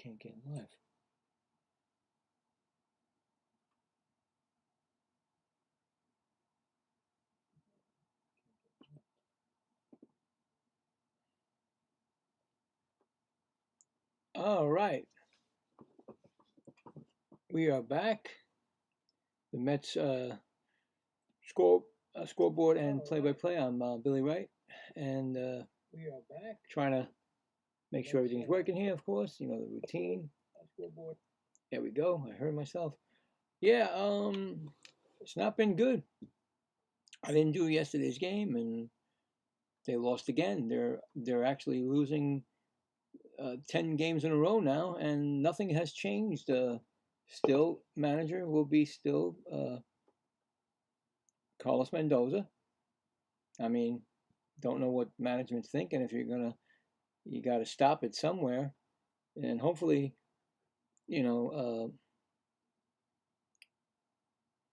Can't get live. All right, we are back. The Mets scoreboard and play-by-play. I'm Billy Wright, and we are back. Trying to make sure everything's working here. Of course, you know the routine. Scoreboard. There we go. I heard myself. Yeah, it's not been good. I didn't do yesterday's game, and they lost again. They're actually losing 10 games in a row now, and nothing has changed. Still, manager will be still Carlos Mendoza. I mean, don't know what management's thinking. If you got to stop it somewhere, and hopefully, you know,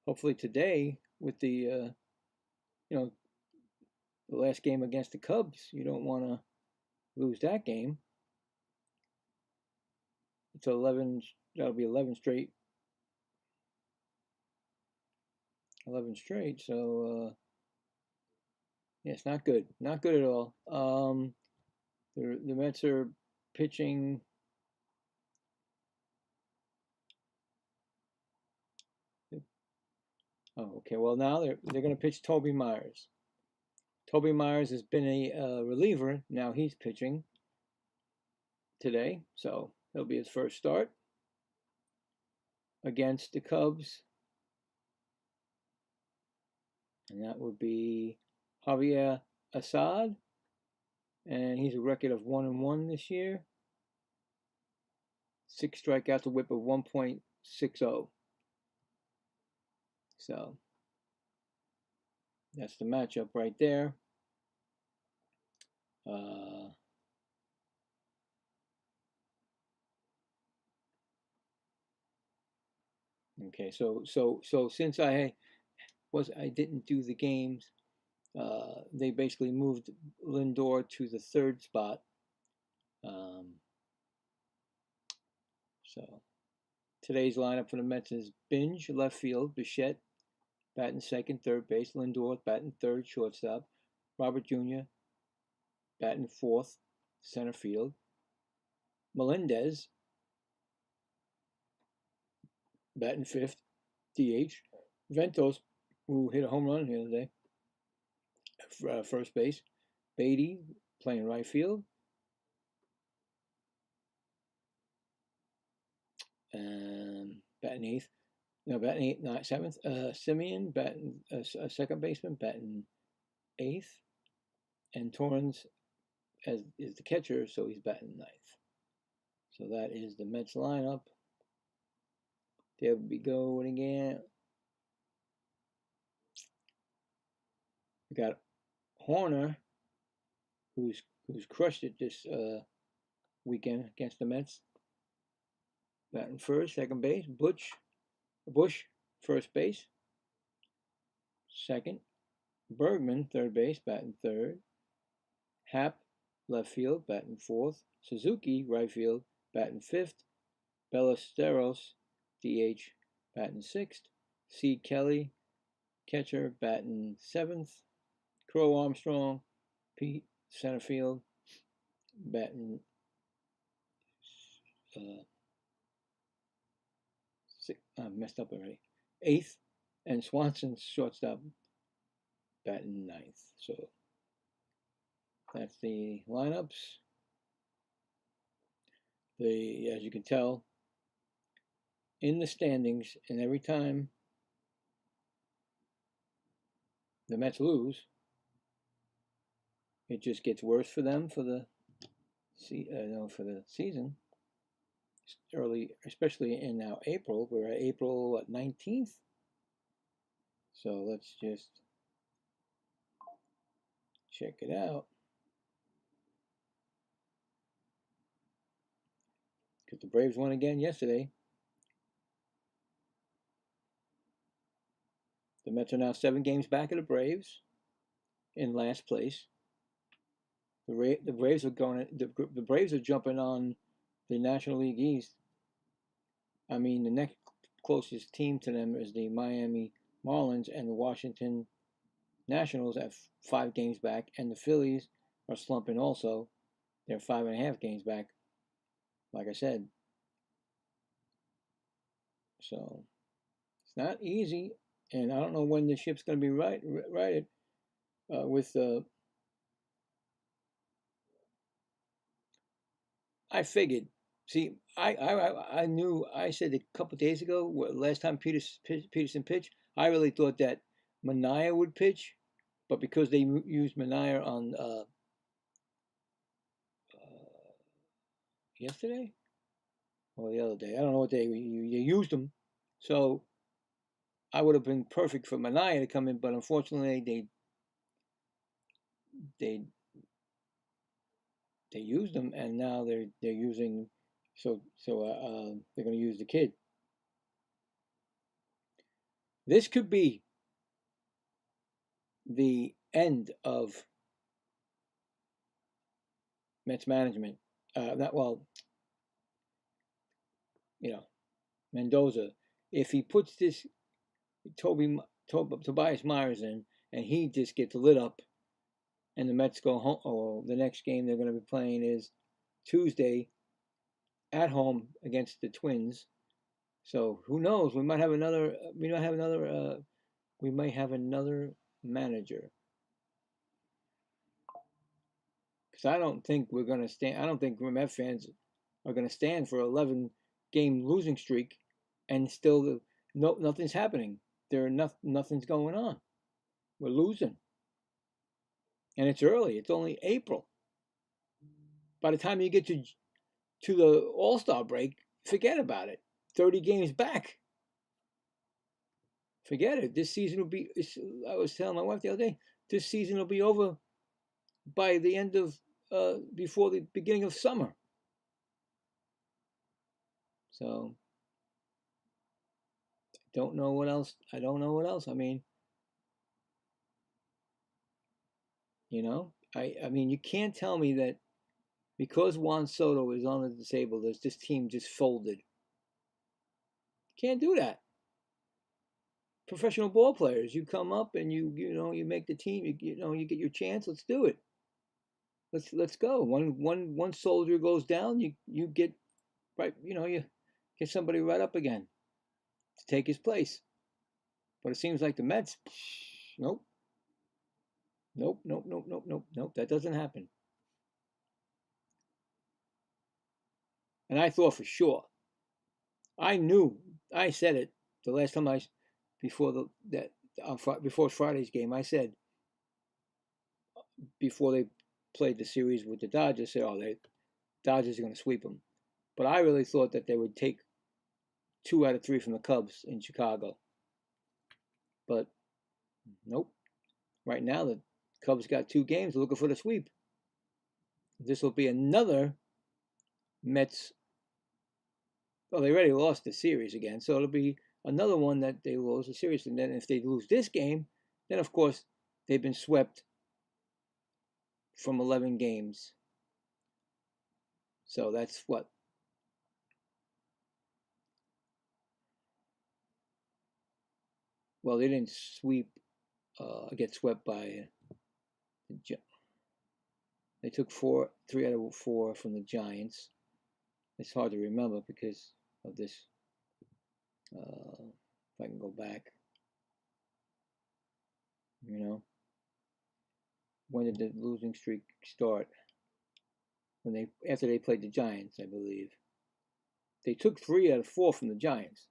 hopefully today with you know, the last game against the Cubs, you don't want to lose that game. It's 11. That'll be 11 straight. 11 straight. So yeah, it's not good. Not good at all. The Mets are pitching. Oh, okay. Well, now they're going to pitch Toby Myers. Toby Myers has been a reliever. Now he's pitching today, so it'll be his first start against the Cubs, and that would be Javier Assad, and he's a record of 1-1 this year. 6 strikeouts, a whip of 1.60. So that's the matchup right there. Okay, so since I didn't do the games, they basically moved Lindor to the third spot. So today's lineup for the Mets is Binge, left field, Bichette, batting second, third base, Lindor, batting third, shortstop, Robert Jr., batting fourth, center field, Melendez, batting fifth, DH, Ventos, who hit a home run the other day, first base, Beatty playing right field, batting eighth. No, batting eighth, not seventh. Simeon batting second baseman, batting eighth, and Torrens is the catcher, so he's batting ninth. So that is the Mets lineup. There we go again. We got Horner, who's crushed it this weekend against the Mets. Batting first, second base. Bush, first base. Second. Bergman, third base, batting third. Happ, left field, batting fourth. Suzuki, right field, batting fifth. Ballesteros, DH, batting sixth. C. Kelly, catcher, batting seventh. Crow Armstrong, Pete, center field, batting I messed up already. Eighth, and Swanson's shortstop, batting ninth. So that's the lineups. As you can tell, in the standings, and every time the Mets lose, it just gets worse for them for the season. Early, especially in now April. We're at April 19th. So let's just check it out. Because the Braves won again yesterday. The Mets are now 7 games back of the Braves in last place. The Braves are going. The Braves are jumping on the National League East. I mean, the next closest team to them is the Miami Marlins, and the Washington Nationals have 5 games back, and the Phillies are slumping also. They're 5.5 games back, like I said. So it's not easy, and I don't know when the ship's going to be righted with. I figured. See, I knew. I said a couple of days ago, last time Peterson pitched, I really thought that Manaea would pitch, but because they used Manaea on yesterday or the other day, I don't know what day you used them, so I would have been perfect for Manaea to come in, but unfortunately they used them, and now they're using they're going to use the kid. This could be the end of Mets management. Not well, Mendoza. If he puts this Tobias Myers in, and he just gets lit up, and the Mets go home. Oh, the next game they're going to be playing is Tuesday at home against the Twins. So who knows? We might have another. We might have another. We might have another manager. Because I don't think we're going to stand. I don't think Met fans are going to stand for 11-game losing streak, and still nothing's happening. Nothing's going on. We're losing, and it's early. It's only April. By the time you get to the All-Star break, forget about it. 30 games back. Forget it. This season will be. I was telling my wife the other day. This season will be over by the end of before the beginning of summer. So don't know what else. I don't know what else. I mean, I mean, you can't tell me that because Juan Soto is on the disabled list, this team just folded. Can't do that. Professional ball players, you come up and you make the team. You get your chance. Let's do it. Let's go. One soldier goes down, you get right. You get somebody right up again to take his place. But it seems like the Mets, nope. That doesn't happen. And I thought for sure. I knew. I said it the last time before Friday's game. I said before they played the series with the Dodgers, the Dodgers are going to sweep them. But I really thought that they would take 2 out of 3 from the Cubs in Chicago. But nope. Right now, the Cubs got 2 games looking for the sweep. This will be another Mets. Well, they already lost the series again, so it'll be another one that they lose the series. And then if they lose this game, then of course they've been swept from 11 games. So that's what. Well, they didn't get swept by. They took 3 out of 4 from the Giants. It's hard to remember because of this. If I can go back, when did the losing streak start? After they played the Giants, I believe. They took 3 out of 4 from the Giants.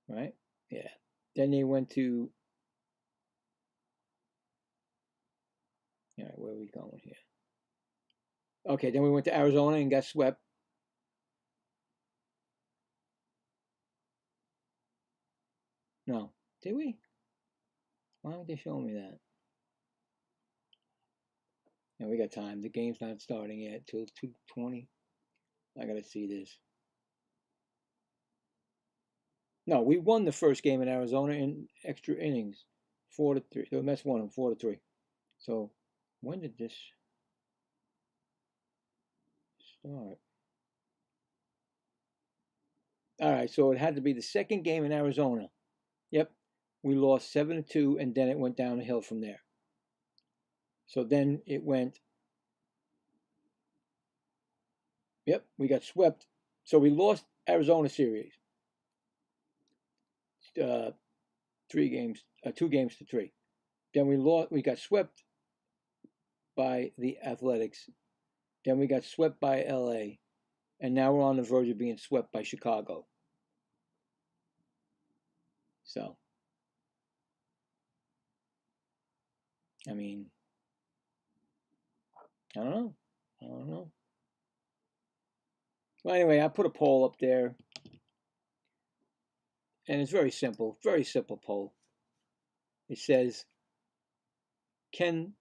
Right? Yeah. Then they went to. All right, where are we going here? Okay, then we went to Arizona and got swept. No, did we? Why aren't they showing me that? Yeah, we got time. The game's not starting yet till 2:20. I gotta see this. No, we won the first game in Arizona in extra innings, 4-3. The Mets won them 4-3. So when did this All right. All right, so it had to be the second game in Arizona. Yep, we lost 7-2, and then it went down the hill from there. So then it went. Yep, we got swept. So we lost Arizona series. 2 games to 3. Then we got swept by the Athletics. Then we got swept by LA. And now we're on the verge of being swept by Chicago. So, I mean, I don't know. Well, anyway, I put a poll up there. And it's very simple poll. It says, it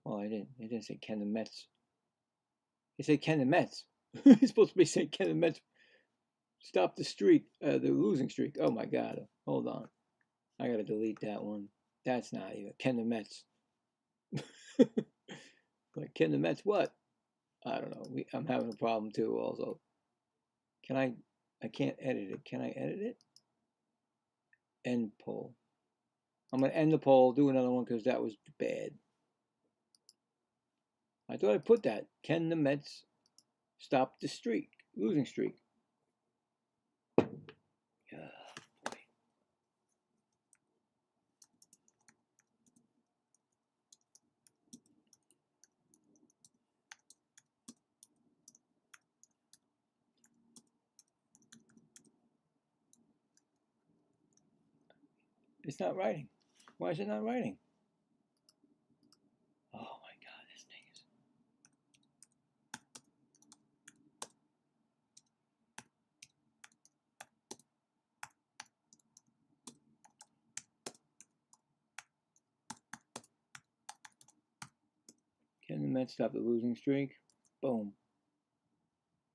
didn't say can the Mets. It said can the Mets. It's supposed to be saying can the Mets stop the streak, the losing streak. Oh my God, hold on. I gotta delete that one. That's not even, can the Mets. Like, can the Mets what? I don't know. I'm having a problem too also. I can't edit it. Can I edit it? End poll. I'm going to end the poll, do another one because that was bad. I thought I put that. Can the Mets stop the streak, losing streak? Yeah. It's not writing. Why is it not writing? Oh my God, this thing is. Can the Mets stop the losing streak? Boom.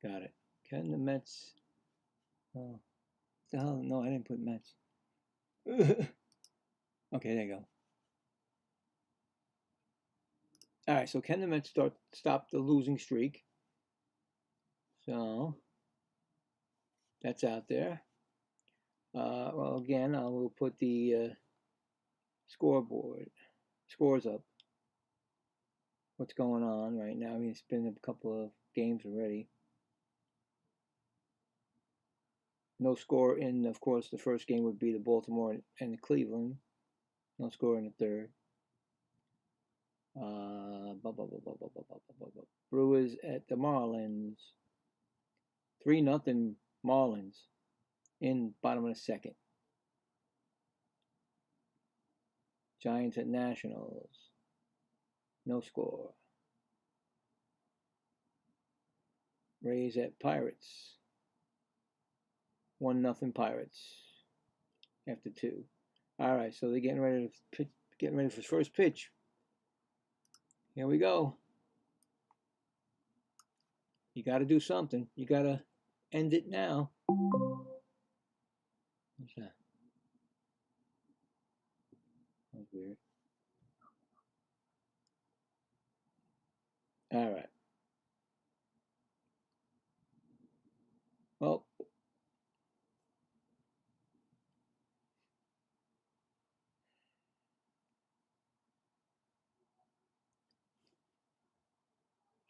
Got it. Can the Mets. Oh, the hell? No, I didn't put Mets. Okay, there you go. All right, so can the Mets stop the losing streak? So that's out there. Well, again, I will put the scoreboard scores up. What's going on right now? I mean, it's been a couple of games already. No score in, of course, the first game would be the Baltimore and the Cleveland. No score in the third. Brewers at the Marlins. 3-0 Marlins in bottom of the second. Giants at Nationals. No score. Rays at Pirates. 1-0 Pirates after 2. All right, so they're getting ready for his first pitch. Here we go. You got to do something. You got to end it now. What's that? That's weird. All right. Well,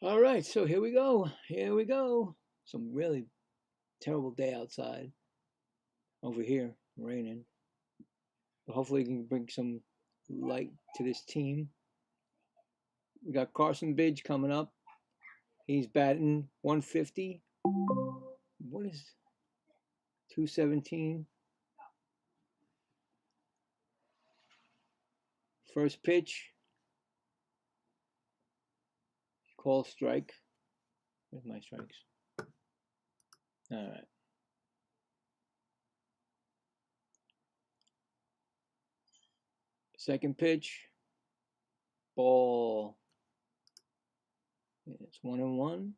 all right. So here we go. Here we go. Some really terrible day outside. Over here, raining. But hopefully, we can bring some light to this team. We got Carson Bidge coming up. He's batting 150. What is 217? First pitch. Call strike. Where's my strikes? All right. Second pitch. Ball. It's 1-1.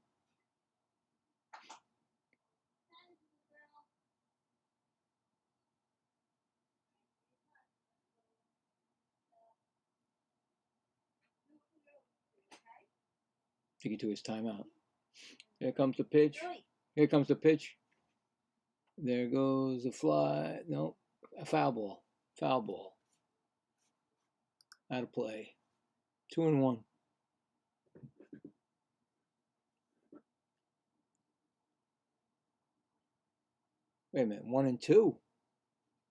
Take it to his timeout. Here comes the pitch. Here comes the pitch. There goes the fly. No, a foul ball. Foul ball. Out of play. 2-1. Wait a minute. 1-2.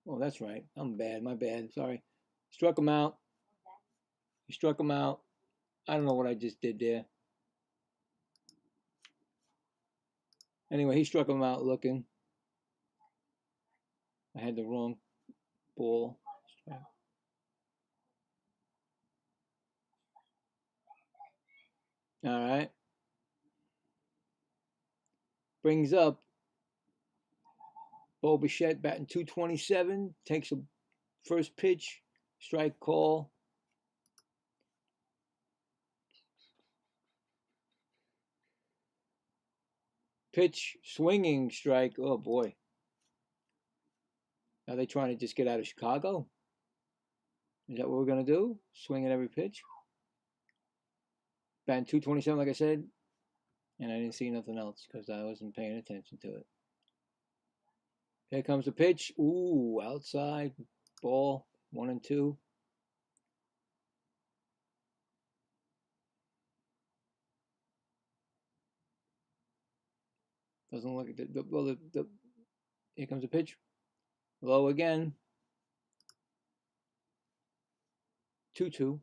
Oh, that's right. I'm bad. My bad. Sorry. Struck him out. He struck him out. I don't know what I just did there. Anyway, he struck him out looking. I had the wrong ball. All right. Brings up Bo Bichette batting .227. Takes a first pitch. Strike call. Pitch, swinging strike. Oh, boy. Are they trying to just get out of Chicago? Is that what we're going to do? Swing at every pitch? Batting .227, like I said. And I didn't see nothing else because I wasn't paying attention to it. Here comes the pitch. Ooh, outside. Ball. 1-2. Doesn't look at the here comes the pitch. Low again. 2-2.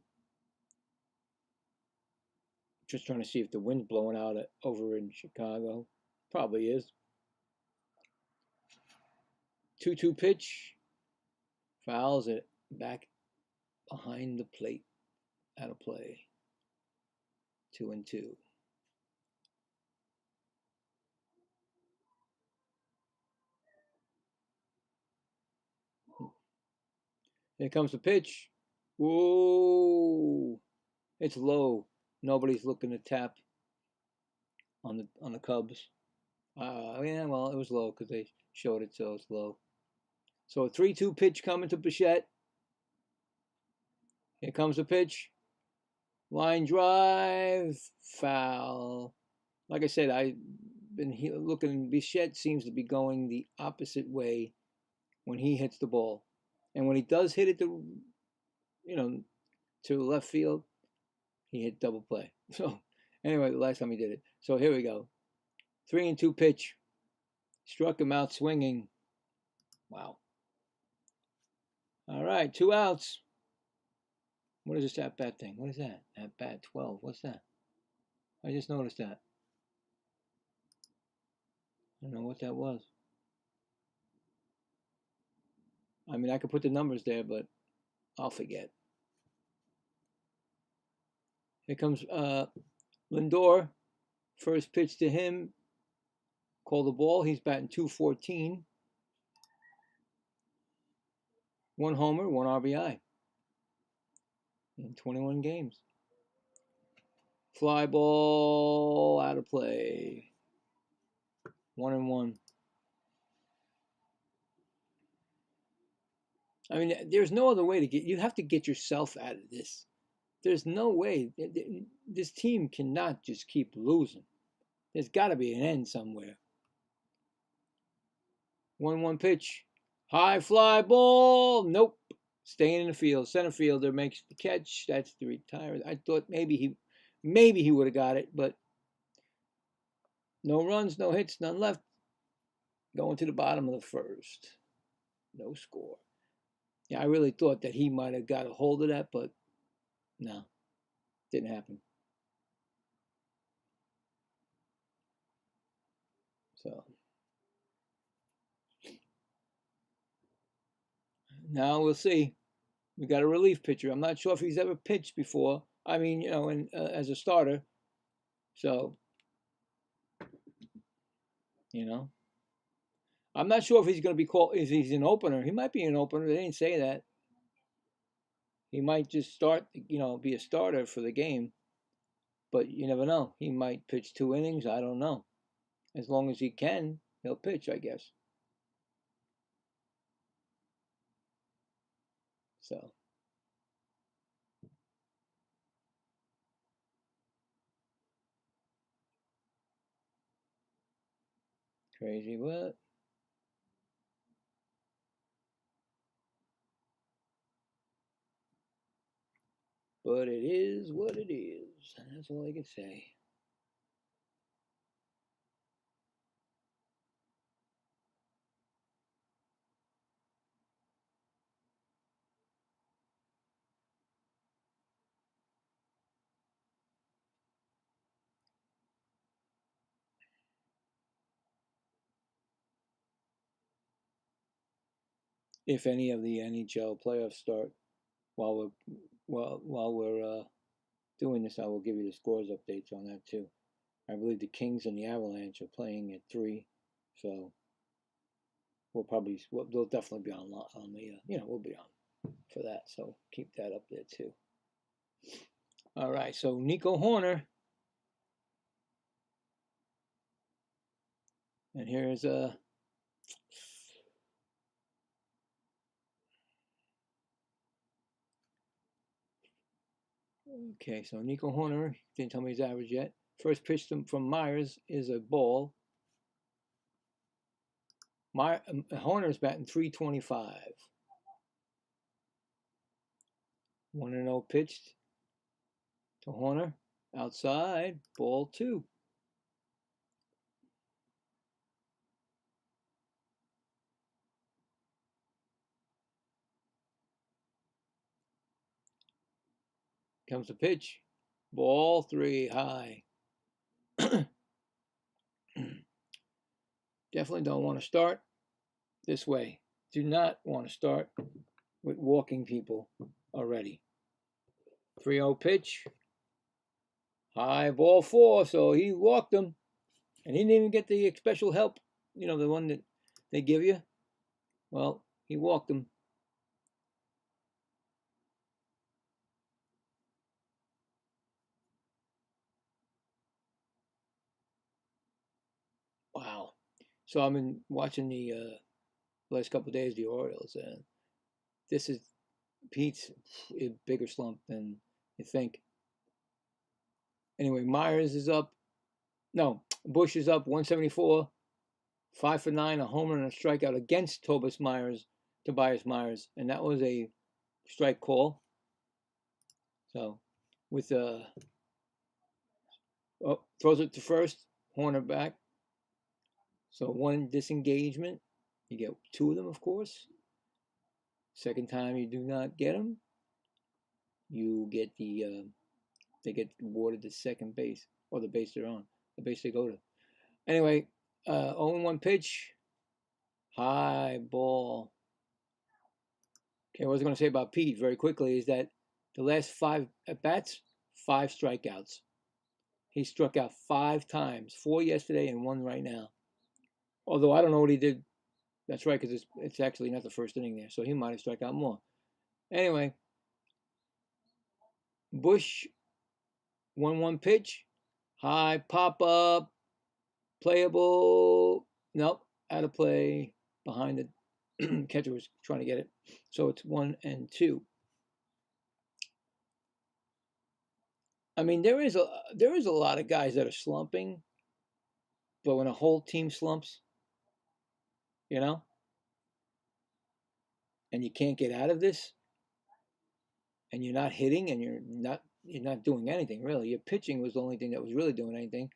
Just trying to see if the wind's blowing out over in Chicago. Probably is. 2-2 pitch. Fouls it back behind the plate. Out of play. 2-2. Here comes the pitch. Whoa! It's low. Nobody's looking to tap on the Cubs. Yeah, well, it was low because they showed it, so it's low. So a 3-2 pitch coming to Bichette. Here comes the pitch. Line drive. Foul. Like I said, I've been looking. Bichette seems to be going the opposite way when he hits the ball. And when he does hit it to left field, he hit double play. So anyway, the last time he did it. So here we go. 3-2 pitch. Struck him out swinging. Wow. All right, 2 outs. What is this at-bat thing? What is that? At-bat 12. What's that? I just noticed that. I don't know what that was. I mean, I could put the numbers there, but I'll forget. Here comes Lindor. First pitch to him. Call the ball. He's batting .214. 1 homer, 1 RBI in 21 games. Fly ball out of play. 1-1. I mean, there's no other way to get. You have to get yourself out of this. There's no way. This team cannot just keep losing. There's got to be an end somewhere. 1-1 pitch. High fly ball. Nope. Staying in the field. Center fielder makes the catch. That's the retire. I thought maybe he would have got it, but no runs, no hits, none left. Going to the bottom of the first. No score. Yeah, I really thought that he might have got a hold of that, but no, didn't happen. So now we'll see. We got a relief pitcher. I'm not sure if he's ever pitched before. I mean, as a starter. So, I'm not sure if he's going to be called. If he's an opener, he might be an opener. They didn't say that. He might just start. Be a starter for the game. But you never know. He might pitch 2 innings. I don't know. As long as he can, he'll pitch, I guess. So. Crazy what? But it is what it is. That's all I can say. If any of the NHL playoffs start while we're doing this, I will give you the scores updates on that too. I believe the Kings and the Avalanche are playing at 3, so they'll definitely be on the we'll be on for that. So keep that up there too. All right, so Nico Horner, and here's okay, so Nico Horner didn't tell me his average yet. First pitch from Myers is a ball. Horner's batting .325. 1-0 pitched to Horner. Outside, ball 2. Comes the pitch. Ball 3, high. Definitely don't want to start this way. Do not want to start with walking people already. 3-0 pitch. High, ball 4. So he walked him. And he didn't even get the special help, the one that they give you. Well, he walked him. Wow. So I've been watching the last couple of days the Orioles, and this is Pete's a bigger slump than you think. Anyway, Myers is up. No, Bush is up 174, 5 for 9, a homer and a strikeout against Tobias Myers, and that was a strike call. So with throws it to first, Horner back. So 1 disengagement. You get 2 of them, of course. Second time you do not get them, you get they get awarded the second base, or the base they're on, the base they go to. Anyway, 0-1 pitch, high ball. Okay, what I was going to say about Pete very quickly is that the last 5 at bats, 5 strikeouts. He struck out 5 times, 4 yesterday and 1 right now. Although I don't know what he did. That's right, because it's actually not the first inning there, so he might have struck out more. Anyway, Bush, 1-1 pitch, high pop up, playable. Nope, out of play, behind the catcher was trying to get it. So it's 1-2. I mean, there is a lot of guys that are slumping, but when a whole team slumps, and you can't get out of this, and you're not hitting, and you're not doing anything really. Your pitching was the only thing that was really doing anything,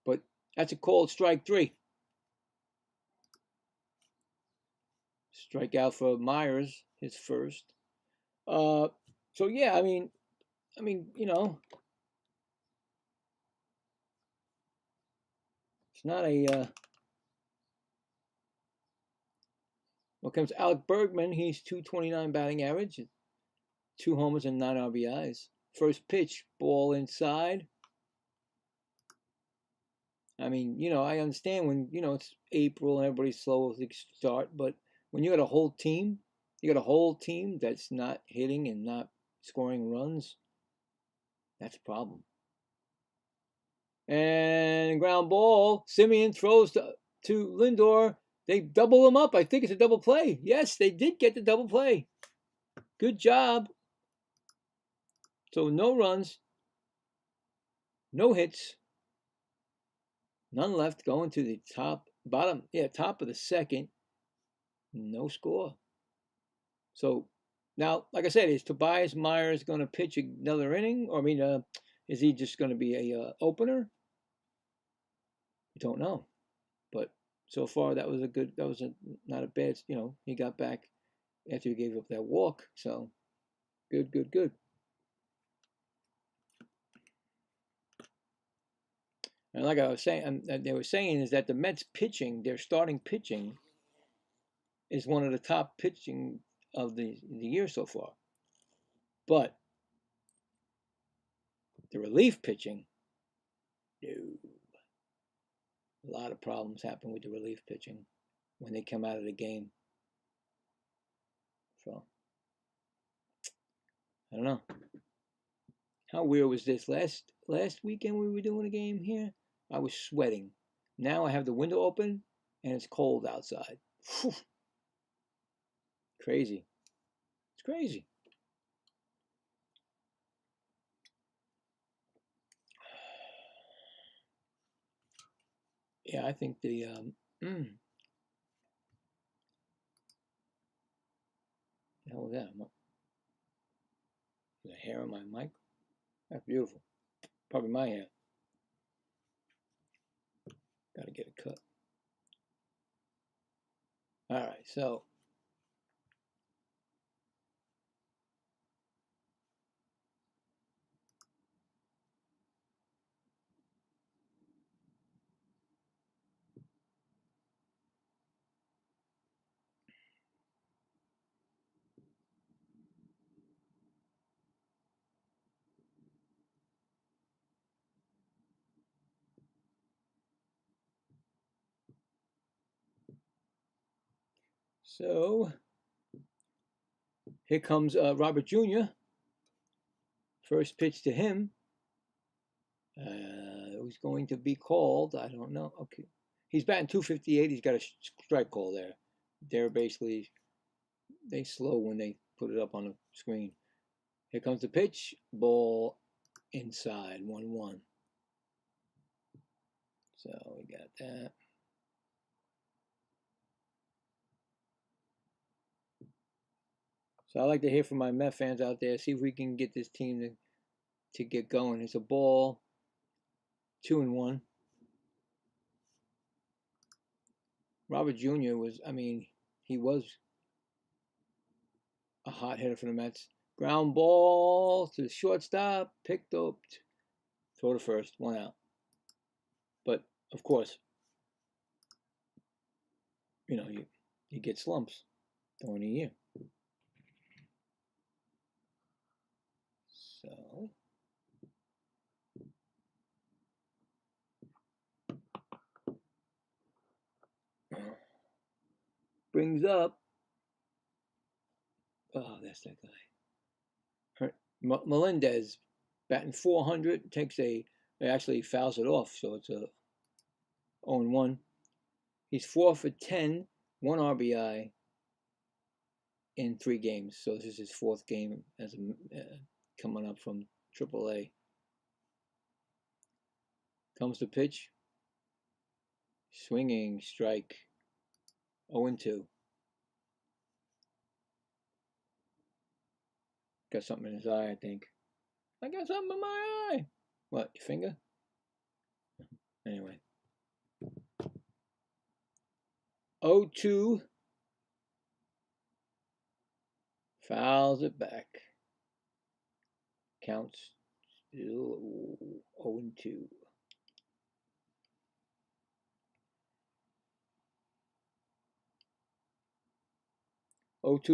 but that's a cold strike 3. Strikeout for Myers, his first. So yeah, I mean, it's not a. Well, comes Alec Bergman. He's .229 batting average, 2 homers and 9 RBIs. First pitch, ball inside. I mean, I understand when it's April and everybody's slow to start, but when you got a whole team, that's not hitting and not scoring runs, that's a problem. And ground ball, Simeon throws to Lindor. They double him up. I think it's a double play. Yes, they did get the double play. Good job. So no runs, no hits, none left, going to the top bottom, yeah, top of the second, no score. So now, like I said, is Tobias Myers going to pitch another inning? Or, I mean, is he just going to be a opener? We don't know. But so far, that was not a bad, he got back after he gave up that walk. So good, good, good. And like I was saying, they were saying is that the Mets pitching, their starting pitching, is one of the top pitching of the year so far. But the relief pitching, no. A lot of problems happen with the relief pitching when they come out of the game. So, I don't know. How weird was this? Last weekend we were doing a game here, I was sweating. Now I have the window open and it's cold outside. Whew. Crazy. It's crazy. Yeah, I think the the hell was that? The hair on my mic? That's beautiful. Probably my hair. Gotta get it cut. Alright, so here comes Robert Jr. First pitch to him. Who's going to be called? I don't know. Okay. He's batting 258. He's got a strike call there. They're basically, they slow when they put it up on the screen. Here comes the pitch. Ball inside. 1-1. So we got that. So I like to hear from my Met fans out there. See if we can get this team to get going. It's a ball. 2-1. Robert Jr. was, I mean, he was a hot hitter for the Mets. Ground ball to the shortstop. Picked up. Throw to first. 1 out. But, of course, you get slumps during the year. So brings up, that's that guy. Melendez batting 400, actually fouls it off, so it's a 0-1. He's 4 for 10, 1 RBI in 3 games. So this is his 4th game as coming up from AAA. Comes the pitch. Swinging strike. 0-2. Got something in his eye, I think. I got something in my eye. What, your finger? Anyway. 0-2. Fouls it back. Counts still 0-2.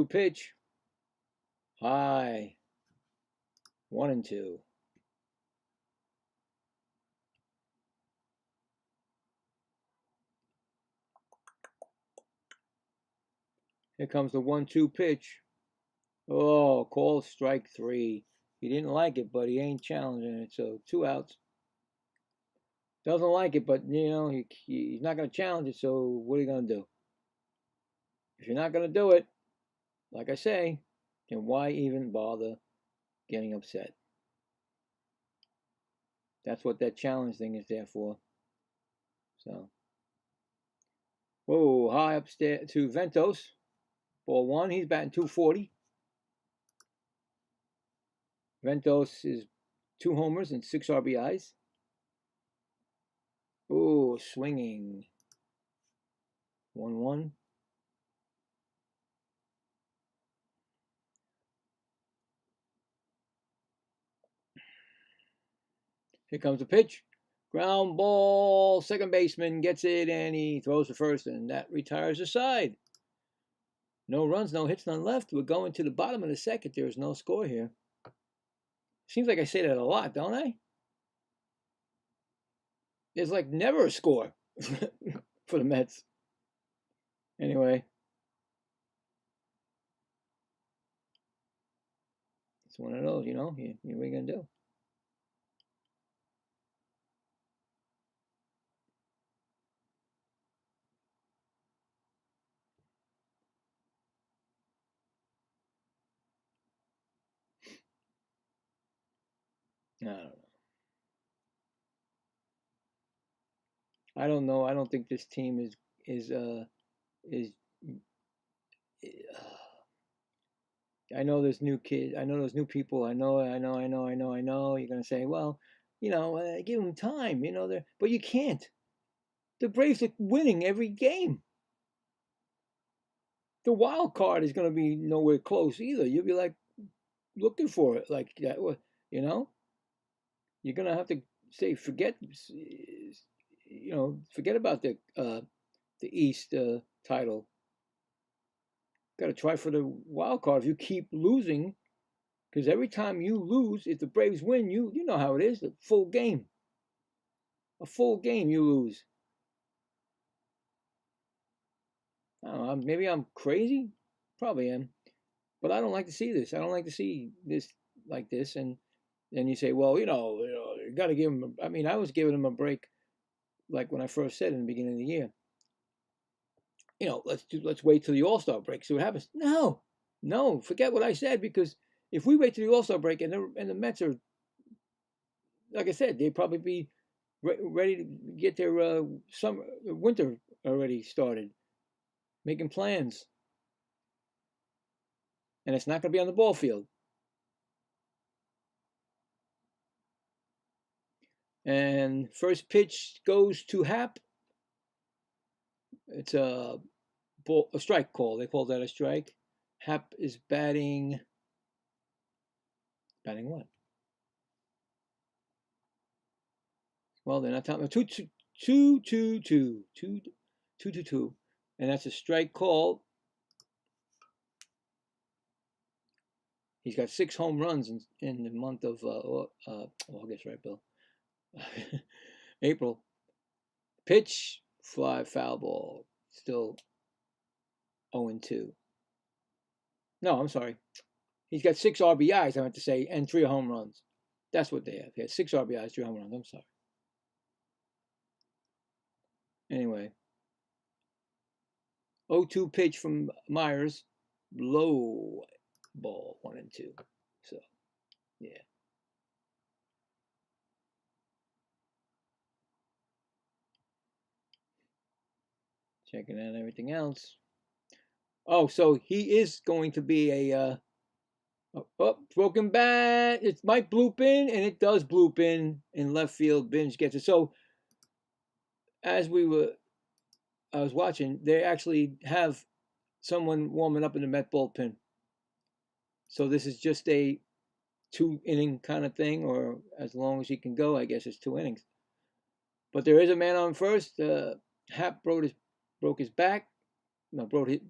Pitch. High. 1-2. Here comes the 1-2 pitch. Oh, called strike 3. He didn't like it, but he ain't challenging it. So 2 outs. Doesn't like it, but he's not going to challenge it. So what are you going to do? If you're not going to do it, like I say, then why even bother getting upset? That's what that challenge thing is there for. So Whoa, high upstairs to Ventos. Ball one. He's batting 240. Ventos is 2 homers and 6 RBIs. Oh, swinging. 1-1. Here comes the pitch. Ground ball. Second baseman gets it, and he throws to first, and that retires the side. No runs, no hits, none left. We're going to the bottom of the second. There's no score here. Seems like I say that a lot, don't I? There's like never a score for the Mets. Anyway, it's one of those, you know. What are you going to do? I don't know. I don't know. I don't think this team is I know there's new kids. I know there's new people. I know. You're gonna say, well, give them time. But you can't. The Braves are winning every game. The wild card is gonna be nowhere close either. You'll be like looking for it like that. You're gonna have to say forget about the East title. Got to try for the wild card. If you keep losing, because every time you lose, if the Braves win, you know how it is. A full game you lose. I don't know. Maybe I'm crazy. Probably am. But I don't like to see this. I don't like to see this like this. And then you say, well, you got to give him. I mean, I was giving him a break, like when I first said in the beginning of the year. Let's wait till the All-Star break, see what happens. No, forget what I said, because if we wait till the All-Star break and the Mets are, like I said, they'd probably be ready to get their winter already started, making plans, and it's not going to be on the ball field. And first pitch goes to Hap. It's a strike call. They call that a strike. Hap is batting what? Well, they're not telling me. 2-2-2, and that's a strike call. He's got 6 home runs in the month of August, right, Bill? April. Pitch, fly, foul ball. Still 0-2. No, I'm sorry. He's got 6 RBIs, I meant to say, and 3 home runs. That's what they have. He has 6 RBIs, 3 home runs. I'm sorry. Anyway. 0-2 pitch from Myers. Low ball, 1-2. So, yeah. Checking out everything else. Oh, so he is going to be a broken bat. It might bloop in, and it does bloop in left field. Binge gets it. So as I was watching, they actually have someone warming up in the Met bullpen. So this is just a 2-inning kind of thing, or as long as he can go, I guess it's 2 innings. But there is a man on first. Hap broke his back. No, broke his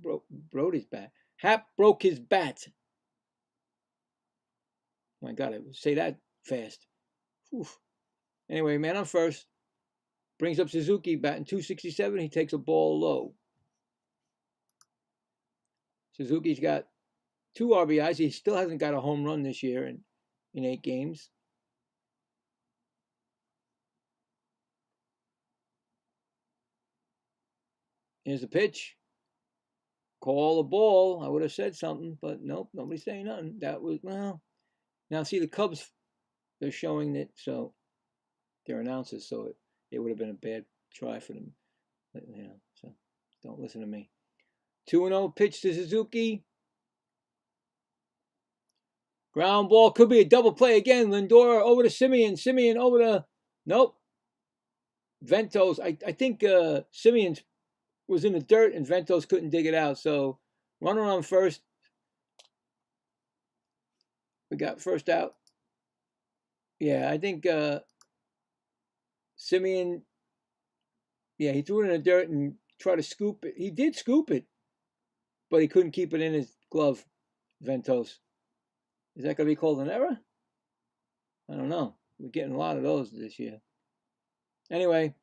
back. Hap broke his bat. My God, I say that fast. Whew. Anyway, man on first. Brings up Suzuki, batting 267. He takes a ball low. Suzuki's got 2 RBIs. He still hasn't got a home run this year in 8 games. Here's the pitch. Call a ball. I would have said something, but nope, nobody's saying nothing. That was, well, now see the Cubs, they're showing it, so they're announcers, so it would have been a bad try for them. So Don't listen to me. 2-0 pitch to Suzuki. Ground ball. Could be a double play again. Lindor over to Simeon. Simeon over to... Nope. Ventos. I think Simeon was in the dirt and Ventos couldn't dig it out. So runner on first. We got first out. Yeah, I think Simeon... Yeah, he threw it in the dirt and tried to scoop it. He did scoop it, but he couldn't keep it in his glove, Ventos. Is that going to be called an error? I don't know. We're getting a lot of those this year. Anyway,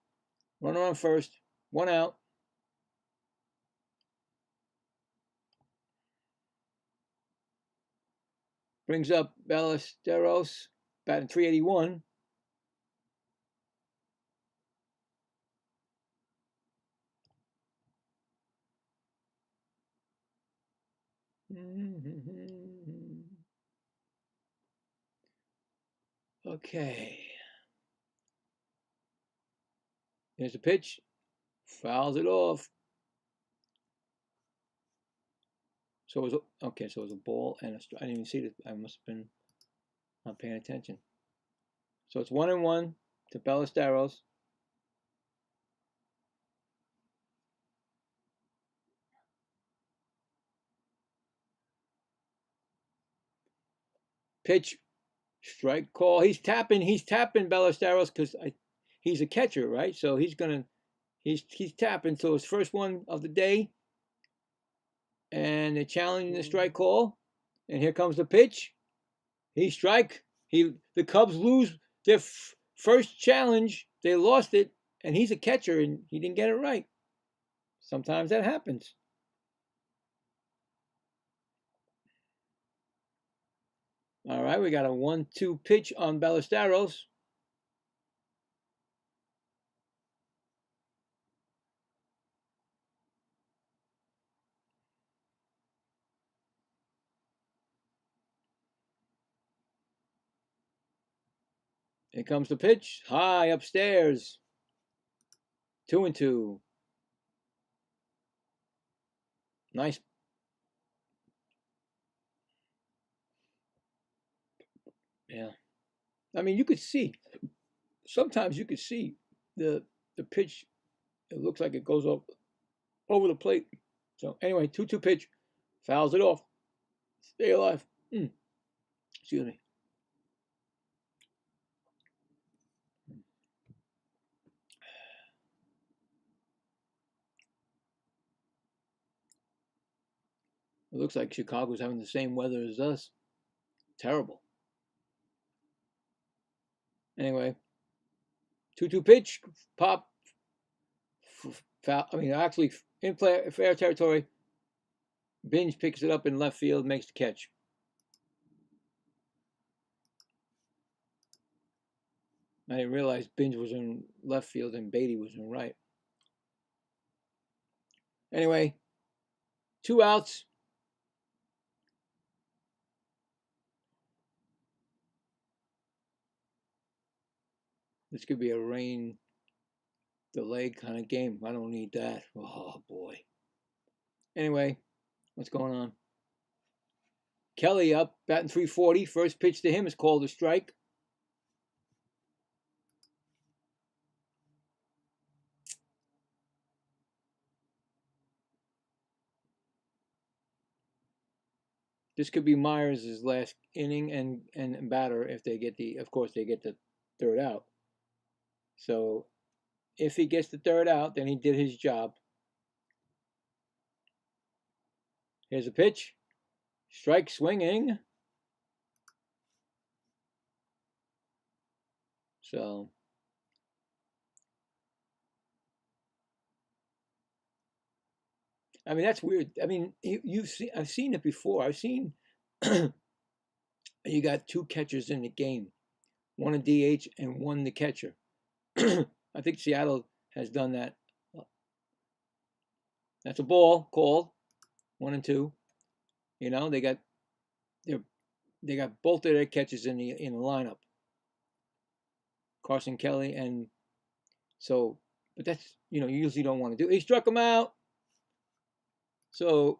runner on first. 1 out. Brings up Ballesteros, batting .381. Okay. Here's the pitch. Fouls it off. So it was okay. So it was a ball and a strike. I didn't even see it. I must have been not paying attention. So it's 1-1 to Ballesteros. Pitch, strike call. He's tapping Ballesteros because he's a catcher, right? So he's tapping. So it's first one of the day, and they're challenging the strike call. And here comes the pitch. He strike. The Cubs lose their first challenge. They lost it, and he's a catcher, and he didn't get it right. Sometimes that happens. All right, we got a 1-2 pitch on Ballesteros. Here comes the pitch. High upstairs. 2-2. Nice. Yeah. I mean, you could see. Sometimes you could see the pitch. It looks like it goes up over the plate. So anyway, 2-2 pitch. Fouls it off. Stay alive. Excuse me. It looks like Chicago's having the same weather as us. Terrible. Anyway, 2-2 pitch, pop, foul. I mean, actually, in fair territory. Binge picks it up in left field, makes the catch. I didn't realize Binge was in left field and Beatty was in right. Anyway, 2 outs. This could be a rain delay kind of game. I don't need that. Oh, boy. Anyway, what's going on? Kelly up, batting .340. First pitch to him is called a strike. This could be Myers' last inning and batter if they get of course, they get the third out. So if he gets the third out, then he did his job. Here's a pitch. Strike swinging. So I mean, that's weird. I mean, I've seen it before. I've seen you got 2 catchers in the game, one a DH and one the catcher. I think Seattle has done that. That's a ball called 1-2. You know, they got both of their catchers in the lineup. Carson Kelly, and so, but that's, you usually don't want to do. He struck him out. So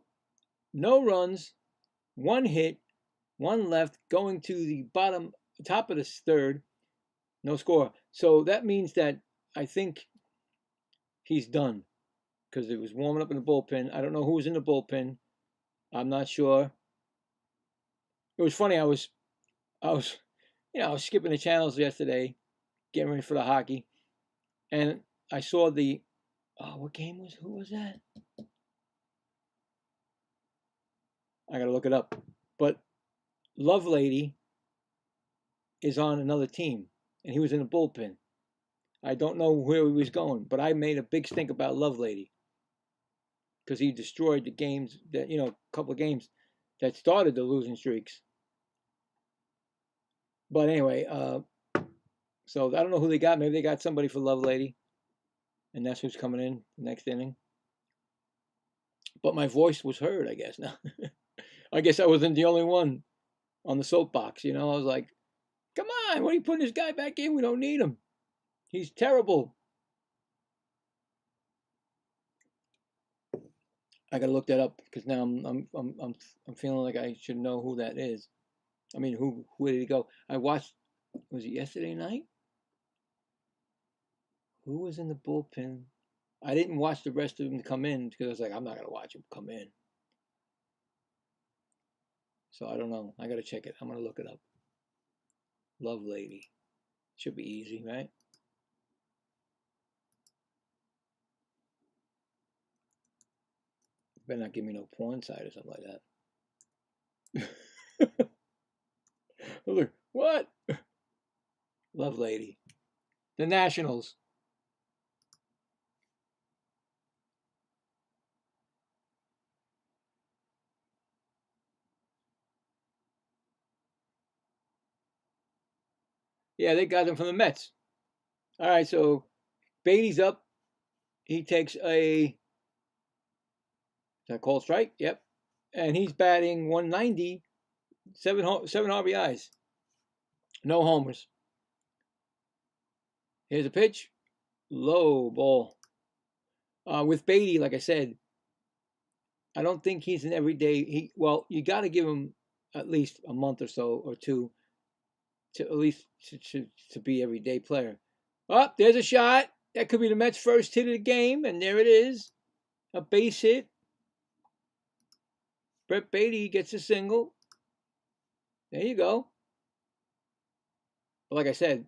no runs, 1 hit, 1 left, going to the top of the third, no score. So that means that I think he's done because it was warming up in the bullpen. I don't know who was in the bullpen. I'm not sure. It was funny. I was skipping the channels yesterday, getting ready for the hockey, and I saw the, who was that? I gotta look it up. But Lovelady is on another team, and he was in the bullpen. I don't know where he was going, but I made a big stink about Lovelady because he destroyed the games that, a couple of games that started the losing streaks. But anyway, so I don't know who they got. Maybe they got somebody for Lovelady, and that's who's coming in the next inning. But my voice was heard, I guess. Now, I guess I wasn't the only one on the soapbox. I was like, come on, what are you putting this guy back in? We don't need him. He's terrible. I gotta look that up because now I'm feeling like I should know who that is. I mean, where did he go? I watched. Was it yesterday night? Who was in the bullpen? I didn't watch the rest of them come in because I was like, I'm not gonna watch him come in. So I don't know. I gotta check it. I'm gonna look it up. Lovelady. Should be easy, right? Better not give me no porn site or something like that. Look, what? Lovelady. The Nationals. Yeah, they got him from the Mets. All right, so Beatty's up. He takes a, is that called strike? Yep. And he's batting 190, 7 RBIs. No homers. Here's a pitch. Low ball. With Beatty, like I said, I don't think he's an everyday. You got to give him at least a month or so or two to at least to be everyday player. Oh, there's a shot. That could be the Mets' first hit of the game, and there it is. A base hit. Brett Beatty gets a single. There you go. But like I said,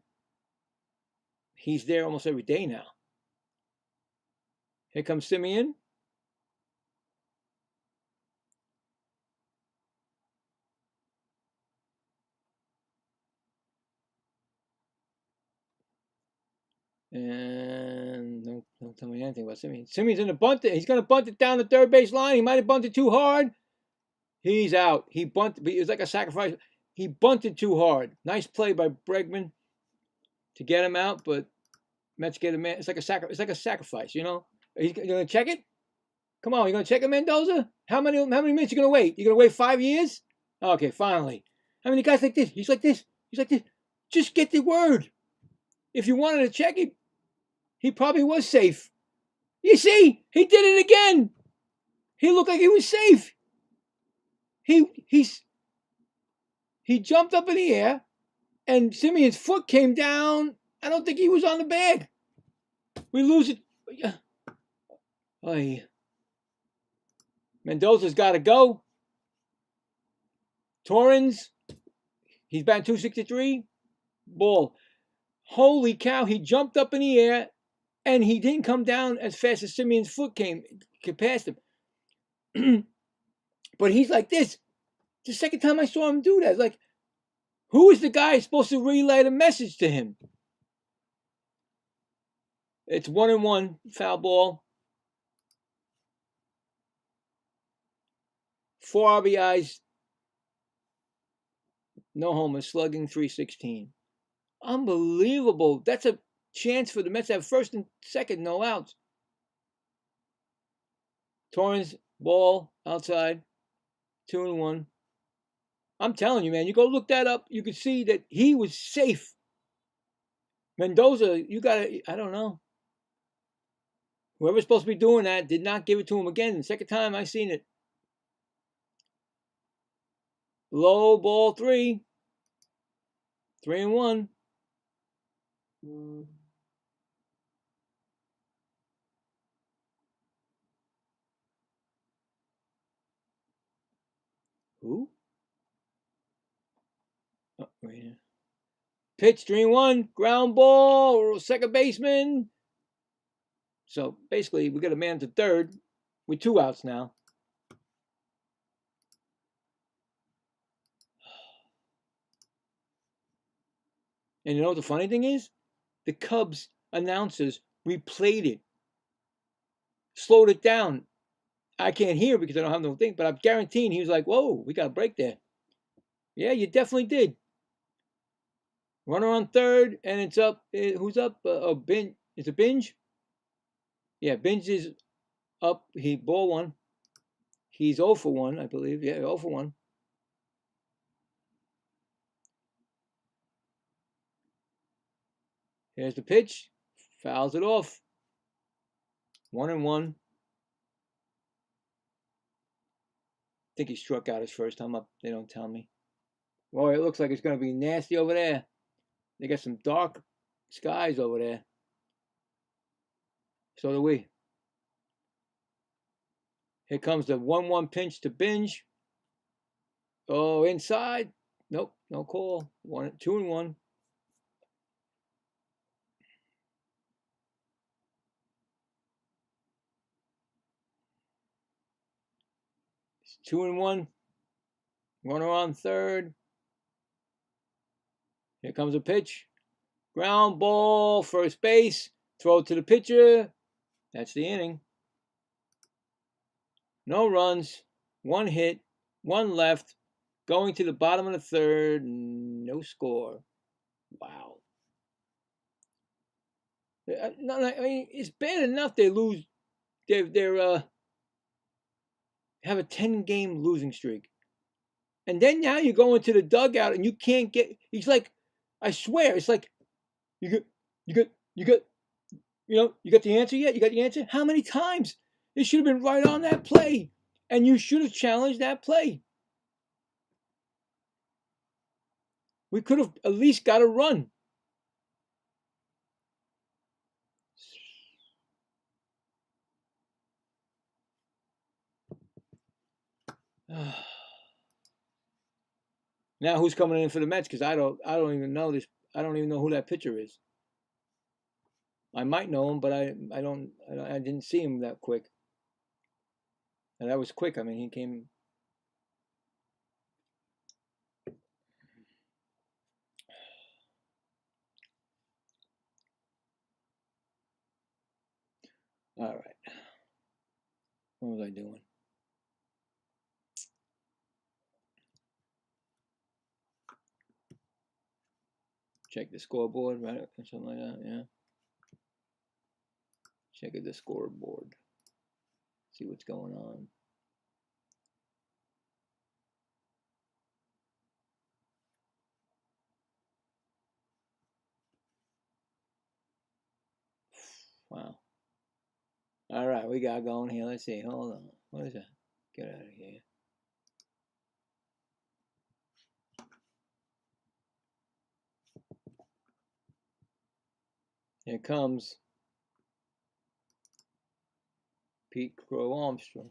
he's there almost every day now. Here comes Simeon. And don't tell me anything about Simeon. Simeon's in the bunt. He's going to bunt it down the third base line. He might have bunted too hard. He's out. He bunted. It was like a sacrifice. He bunted too hard. Nice play by Bregman to get him out, but Mets get a man. It's like a sacrifice, you know. Are you going to check it? Come on, you going to check it, Mendoza? How many minutes you going to wait? You going to wait 5 years? Okay, finally. I mean, the guy's like this. He's like this. He's like this. Just get the word. If you wanted to check it, he probably was safe. You see, he did it again. He looked like he was safe. He jumped up in the air, and Simeon's foot came down. I don't think he was on the bag. We lose it. Oh, Mendoza's got to go. Torrens, he's batting 263. Ball. Holy cow, he jumped up in the air, and he didn't come down as fast as Simeon's foot came past him. But he's like this. The second time I saw him do that, it's like, who is the guy supposed to relay the message to him? It's 1-1, foul ball. 4 RBIs, no homers, slugging .316. Unbelievable. That's a chance for the Mets to have first and second, no outs. Torrens, ball, outside, 2-1. I'm telling you, man, you go look that up, you could see that he was safe. Mendoza, you got to, I don't know. Whoever's supposed to be doing that did not give it to him again. The second time I seen it. Low ball 3. 3-1. Who? Oh, right here. Pitch 3-1. Ground ball. Second baseman. So basically, we got a man to third with 2 outs now. And you know what the funny thing is? The Cubs announcers replayed it, slowed it down. I can't hear because I don't have no thing, but I'm guaranteeing he was like, whoa, we got a break there. Yeah, you definitely did. Runner on third, and it's up. Who's up? Binge. It's a Binge? Yeah, Binge is up. He ball 1. He's 0 for 1, I believe. Yeah, 0 for 1. Here's the pitch. Fouls it off. 1-1. I think he struck out his first time up. They don't tell me. Boy, it looks like it's going to be nasty over there. They got some dark skies over there. So do we. Here comes the 1-1 pinch to Binge. Oh, inside. Nope, no call. 2-1. It's 2-1. Runner on third. Here comes a pitch. Ground ball, first base. Throw to the pitcher. That's the inning. No runs. 1 hit. 1 left. Going to the bottom of the third. No score. Wow. I mean, it's bad enough they lose. They're have a 10-game losing streak. And then now you go into the dugout and you can't get. He's like, I swear, it's like, you got, you got the answer yet? You got the answer? How many times? It should have been right on that play, and you should have challenged that play. We could have at least got a run. Now who's coming in for the Mets? Because I don't even know this. I don't even know who that pitcher is. I might know him, but I didn't see him that quick. And that was quick. I mean, he came. All right. What was I doing? Check the scoreboard, right? Or something like that, yeah. Check the scoreboard. See what's going on. Wow. All right, we got going here. Let's see. Hold on. What is that? Get out of here. Here comes Pete Crow Armstrong.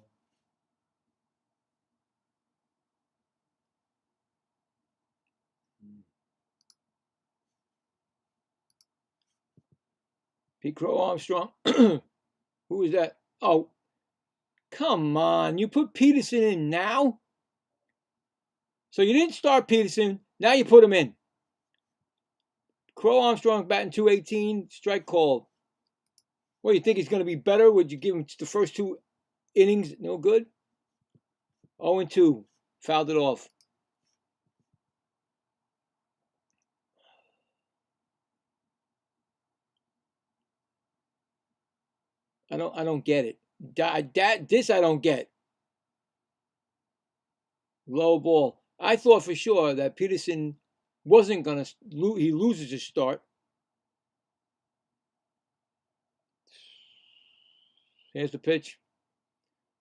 Pete Crow Armstrong. Who is that? Oh, come on. You put Peterson in now? So you didn't start Peterson. Now you put him in. Crow Armstrong batting .218. Strike called. What, you think he's going to be better? Would you give him the first 2 innings? No good? 0-2. Fouled it off. I don't get it. This I don't get. Low ball. I thought for sure that Peterson wasn't going to he loses his start. Here's the pitch.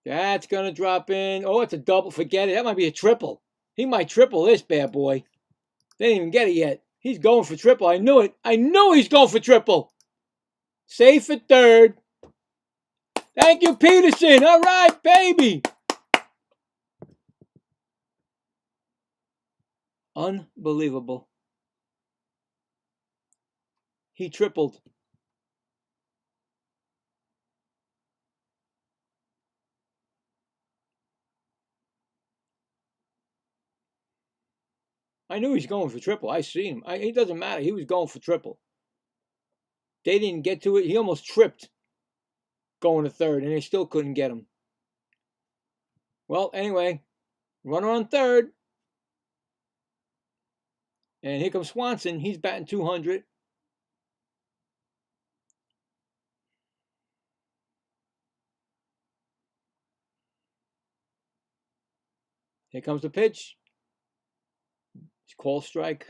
That's going to drop in. Oh, it's a double. Forget it. That might be a triple. He might triple this bad boy. They didn't even get it yet. He's going for triple. I knew it. I knew he's going for triple. Safe at third. Thank you, Peterson. All right, baby. Unbelievable. He tripled. I knew he was going for triple. I seen him. It doesn't matter. He was going for triple. They didn't get to it. He almost tripped going to third, and they still couldn't get him. Well, anyway, runner on third. And here comes Swanson. He's batting 200. Here comes the pitch. It's call strike.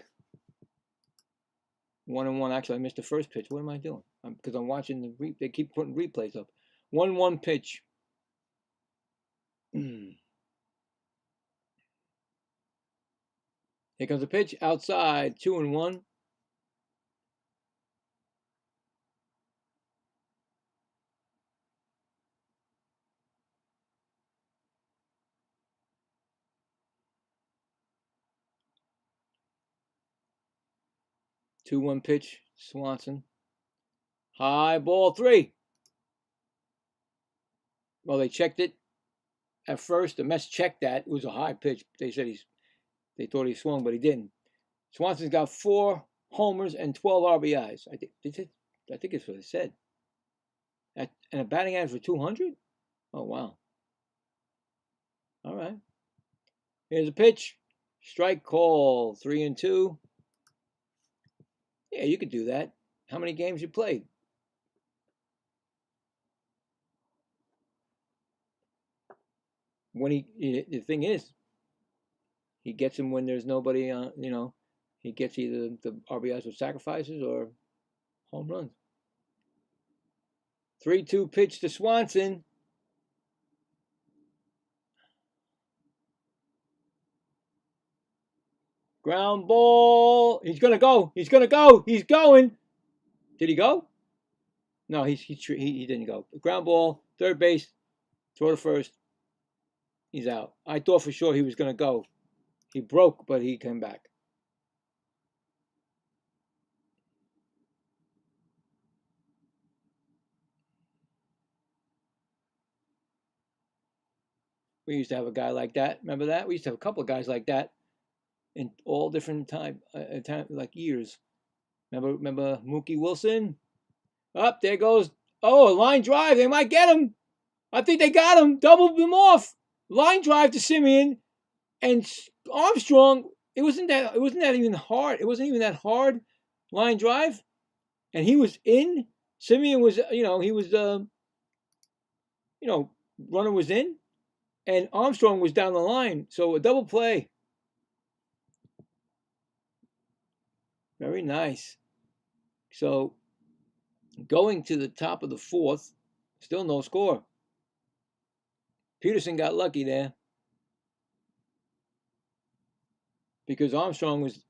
1-1. Actually, I missed the first pitch. What am I doing? Because I'm watching the they keep putting replays up. 1-1 pitch. Here comes the pitch outside. 2-1. Two-one pitch. Swanson. High ball 3. Well, they checked it at first. The Mets checked that. It was a high pitch. They said they thought he swung, but he didn't. Swanson's got 4 homers and 12 RBIs. I think it's what it said. And a batting average for 200? Oh, wow. All right. Here's a pitch. Strike call. 3-2. Yeah, you could do that. How many games you played? The thing is, he gets him when there's nobody on, he gets either the RBIs with sacrifices or home runs. 3-2 pitch to Swanson. Ground ball. He's going to go. He's going to go. He's going. Did he go? No, he didn't go. Ground ball, third base, throw to first. He's out. I thought for sure he was going to go. He broke, but he came back. We used to have a guy like that. Remember that? We used to have a couple of guys like that in all different time like years. Remember Mookie Wilson? Up there goes. Oh, a line drive. They might get him. I think they got him. Doubled him off. Line drive to Simeon and Armstrong. It wasn't that even hard. It wasn't even that hard. Line drive, and he was in. Simeon was, he was, runner was in, and Armstrong was down the line. So a double play. Very nice. So going to the top of the 4th, still no score. Peterson got lucky there because Armstrong was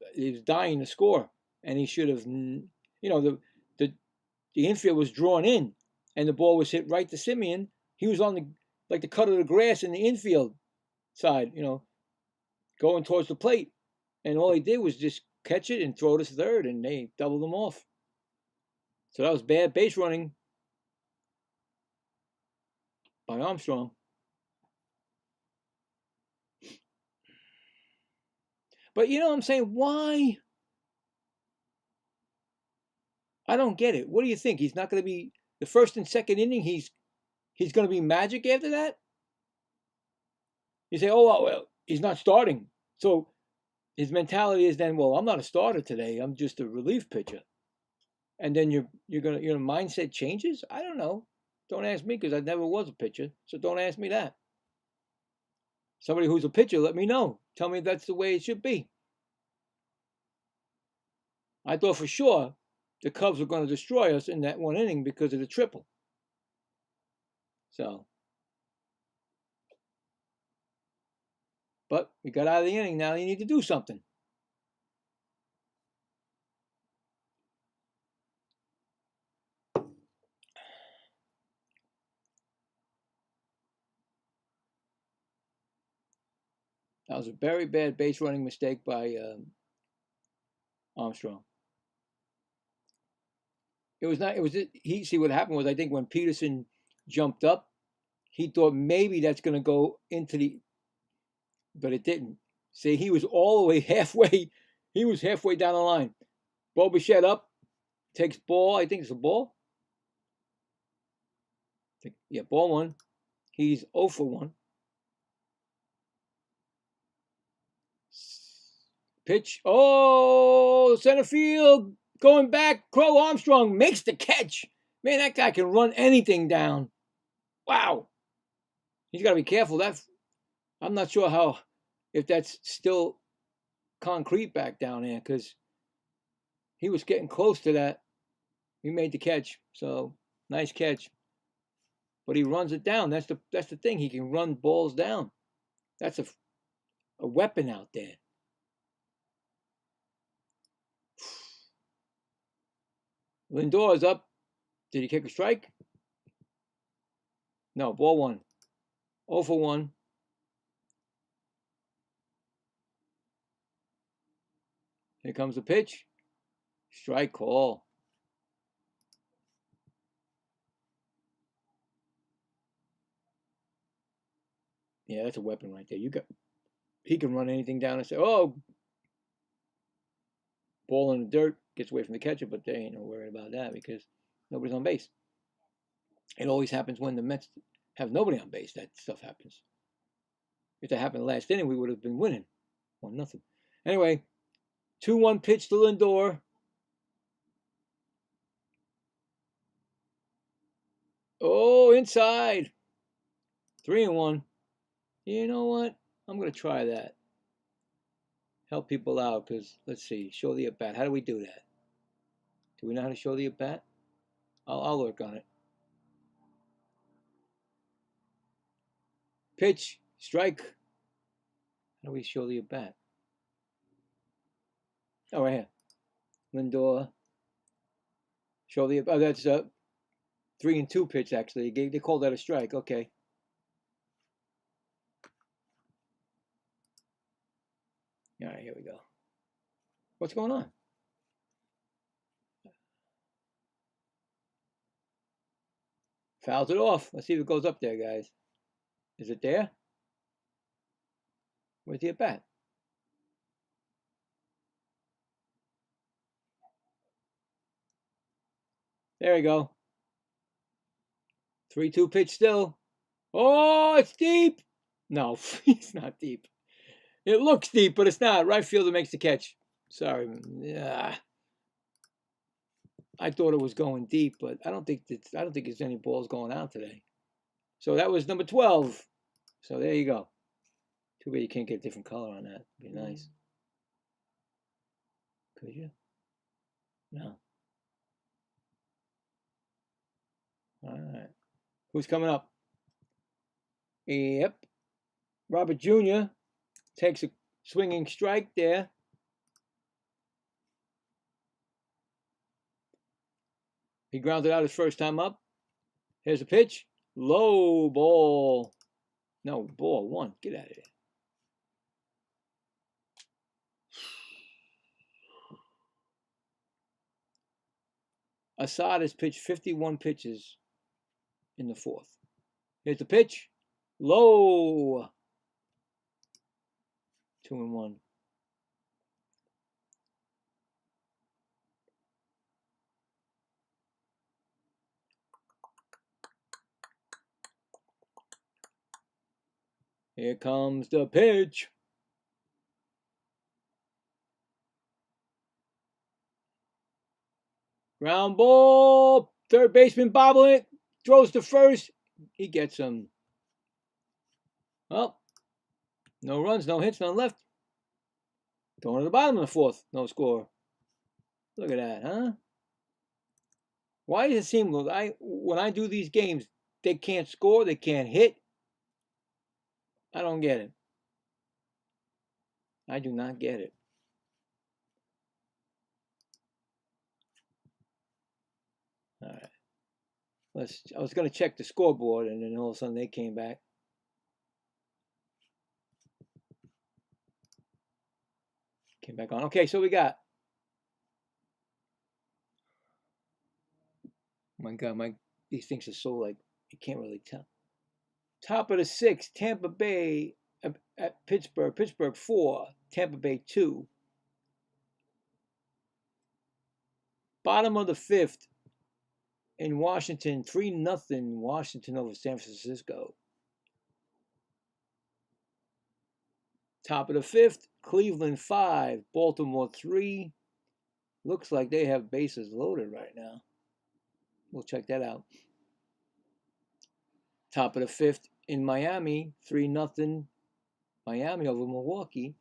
dying to score, and he should have, the infield was drawn in, and the ball was hit right to Simeon. He was on the cut of the grass in the infield side, going towards the plate, and all he did was just catch it and throw to third, and they doubled him off. So that was bad base running by Armstrong. But I'm saying, why? I don't get it. What do you think? He's not going to be the first and second inning. He's going to be magic after that. You say, oh well, he's not starting. So his mentality is then, well, I'm not a starter today. I'm just a relief pitcher. And then your mindset changes. I don't know. Don't ask me because I never was a pitcher. So don't ask me that. Somebody who's a pitcher, let me know. Tell me that's the way it should be. I thought for sure the Cubs were going to destroy us in that one inning because of the triple. So, but we got out of the inning. Now you need to do something. That was a very bad base running mistake by Armstrong. It was not. It was. He see what happened was I think when Peterson jumped up, he thought maybe that's going to go into the, but it didn't. See, he was all the way halfway. He was halfway down the line. Bo Bichette up, takes ball. I think it's a ball. Yeah, ball one. He's 0 for 1. Pitch. Oh, center field. Going back. Crow Armstrong makes the catch. Man, that guy can run anything down. Wow. He's got to be careful. I'm not sure if that's still concrete back down there because he was getting close to that. He made the catch. So, nice catch. But he runs it down. That's the thing. He can run balls down. That's a weapon out there. Lindor is up. Did he kick a strike? No, ball one. 0 for 1. Here comes the pitch. Strike call. Yeah, that's a weapon right there. He can run anything down and say, oh, ball in the dirt, gets away from the catcher, but they ain't no worried about that because nobody's on base. It always happens when the Mets have nobody on base. That stuff happens. If that happened last inning, we would have been winning 1-0. Anyway, 2-1 pitch to Lindor. Oh, inside. 3-1. You know what? I'm going to try that. Help people out because, let's see, show the at-bat. How do we do that? Do we know how to show the at-bat? I'll work on it. Pitch, strike. How do we show the at-bat? Oh, right here. Lindor. Show the at-bat. Oh, that's a 3-2 pitch, actually. They called that a strike. Okay. All right, here we go. What's going on? Fouls it off. Let's see if it goes up there, guys. Is it there? Where's the at-bat? There we go. 3-2 pitch still. Oh, it's deep. No, it's not deep. It looks deep, but it's not. Right fielder makes the catch. Sorry. Yeah. I thought it was going deep, but I don't think there's any balls going out today. So that was number 12. So there you go. Too bad you can't get a different color on that. It'd be nice. Could you? No. All right. Who's coming up? Yep. Robert Jr. takes a swinging strike there. He grounded out his first time up. Here's a pitch. Low ball. No, ball one. Get out of here. Assad has pitched 51 pitches in the 4th. Here's the pitch. Low. 2-1. Here comes the pitch. Ground ball. Third baseman bobbling it. Throws to first. He gets him. Well, no runs, no hits, none left. Going to the bottom of the 4th. No score. Look at that, huh? Why does it seem when I do these games, They can't score. They can't hit. I don't get it. I do not get it. All right. I was going to check the scoreboard, and then all of a sudden they came back. Came back on. Okay, so we got. Oh my God, these things are so like you can't really tell. Top of the 6th, Tampa Bay at Pittsburgh. Pittsburgh 4, Tampa Bay 2. Bottom of the 5th in Washington, 3-0 Washington over San Francisco. Top of the 5th, Cleveland 5, Baltimore 3. Looks like they have bases loaded right now. We'll check that out. Top of the 5th in Miami, 3-0 Miami over Milwaukee.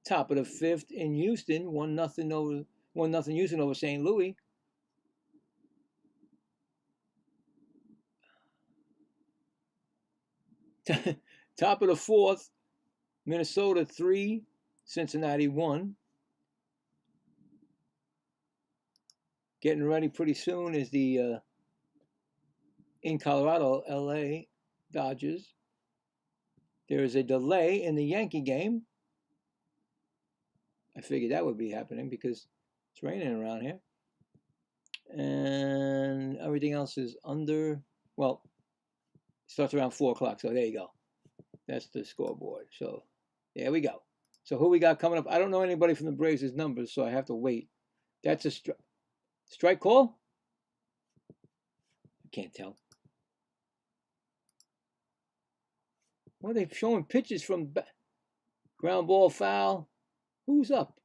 Top of the 5th in Houston, 1-0 Houston over St. Louis. Top of the 4th, Minnesota 3, Cincinnati 1. Getting ready pretty soon is the in Colorado, LA Dodgers. There is a delay in the Yankee game. I figured that would be happening because it's raining around here. And everything else is under, well, it starts around 4 o'clock. So there you go. That's the scoreboard. So there we go. So who we got coming up? I don't know anybody from the Braves' numbers, so I have to wait. That's a strike call? I can't tell. What are they showing pitches from ground ball foul? Who's up?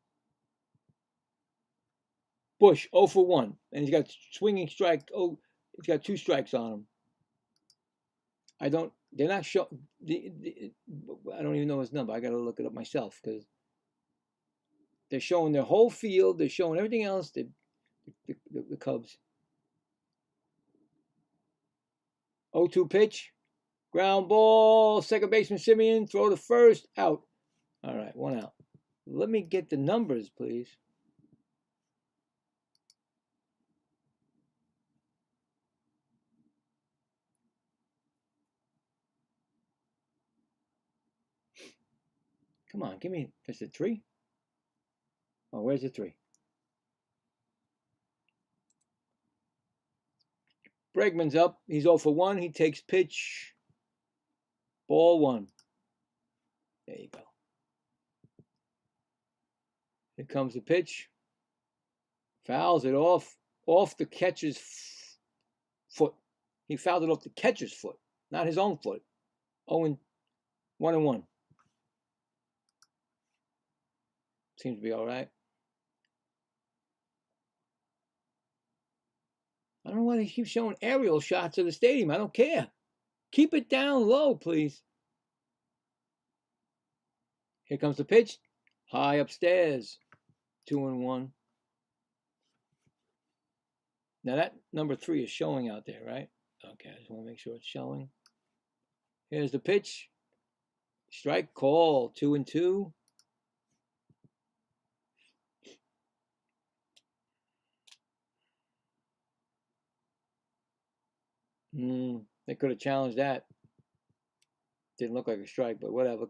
Bush, 0 for 1. And he's got swinging strike. Oh, he's got 2 strikes on him. They're not showing. I don't even know his number. I got to look it up myself because they're showing their whole field. They're showing everything else. The Cubs. 0-2 pitch. Ground ball. Second baseman Simeon. Throw to first. Out. All right, 1 out. Let me get the numbers, please. Come on, give me. That's a 3. Oh, where's the 3? Bregman's up. He's 0 for 1. He takes pitch. Ball 1. There you go. Here comes the pitch. Fouls it off the catcher's foot. He fouled it off the catcher's foot, not his own foot. 1-1. Seems to be all right. I don't know why they keep showing aerial shots of the stadium. I don't care. Keep it down low, please. Here comes the pitch. High upstairs. 2-1. Now that number 3 is showing out there, right? Okay, I just want to make sure it's showing. Here's the pitch. Strike call. 2-2. They could have challenged that. Didn't look like a strike, but whatever.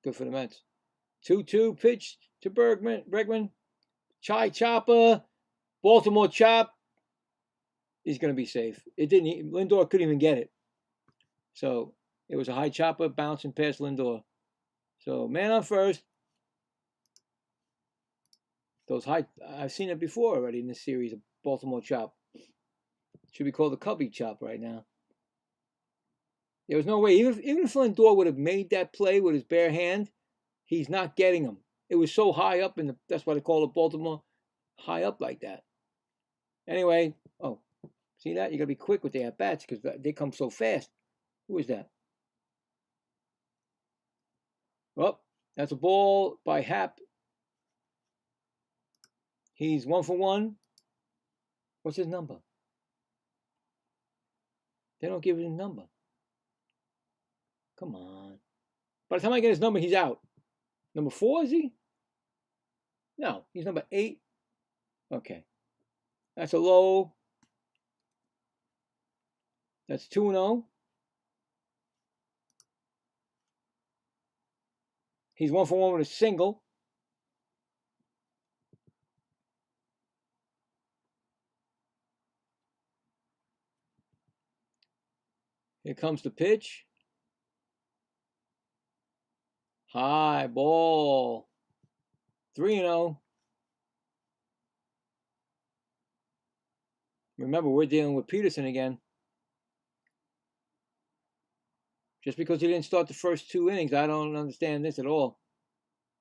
Good for the Mets. 2-2 pitch to Bregman. Chai chopper. Baltimore chop. He's going to be safe. It didn't. Lindor couldn't even get it. So it was a high chopper bouncing past Lindor. So man on first. Those high. I've seen it before already in this series of Baltimore chop. Should be called the Cubby chop right now. There was no way. Even if Lindor would have made that play with his bare hand, he's not getting him. It was so high up that's why they call it Baltimore high up like that. Anyway, see that? You got to be quick with the at-bats because they come so fast. Who is that? Oh, that's a ball by Happ. He's 1 for 1. What's his number? They don't give his number. Come on. By the time I get his number, he's out. Number 4, is he? No, he's number 8. Okay. That's a low. That's 2-0. He's 1 for 1 with a single. Here comes the pitch. High ball. 3-0. Remember, we're dealing with Peterson again. Just because he didn't start the first 2 innings, I don't understand this at all.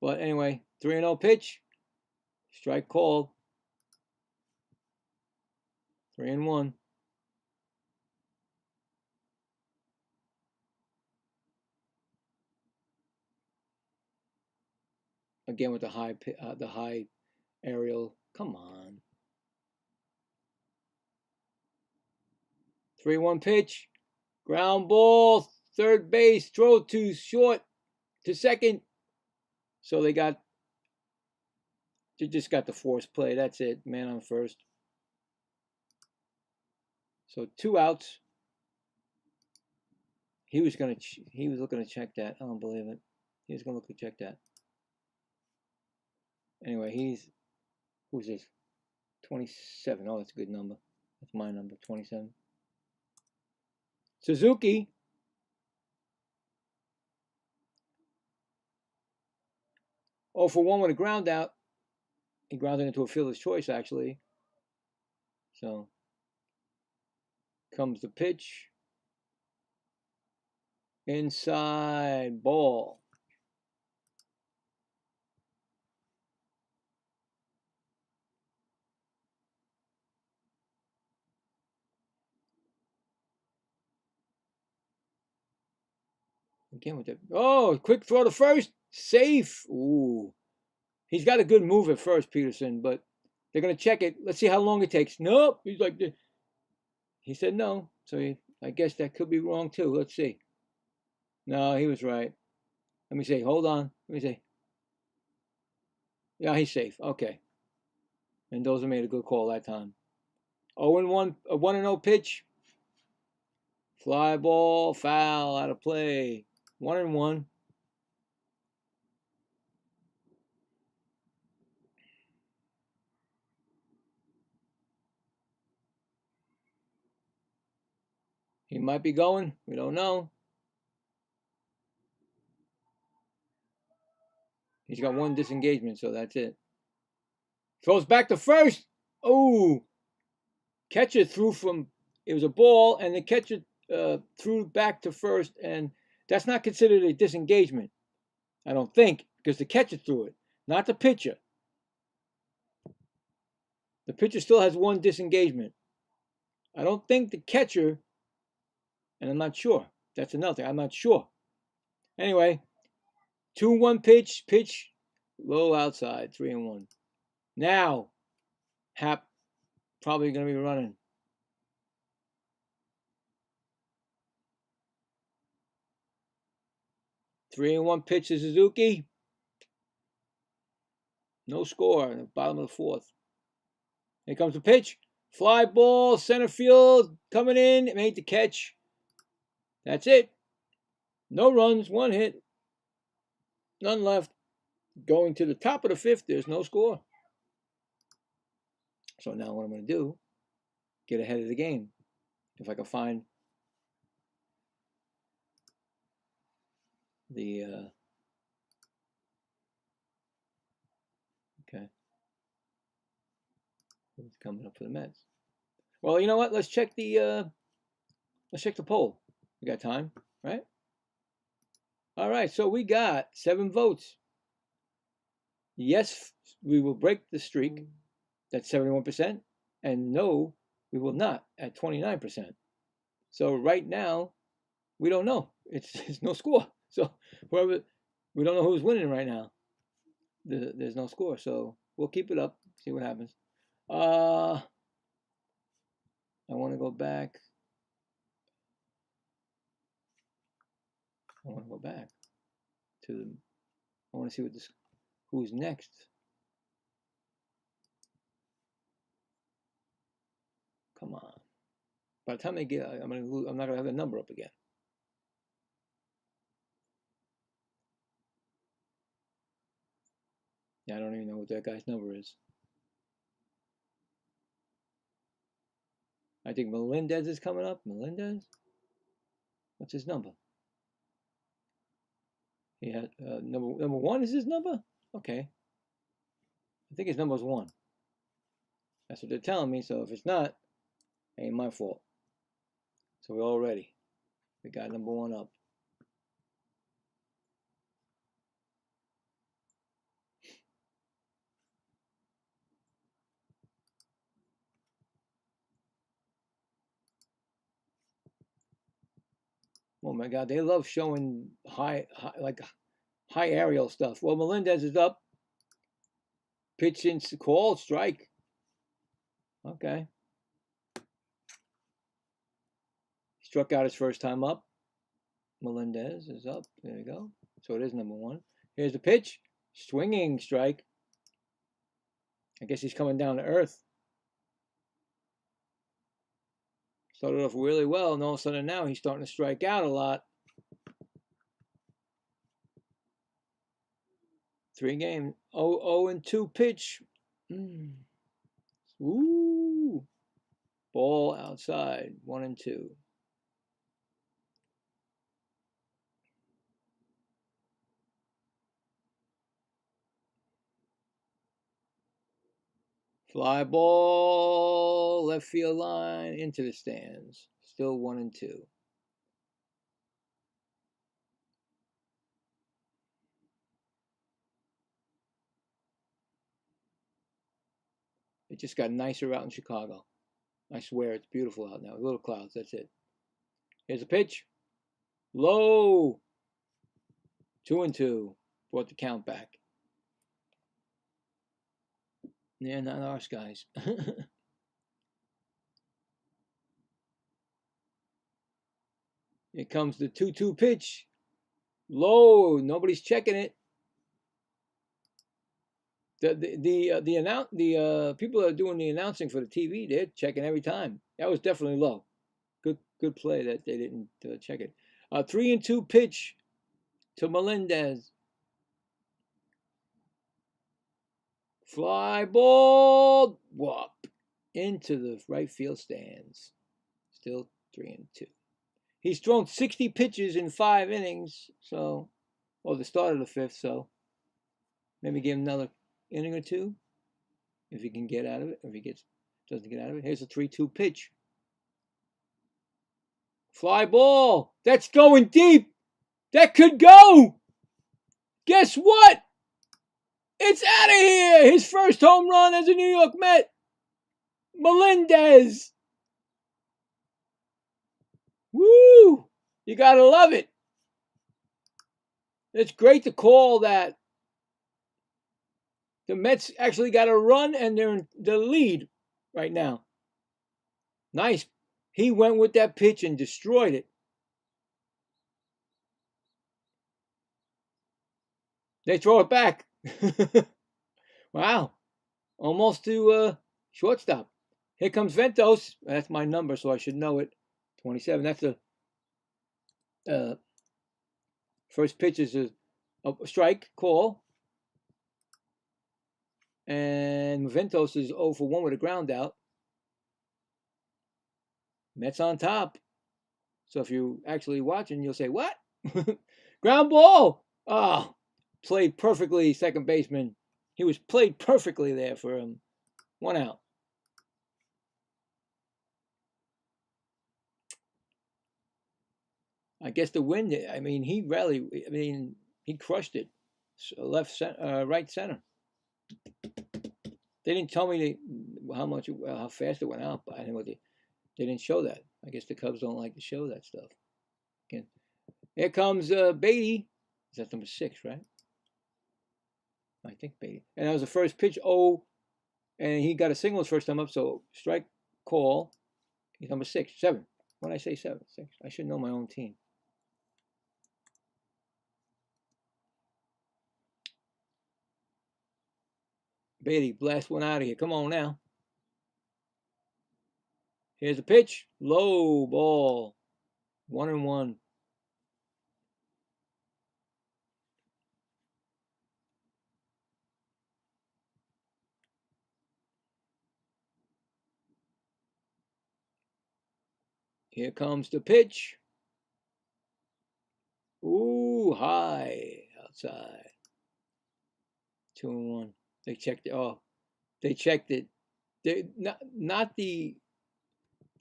But anyway, 3-0 pitch. Strike called. 3-1. Again with the high aerial. Come on. 3-1 pitch. Ground ball. Third base. Throw to short. To second. So they just got the force play. That's it. Man on first. So 2 outs. He was looking to check that. I don't believe it. He was going to look to check that. Anyway, who's this? 27. Oh, that's a good number. That's my number, 27. Suzuki. Oh for 1 with a ground out. He grounded into a fielder's choice, actually. So, comes the pitch. Inside ball. Again with that. Oh, quick throw to first. Safe. Ooh. He's got a good move at first, Peterson, but they're going to check it. Let's see how long it takes. Nope. He's like, he said no. So I guess that could be wrong too. Let's see. No, he was right. Let me see. Hold on. Let me see. Yeah, he's safe. Okay. Mendoza made a good call that time. 0-1, a 1-0 pitch. Fly ball, foul, out of play. 1-1. He might be going. We don't know. He's got 1 disengagement, so that's it. Throws back to first. Oh, catcher threw from. It was a ball, and the catcher threw back to first, and that's not considered a disengagement. I don't think, because the catcher threw it, not the pitcher. The pitcher still has 1 disengagement. I don't think the catcher, and I'm not sure. That's another thing. I'm not sure. Anyway, 2-1 pitch, low outside, 3-1. Now, Hap probably going to be running. Three and 1 pitch to Suzuki. No score in the bottom of the 4th. Here comes the pitch. Fly ball, center field, coming in, made the catch. That's it. No runs, 1 hit. None left. Going to the top of the 5th, there's no score. So now what I'm going to do, get ahead of the game. If I can find the, okay. Who's coming up for the Mets? Well, you know what? Let's check the poll. We got time, right? All right, so we got 7 votes. Yes, we will break the streak. That's 71%. And no, we will not at 29%. So right now, we don't know. It's no score. So whoever, we don't know who's winning right now. There's no score. So we'll keep it up, see what happens. I want to go back. I want to go back to the. I want to see what this. Who's next? Come on. By the time they get, I'm not gonna have the number up again. Yeah, I don't even know what that guy's number is. I think Melendez is coming up. Melendez? What's his number? He had number 1 is his number? Okay. I think his number is 1. That's what they're telling me. So if it's not, it ain't my fault. So we're all ready. We got number 1 up. Oh my God, they love showing high aerial stuff. Well, Melendez is up. Pitch in, call, strike. Okay. Struck out his first time up. Melendez is up. There you go. So it is number 1. Here's the pitch. Swinging strike. I guess he's coming down to earth. Started off really well, and all of a sudden now he's starting to strike out a lot. 3 games. 0-2 pitch. Ooh. Ball outside. 1-2. Fly ball, left field line, into the stands. Still 1-2. It just got nicer out in Chicago. I swear it's beautiful out now. Little clouds, that's it. Here's a pitch. Low. 2-2. Brought the count back. Yeah, not our guys. Here comes the 2-2 pitch. Low. Nobody's checking it. The people that are doing the announcing for the TV, they're checking every time. That was definitely low. Good play that they didn't check it. 3-2 pitch to Melendez. Fly ball, whop, into the right field stands. Still 3-2. He's thrown 60 pitches in 5 innings, so, or the start of the 5th, so maybe give him another inning or 2 if he can get out of it. If he doesn't get out of it, here's a 3-2 pitch. Fly ball, that's going deep. That could go. Guess what? It's out of here! His first home run as a New York Met. Melendez. Woo! You gotta love it. It's great to call that. The Mets actually got a run and they're in the lead right now. Nice. He went with that pitch and destroyed it. They throw it back. Wow. Almost to shortstop. Here comes Ventos. That's my number, so I should know it. 27. That's the first pitch is a strike call. And Ventos is 0 for 1 with a ground out. Mets on top. So if you're actually watching, you'll say, what? Ground ball. Oh, played perfectly, second baseman. He was played perfectly there for him. 1 out. I guess the wind, I mean, he crushed it. Right center. They didn't tell me how fast it went out, but I know they didn't show that. I guess the Cubs don't like to show that stuff. Again, here comes Beatty. Is that number 6, right? I think Beatty. And that was the first pitch. And he got a single his first time up. So strike call. He's number 7. When I say 7, 6, I should know my own team. Bailey, blast one out of here. Come on now. Here's a pitch. Low ball. 1-1. Here comes the pitch. Ooh, high outside. 2-1. They checked it. Oh, they checked it. They not the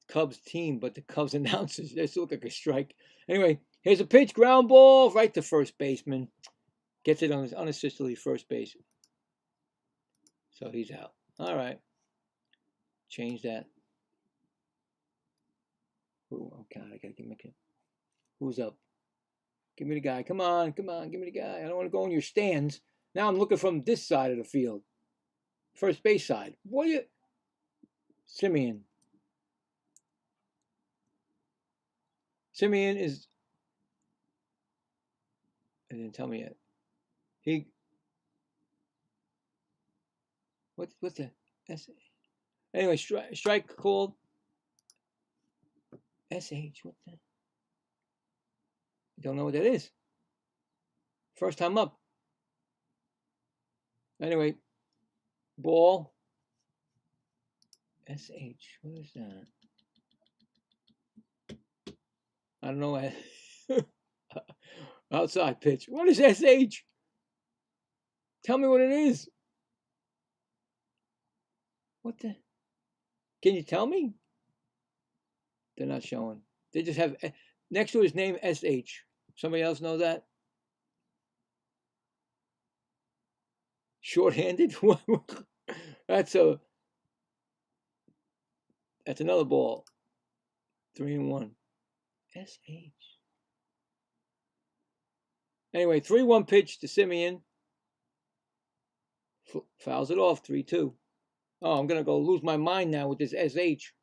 Cubs team, but the Cubs announcers. This looked like a strike. Anyway, here's a pitch. Ground ball right to first baseman. Gets it on his unassistedly first base. So he's out. All right. Change that. Oh, God, I got to give him a... Who's up? Give me the guy. Come on, give me the guy. I don't want to go in your stands. Now I'm looking from this side of the field. First base side. What are you... Simeon. Simeon is... They didn't tell me yet. He... What's the... Anyway, strike called. SH, what the... Don't know what that is. First time up. Anyway, ball. SH, what is that? I don't know. Outside pitch. What is SH? Tell me what it is. What the? Can you tell me? They're not showing. They just have next to his name SH. Somebody else know that? Short-handed? That's another ball. 3-1. SH. Anyway, 3-1 pitch to Simeon. Fouls it off. 3-2. Oh, I'm gonna go lose my mind now with this SH.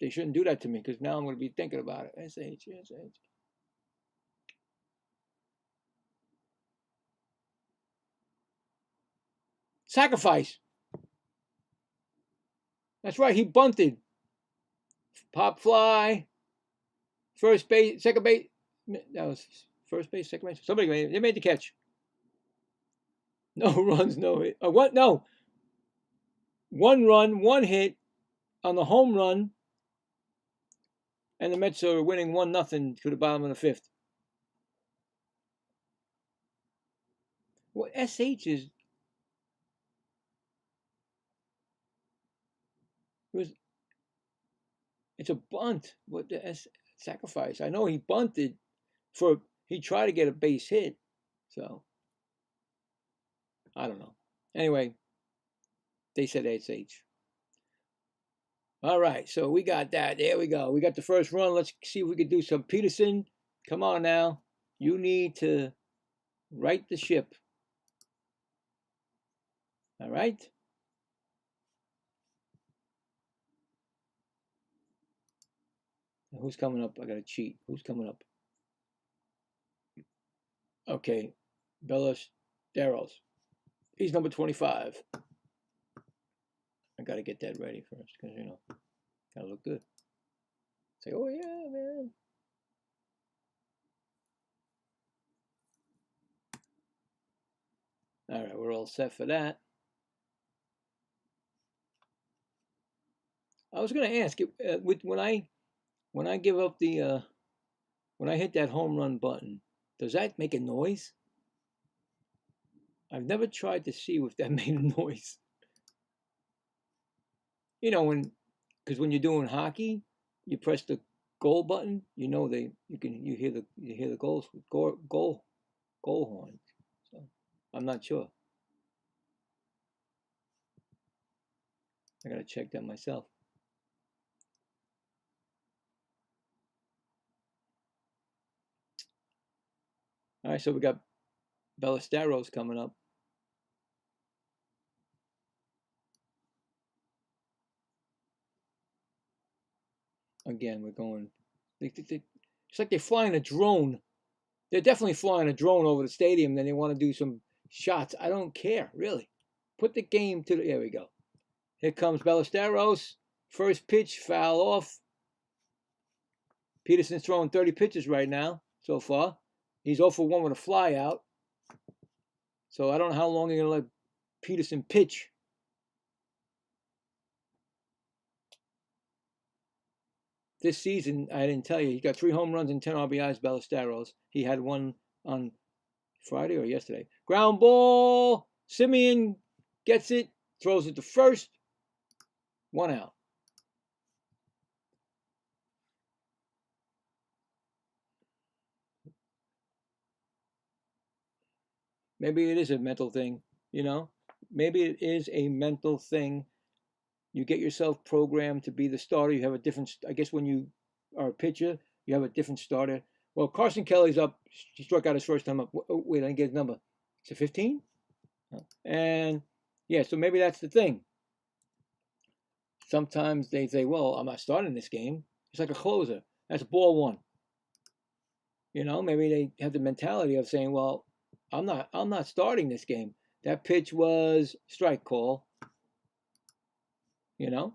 They shouldn't do that to me because now I'm gonna be thinking about it. SH. Sacrifice. That's right. He bunted. Pop fly. First base, second base. That was first base, second base. Somebody they made the catch. No runs, no hit. What? No. 1 run, 1 hit on the home run, and the Mets are winning 1-0 to the bottom of the 5th. What SH is? It's a bunt. What the sacrifice? I know he bunted he tried to get a base hit, so I don't know. Anyway, they said SH. All right, so we got that. There we go. We got the first run. Let's see if we can do some. Peterson, come on now. You need to right the ship. All right. Who's coming up? I got to cheat. Who's coming up? Okay. Ballesteros. He's number 25. I got to get that ready first because, got to look good. Say, oh, yeah, man. All right, we're all set for that. I was going to ask, when I give up when I hit that home run button, does that make a noise? I've never tried to see if that made a noise. Because when you're doing hockey, you press the goal button. You hear the goal horn. So I'm not sure. I gotta check that myself. All right, so we got Ballesteros coming up. Again, we're going. It's like they're flying a drone. They're definitely flying a drone over the stadium. Then they want to do some shots. I don't care, really. put the game to the, there we go. Here comes Ballesteros. First pitch, foul off. Peterson's throwing 30 pitches right now, so far. He's 0 for 1 with a fly out. So I don't know how long they're going to let Peterson pitch. This season, I didn't tell you, he got 3 home runs and 10 RBIs, Ballesteros. He had one on Friday or yesterday. Ground ball. Simeon gets it, throws it to first. 1 out. Maybe it is a mental thing, you know? Maybe it is a mental thing. You get yourself programmed to be the starter. You have a different, I guess when you are a pitcher, you have a different starter. Well, Carson Kelly's up. He struck out his first time up. Oh, wait, I didn't get his number. Is it 15? And yeah, so maybe that's the thing. Sometimes they say, well, I'm not starting this game. It's like a closer. That's ball 1. You know, maybe they have the mentality of saying, well, I'm not starting this game. That pitch was strike call. You know,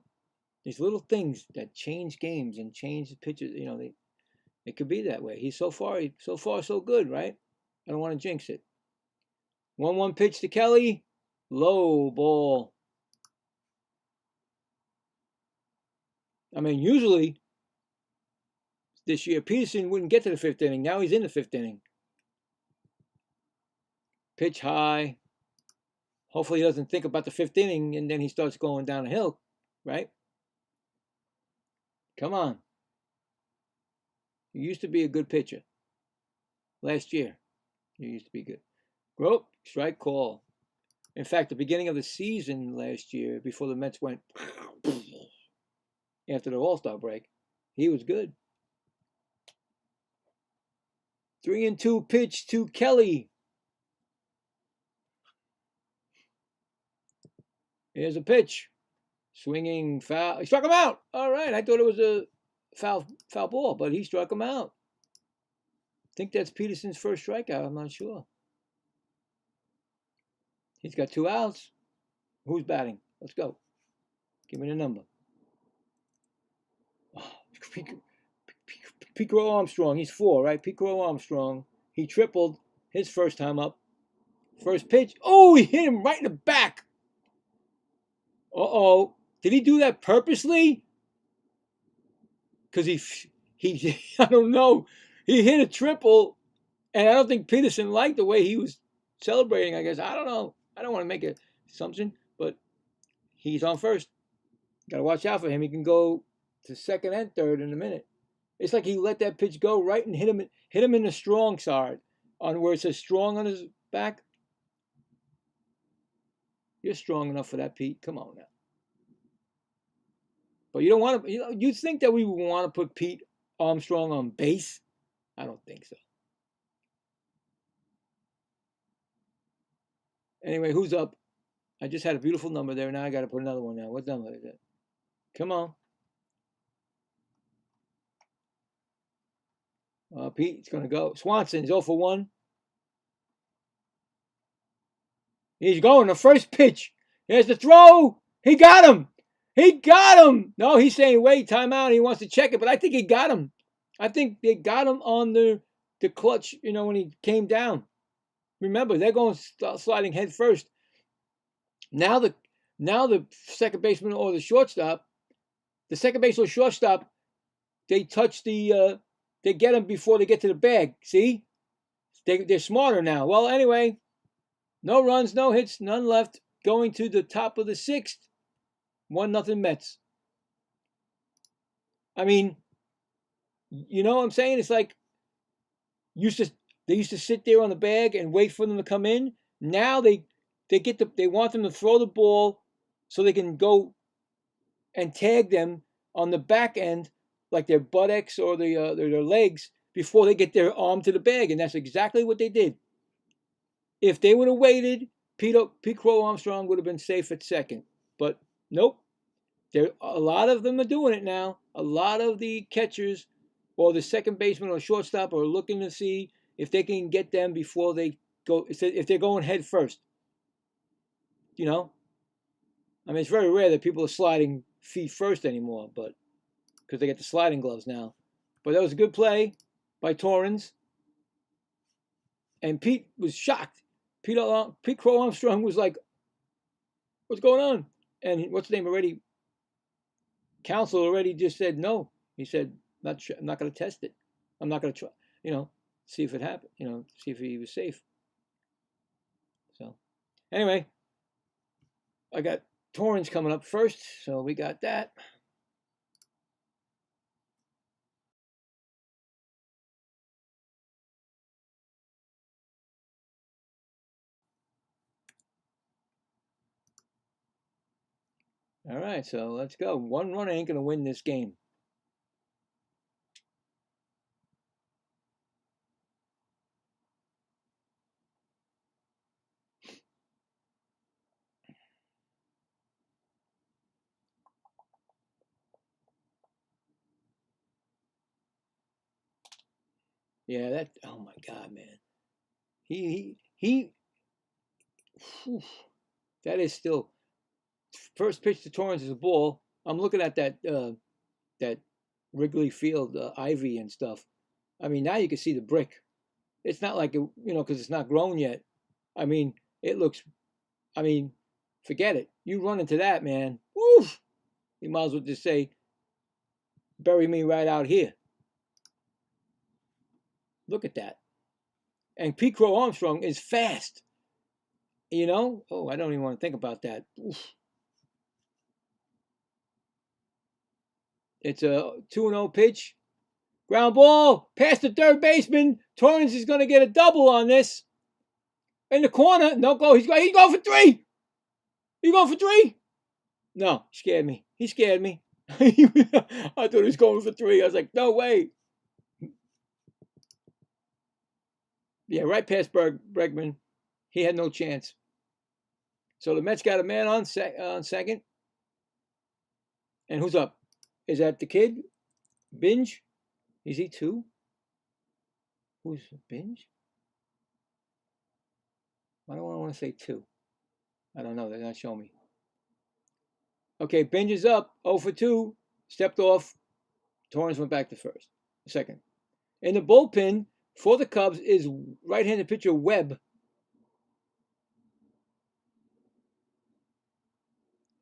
these little things that change games and change the pitches. You know, it could be that way. He's so far so good, right? I don't want to jinx it. 1-1 pitch to Kelly, low ball. I mean, usually this year Peterson wouldn't get to the 5th inning. Now he's in the 5th inning. Pitch high. Hopefully he doesn't think about the 5th inning and then he starts going down a hill, right? Come on. You used to be a good pitcher. Last year, you used to be good. Grope, strike call. In fact, the beginning of the season last year, before the Mets went after the All-Star break, he was good. 3-2 pitch to Kelly. Here's a pitch. Swinging foul. He struck him out. All right. I thought it was a foul ball, but he struck him out. I think that's Peterson's first strikeout. I'm not sure. He's got 2 outs. Who's batting? Let's go. Give me the number. Oh, Pico Armstrong. He's 4, right? Pico Armstrong. He tripled his first time up. First pitch. Oh, he hit him right in the back. Uh-oh. Did he do that purposely? Because he I don't know. He hit a triple, and I don't think Peterson liked the way he was celebrating, I guess. I don't know. I don't want to make an assumption, but he's on first. Got to watch out for him. He can go to second and third in a minute. It's like he let that pitch go right and hit him in the strong side, on where it says strong on his back. You're strong enough for that, Pete. Come on now. But you don't want to, you think that we would want to put Pete Armstrong on base? I don't think so. Anyway, who's up? I just had a beautiful number there. Now I got to put another one now. What number is it? Come on. Pete's going to go. Swanson's 0 for 1. He's going. The first pitch. Here's the throw. He got him. He got him. No, he's saying, wait, timeout. He wants to check it, but I think he got him. I think they got him on the clutch, when he came down. Remember, they're going sliding head first. Now the second baseman or the shortstop, they touch they get him before they get to the bag. See? They're smarter now. Well, anyway, no runs, no hits, none left. Going to the top of the 6th. 1-0 Mets. I mean, you know what I'm saying? It's like they used to sit there on the bag and wait for them to come in. Now they want them to throw the ball so they can go and tag them on the back end, like their buttocks or their legs, before they get their arm to the bag, and that's exactly what they did. If they would have waited, Pete Crow Armstrong would have been safe at second. But nope. A lot of them are doing it now. A lot of the catchers or the second baseman or shortstop are looking to see if they can get them before they go, if they're going head first. I mean, it's very rare that people are sliding feet first anymore, but because they get the sliding gloves now. But that was a good play by Torrens. And Pete was shocked. Pete Crow Armstrong was like, what's going on? And what's the name already? Counsel already just said no. He said, I'm not going to test it. I'm not going to try, see if it happened, see if he was safe. So, anyway, I got Torrens coming up first, so we got that. All right, so let's go. One run ain't going to win this game. Yeah, oh my God, man. Whew, that is still, first pitch to Torrens is a ball. I'm looking at that Wrigley Field ivy and stuff. I mean, now you can see the brick. It's not like, because it's not grown yet. I mean, it looks, forget it. You run into that, man. Woof! You might as well just say, bury me right out here. Look at that. And Pete Crow Armstrong is fast. Oh, I don't even want to think about that. Oof. It's a 2-0 pitch. Ground ball, past the third baseman. Torrens is going to get a double on this. In the corner, no go. He's going for 3. You going for 3? No, scared me. He scared me. I thought he was going for 3. I was like, no way. Yeah, right past Bregman. He had no chance. So the Mets got a man on second. And who's up? Is that the kid? Binge? Is he 2? Who's Binge? I don't want to say 2. I don't know. They're not showing me. Okay, Binge is up. 0 for 2. Stepped off. Torrens went back to second. In the bullpen for the Cubs is right-handed pitcher Webb.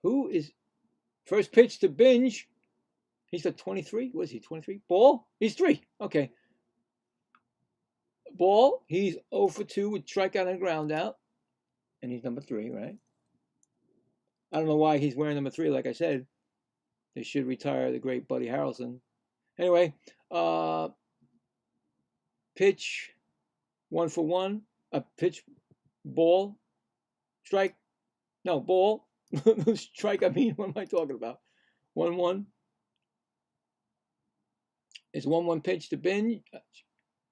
Who is first pitch to Binge? He's at 23. What is he, 23? Ball? He's 3. Okay. Ball. He's 0 for 2 with strikeout and ground out. And he's number 3, right? I don't know why he's wearing number 3, like I said. They should retire the great Buddy Harrelson. Anyway, pitch 1 for 1. A pitch, ball, strike. No, ball. Strike, what am I talking about? 1-1. It's 1-1 pitch to Binge.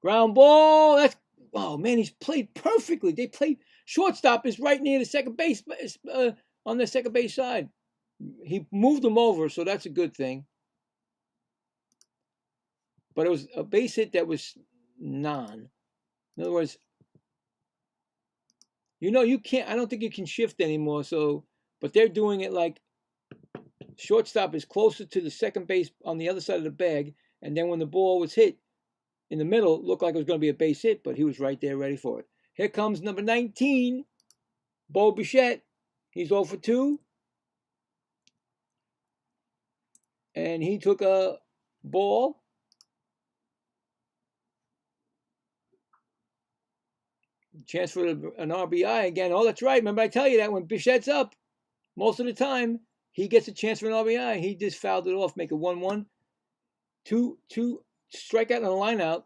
Ground ball. Oh man, he's played perfectly. They played, shortstop is right near the second base, on the second base side. He moved him over, so that's a good thing. But it was a base hit that was non. In other words, you can't, I don't think you can shift anymore, but they're doing it like shortstop is closer to the second base on the other side of the bag, and then when the ball was hit in the middle, it looked like it was going to be a base hit, but he was right there ready for it. Here comes number 19, Bo Bichette. He's 0 for 2. And he took a ball. Chance for an RBI again. Oh, that's right. Remember I tell you that when Bichette's up, most of the time, he gets a chance for an RBI. He just fouled it off, make it 1-1. Two strikeout and a line out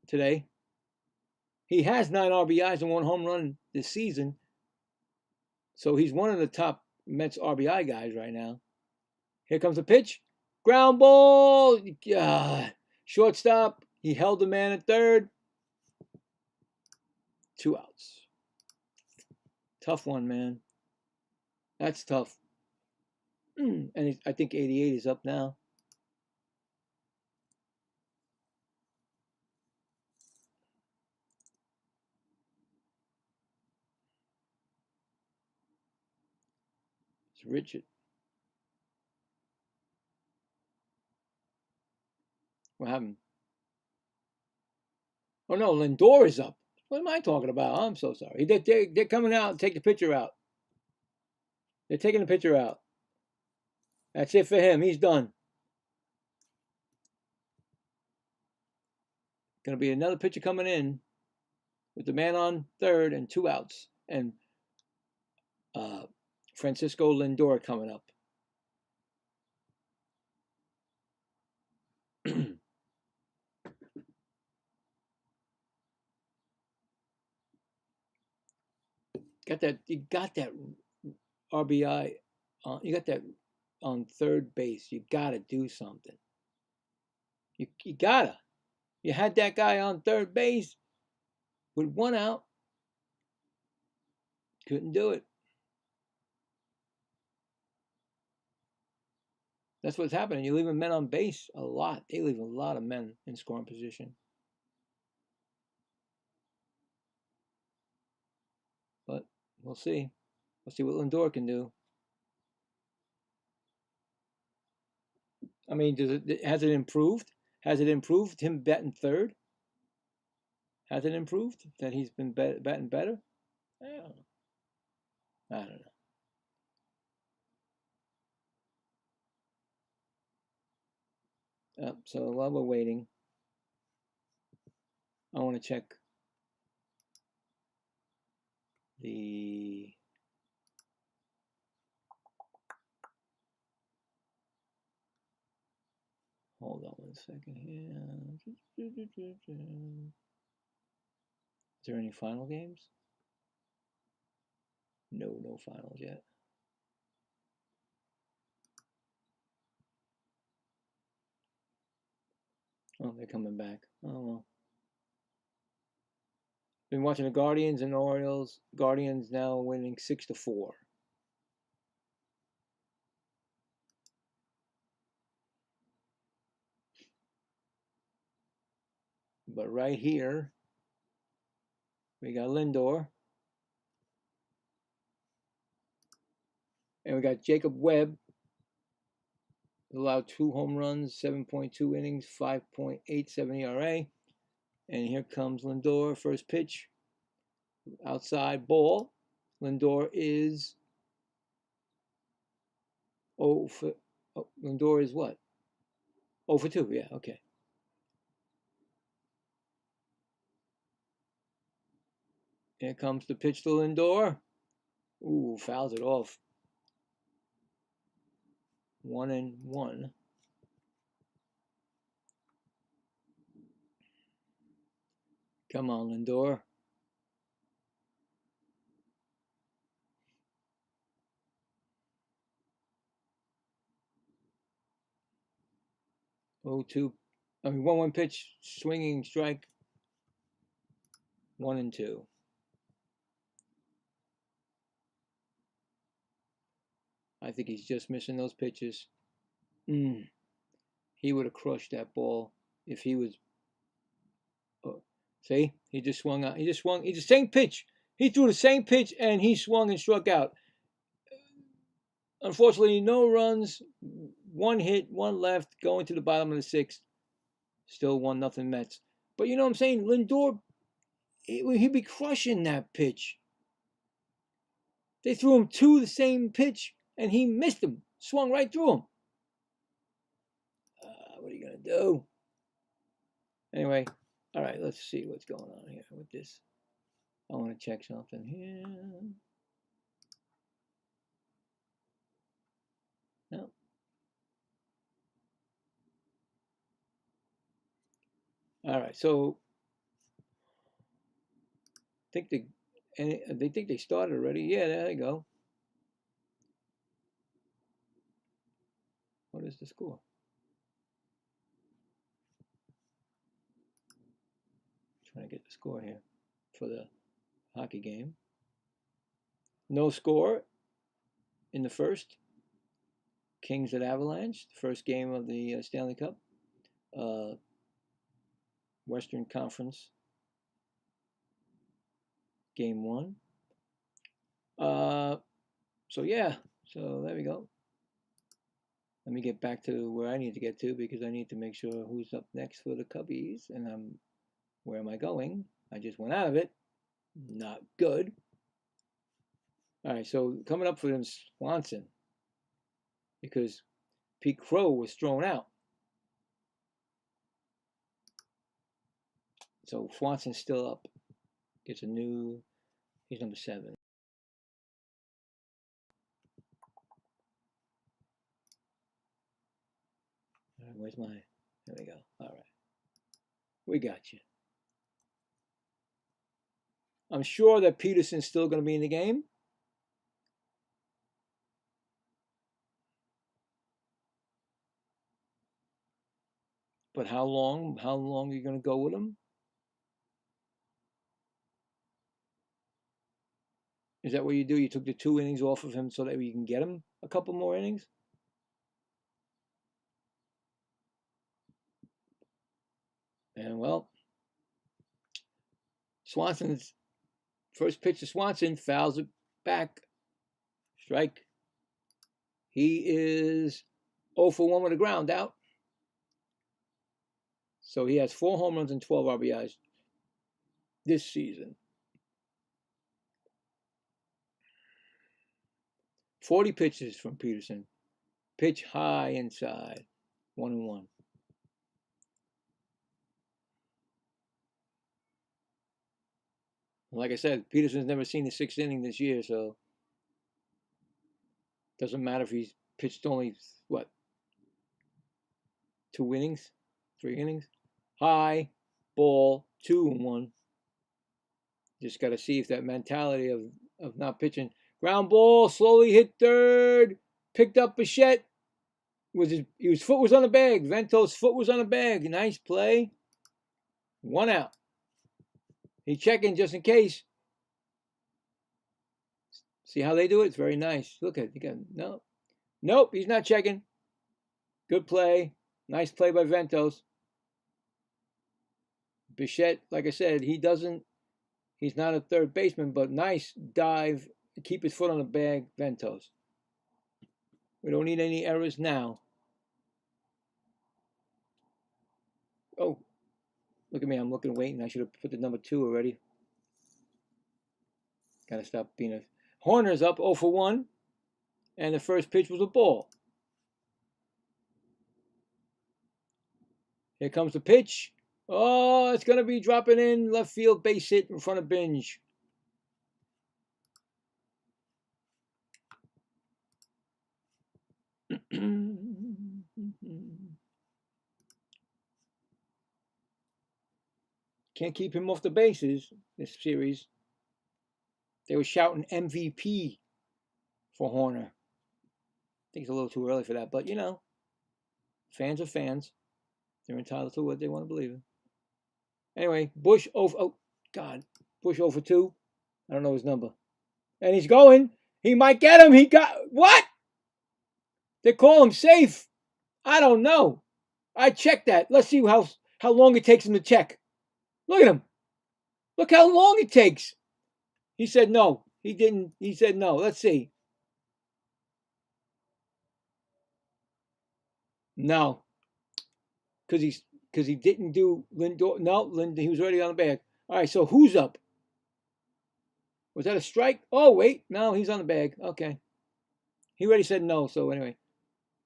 today. He has 9 RBIs and 1 home run this season. So he's one of the top Mets RBI guys right now. Here comes the pitch. Ground ball. Shortstop. He held the man at third. 2 outs. Tough one, man. That's tough. And I think 88 is up now. It's Richard. What happened? Oh no, Lindor is up. What am I talking about? I'm so sorry. They're coming out and take the pitcher out. They're taking the pitcher out. That's it for him. He's done. Going to be another pitcher coming in with the man on third and 2 outs. And Francisco Lindor coming up. You got that RBI. You got that on third base. You got to do something. You gotta. You had that guy on third base with 1 out. Couldn't do it. That's what's happening. You're leaving men on base a lot. They leave a lot of men in scoring position. But we'll see. We'll see what Lindor can do. I mean, has it improved? Has it improved him batting third? Has it improved that he's been batting better? I don't know. So while we're waiting, I want to check the hold on 1 second here. Is there any final games? No finals yet. Oh, they're coming back. Oh well. Been watching the Guardians and Orioles. Guardians now winning 6-4. But right here, we got Lindor. And we got Jacob Webb. Allowed 2 home runs, 7.2 innings, 5.87 ERA. And here comes Lindor, first pitch. Outside ball. Lindor is Lindor is what? 0 for 2, yeah, okay. Here comes the pitch to Lindor. Ooh, fouls it off. 1-1. Come on, Lindor. Oh, 2. I mean, 1-1 pitch, swinging strike. 1-2. I think he's just missing those pitches. He would have crushed that ball if he was. See, he just swung out. He just swung. It's the same pitch. He threw the same pitch and he swung and struck out. Unfortunately, no runs, 1 hit, 1 left, going to the bottom of the 6th. Still 1-0 Mets. But you know what I'm saying? Lindor, he'd be crushing that pitch. They threw him 2 the same pitch and he missed him. Swung right through him. What are you going to do? Anyway, all right, let's see what's going on here with this. I want to check something here. No. All right, so they think they started already. Yeah, there you go. What is the score? Trying to get the score here for the hockey game. No score in the first. Kings at Avalanche, the first game of the Stanley Cup. Western Conference, game 1. So yeah, So there we go. Let me get back to where I need to get to because I need to make sure who's up next for the Cubbies. And where am I going? I just went out of it. Not good. All right, so coming up for them, Swanson, because Pete Crow was thrown out. So Swanson's still up. Gets a new, he's number 7. All right, where's my, there we go. All right, we got you. I'm sure that Peterson's still going to be in the game. But how long are you going to go with him? Is that what you do? You took the 2 innings off of him so that you can get him a couple more innings? And well, Swanson's first pitch to Swanson, fouls it back. Strike. He is 0 for 1 with a ground out. So he has 4 home runs and 12 RBIs this season. 40 pitches from Peterson. Pitch high inside. 1-1. Like I said, Peterson's never seen the 6th inning this year, so doesn't matter if he's pitched only, what, 2 innings? 3 innings? High, ball, 2-1. Just got to see if that mentality of not pitching. Ground ball, slowly hit third, picked up Bichette. His foot was on the bag. Ventos' foot was on the bag. Nice play. 1 out. He's checking just in case. See how they do it? It's very nice. Look at it. No. Nope, he's not checking. Good play. Nice play by Ventos. Bichette, like I said, he's not a third baseman, but nice dive. Keep his foot on the bag, Ventos. We don't need any errors now. Oh, look at me. I'm looking, waiting. I should have put the number 2 already. Got to stop being a... Horner's up 0 for 1. And the first pitch was a ball. Here comes the pitch. Oh, it's going to be dropping in left field, base hit in front of Binge. Can't keep him off the bases this series. They were shouting MVP for Horner. I think it's a little too early for that, but you know, fans are fans. They're entitled to what they want to believe in. Anyway, Bush over. Oh God, Bush over 2. I don't know his number, and he's going. He might get him. He got what? They call him safe. I don't know. I checked that. Let's see how long it takes him to check. Look at him. Look how long it takes. He said no. He didn't. He said no. Let's see. No. Because he didn't do Lindor. No, he was already on the bag. All right, so who's up? Was that a strike? Oh, wait. No, he's on the bag. Okay. He already said no, so anyway.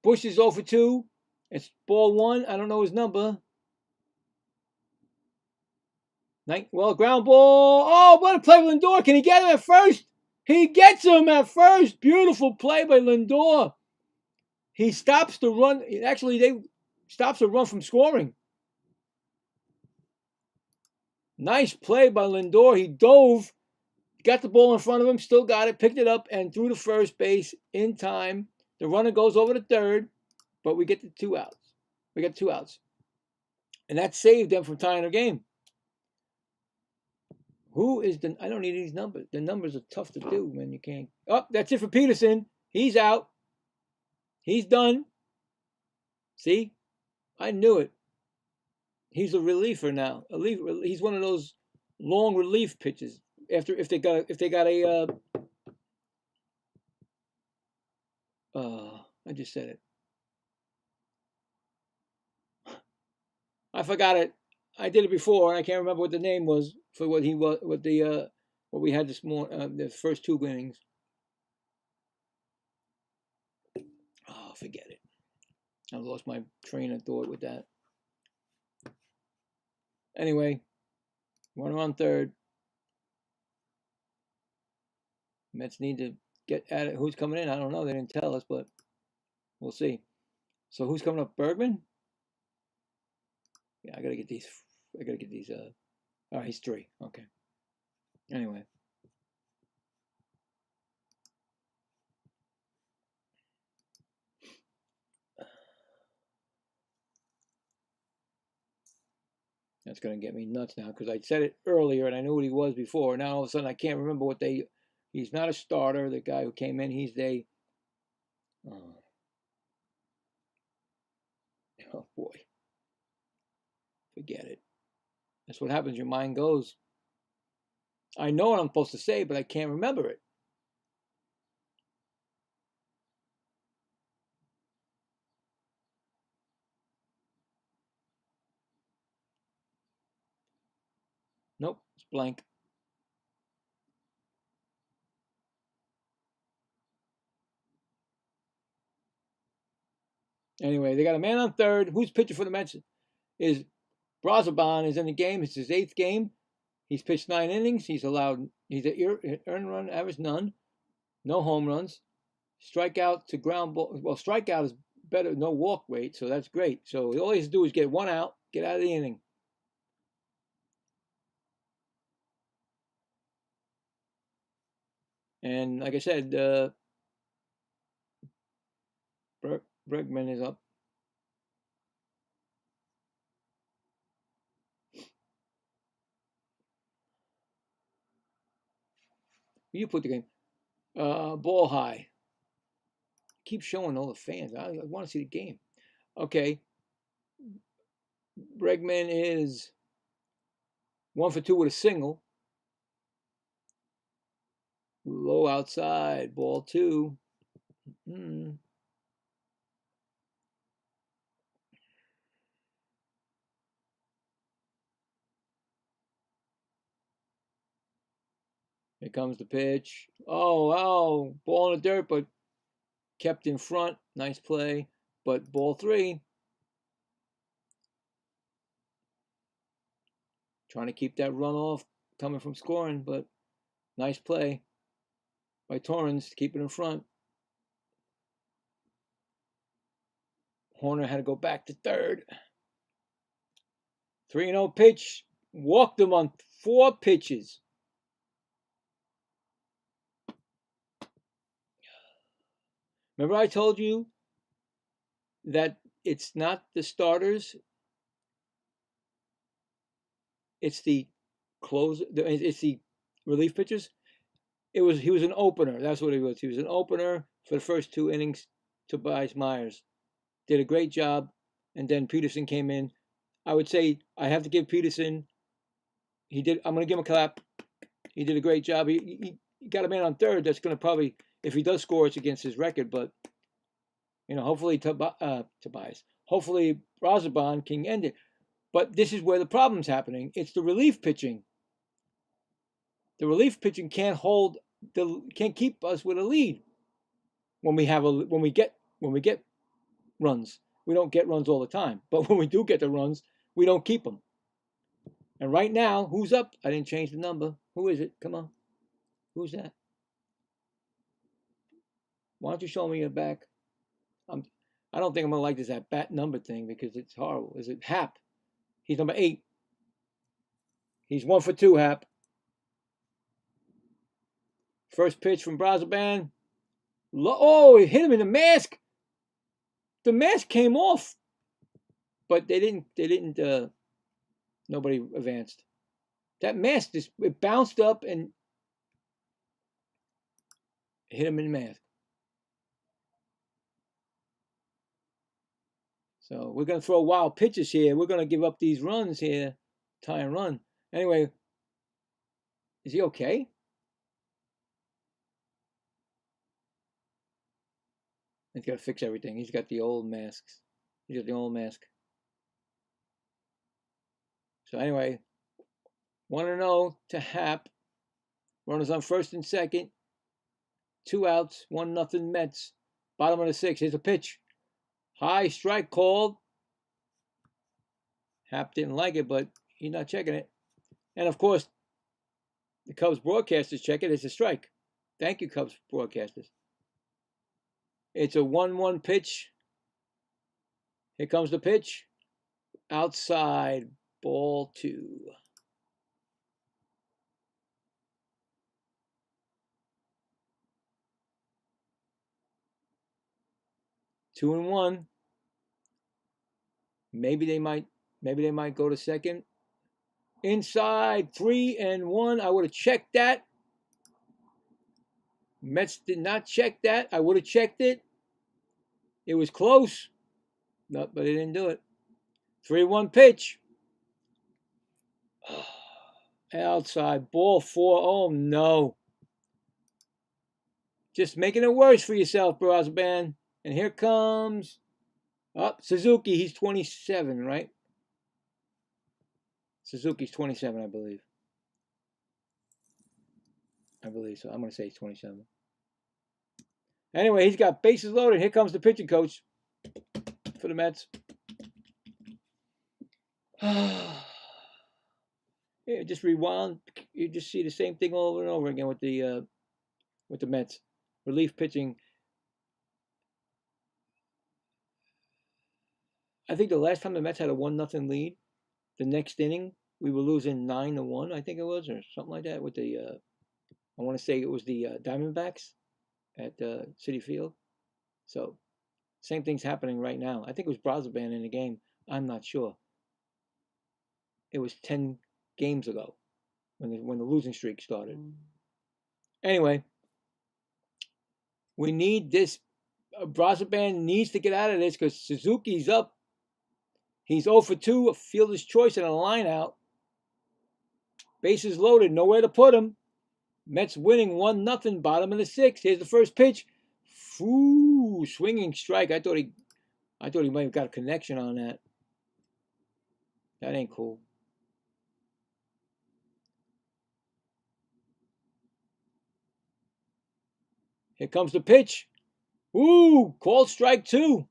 Bush is 0 for 2. It's ball 1. I don't know his number. Well, ground ball. Oh, what a play by Lindor. Can he get him at first? He gets him at first. Beautiful play by Lindor. He stops the run. Actually, they stops a run from scoring. Nice play by Lindor. He dove, got the ball in front of him, still got it, picked it up, and threw to first base in time. The runner goes over to third, but we get the 2 outs. We got 2 outs. And that saved them from tying the game. Who is the... I don't need these numbers. The numbers are tough to do, man. You can't... Oh, that's it for Peterson. He's out. He's done. See? I knew it. He's a reliever now. He's one of those long relief pitches. If they got a I just said it. I forgot it. I did it before. I can't remember what the name was for what he was. What we had this morning. The first 2 innings. Oh, forget it. I lost my train of thought with that. Anyway, runner on third. Mets need to get at it. Who's coming in? I don't know. They didn't tell us, but we'll see. So who's coming up? Bergman? Yeah, I gotta get these. Oh, he's 3. Okay. Anyway. That's going to get me nuts now because I said it earlier and I knew what he was before. Now all of a sudden I can't remember what he's not a starter. The guy who came in, he's oh boy. Forget it. That's what happens. Your mind goes. I know what I'm supposed to say, but I can't remember it. Nope, it's blank. Anyway, they got a man on third. Who's pitching for the Mets? Is Brazoban is in the game. It's his 8th game. He's pitched 9 innings. He's an earned run average none. No home runs. Strikeout to ground ball. Well, strikeout is better. No walk rate, so that's great. So all he has to do is get 1 out, get out of the inning. And like I said, Bregman is up. You put the game. Ball high. Keep showing all the fans. I want to see the game. Okay. Bregman is 1 for 2 with a single. Low outside. Ball 2. Here comes the pitch. Oh, ball in the dirt, but kept in front. Nice play. But ball 3. Trying to keep that runoff coming from scoring, but nice play by Torrens to keep it in front. Horner had to go back to third. 3-0 pitch. Walked him on 4 pitches. Remember I told you that it's not the starters. It's the closer. It's the relief pitchers. He was an opener. That's what he was. He was an opener for the first 2 innings. Tobias Myers did a great job, and then Peterson came in. I would say I have to give Peterson. I'm going to give him a clap. He did a great job. He got a man on third. That's going to probably, if he does score, it's against his record. But hopefully Tobias, hopefully Brazoban can end it. But this is where the problem's happening. It's the relief pitching. The relief pitching can't keep us with a lead when we get runs. We don't get runs all the time, but when we do get the runs, we don't keep them. And right now, who's up? I didn't change the number. Who is it? Come on. Who's that? Why don't you show me your back? I don't think I'm going to like this at-bat number thing because it's horrible. Is it Happ? He's number 8. He's 1 for 2, Happ. First pitch from Brazoban. Oh, it hit him in the mask. The mask came off. But they didn't nobody advanced. That mask it bounced up and hit him in the mask. So we're going to throw wild pitches here. We're going to give up these runs here. Tie and run. Anyway, is he okay? He's got to fix everything. He's got the old masks. He's got the old mask. So anyway, 1-0 to Hap. Runners on first and second. 2 outs. 1-0 Mets. Bottom of the 6th. Here's a pitch. High strike called. Hap didn't like it, but he's not checking it. And of course, the Cubs broadcasters check it. It's a strike. Thank you, Cubs broadcasters. It's a 1-1 pitch. Here comes the pitch. Outside, ball 2. Two and one. Maybe they might go to second. Inside, 3-1. I would have checked that. Mets did not check that. I would have checked it. It was close. No, but they didn't do it. 3-1 pitch. Outside, ball 4. Oh, no. Just making it worse for yourself, Brosban. And here comes Suzuki. He's 27, right? Suzuki's 27, I believe. I believe so. I'm going to say he's 27. Anyway, he's got bases loaded. Here comes the pitching coach for the Mets. Yeah, just rewind. You just see the same thing over and over again with the Mets. Relief pitching. I think the last time the Mets had a 1-0 lead, the next inning we were losing 9-1, I think it was, or something like that. With the I want to say it was the Diamondbacks at Citi Field. So same thing's happening right now. I think it was Brosban in the game. I'm not sure. It was 10 games ago when the losing streak started. Anyway, we need this. Brosban needs to get out of this because Suzuki's up. He's 0 for 2, a fielder's choice and a line out. Bases loaded, nowhere to put him. Mets winning 1-0, bottom of the 6th. Here's the first pitch. Ooh, swinging strike. I thought he might have got a connection on that. That ain't cool. Here comes the pitch. Ooh, called strike 2.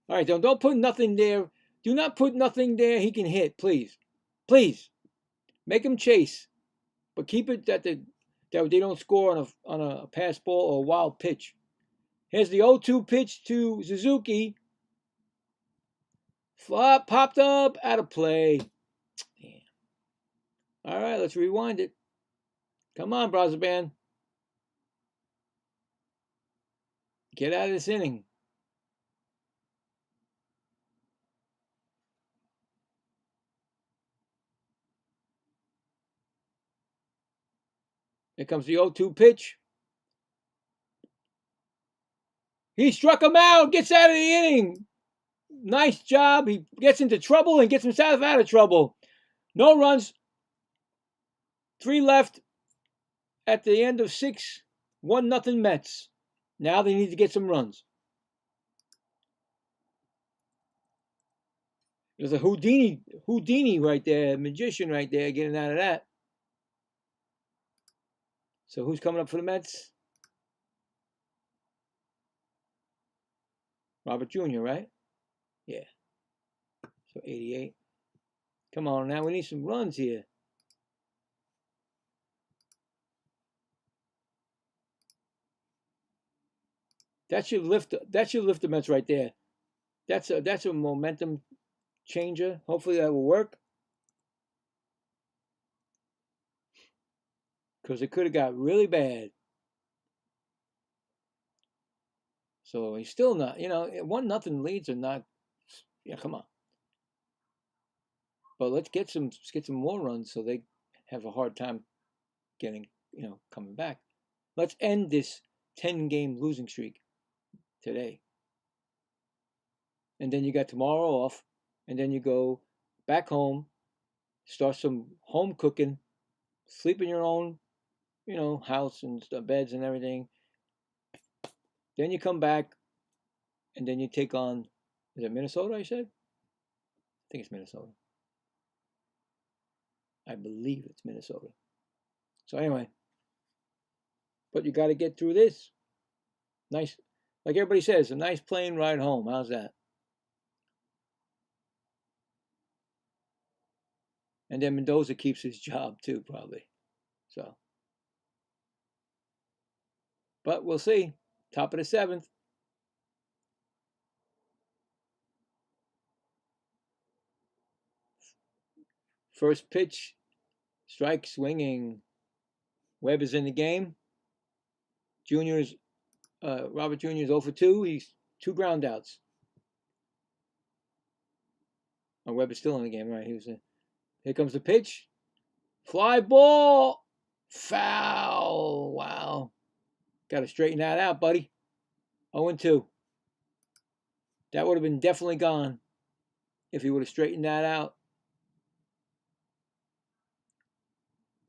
All right, don't put nothing there. Do not put nothing there he can hit, please. Please. Make him chase. But keep it that they don't score on a pass ball or a wild pitch. Here's the 0-2 pitch to Suzuki. Flop, popped up, out of play. Damn. All right, let's rewind it. Come on, Brosban. Get out of this inning. Here comes the 0-2 pitch. He struck him out, gets out of the inning. Nice job. He gets into trouble and gets himself out of trouble. No runs. 3 left at the end of 6. 1-0 Mets. Now they need to get some runs. There's a Houdini right there, a magician right there getting out of that. So who's coming up for the Mets? Robert Jr., right? Yeah. So 88. Come on now, we need some runs here. That should lift the Mets right there. That's a momentum changer. Hopefully that will work. Because it could have got really bad. So he's still not, 1-0 leads are not, come on. But let's get some more runs so they have a hard time getting, coming back. Let's end this 10-game losing streak today. And then you got tomorrow off, and then you go back home, start some home cooking, sleep in your own, house and beds and everything. Then you come back, And then you take on, is it Minnesota I said? I think it's Minnesota. I believe it's Minnesota. So anyway, but you got to get through this. Nice, like everybody says, a nice plane ride home. How's that? And then Mendoza keeps his job too, probably. So, but we'll see. Top of the 7th. First pitch, strike swinging. Webb is in the game. Robert Jr. is 0 for 2. He's 2 ground outs. Oh, Webb is still in the game, right? Here comes the pitch. Fly ball. Foul. Wow. Got to straighten that out, buddy. 0 2. That would have been definitely gone if he would have straightened that out.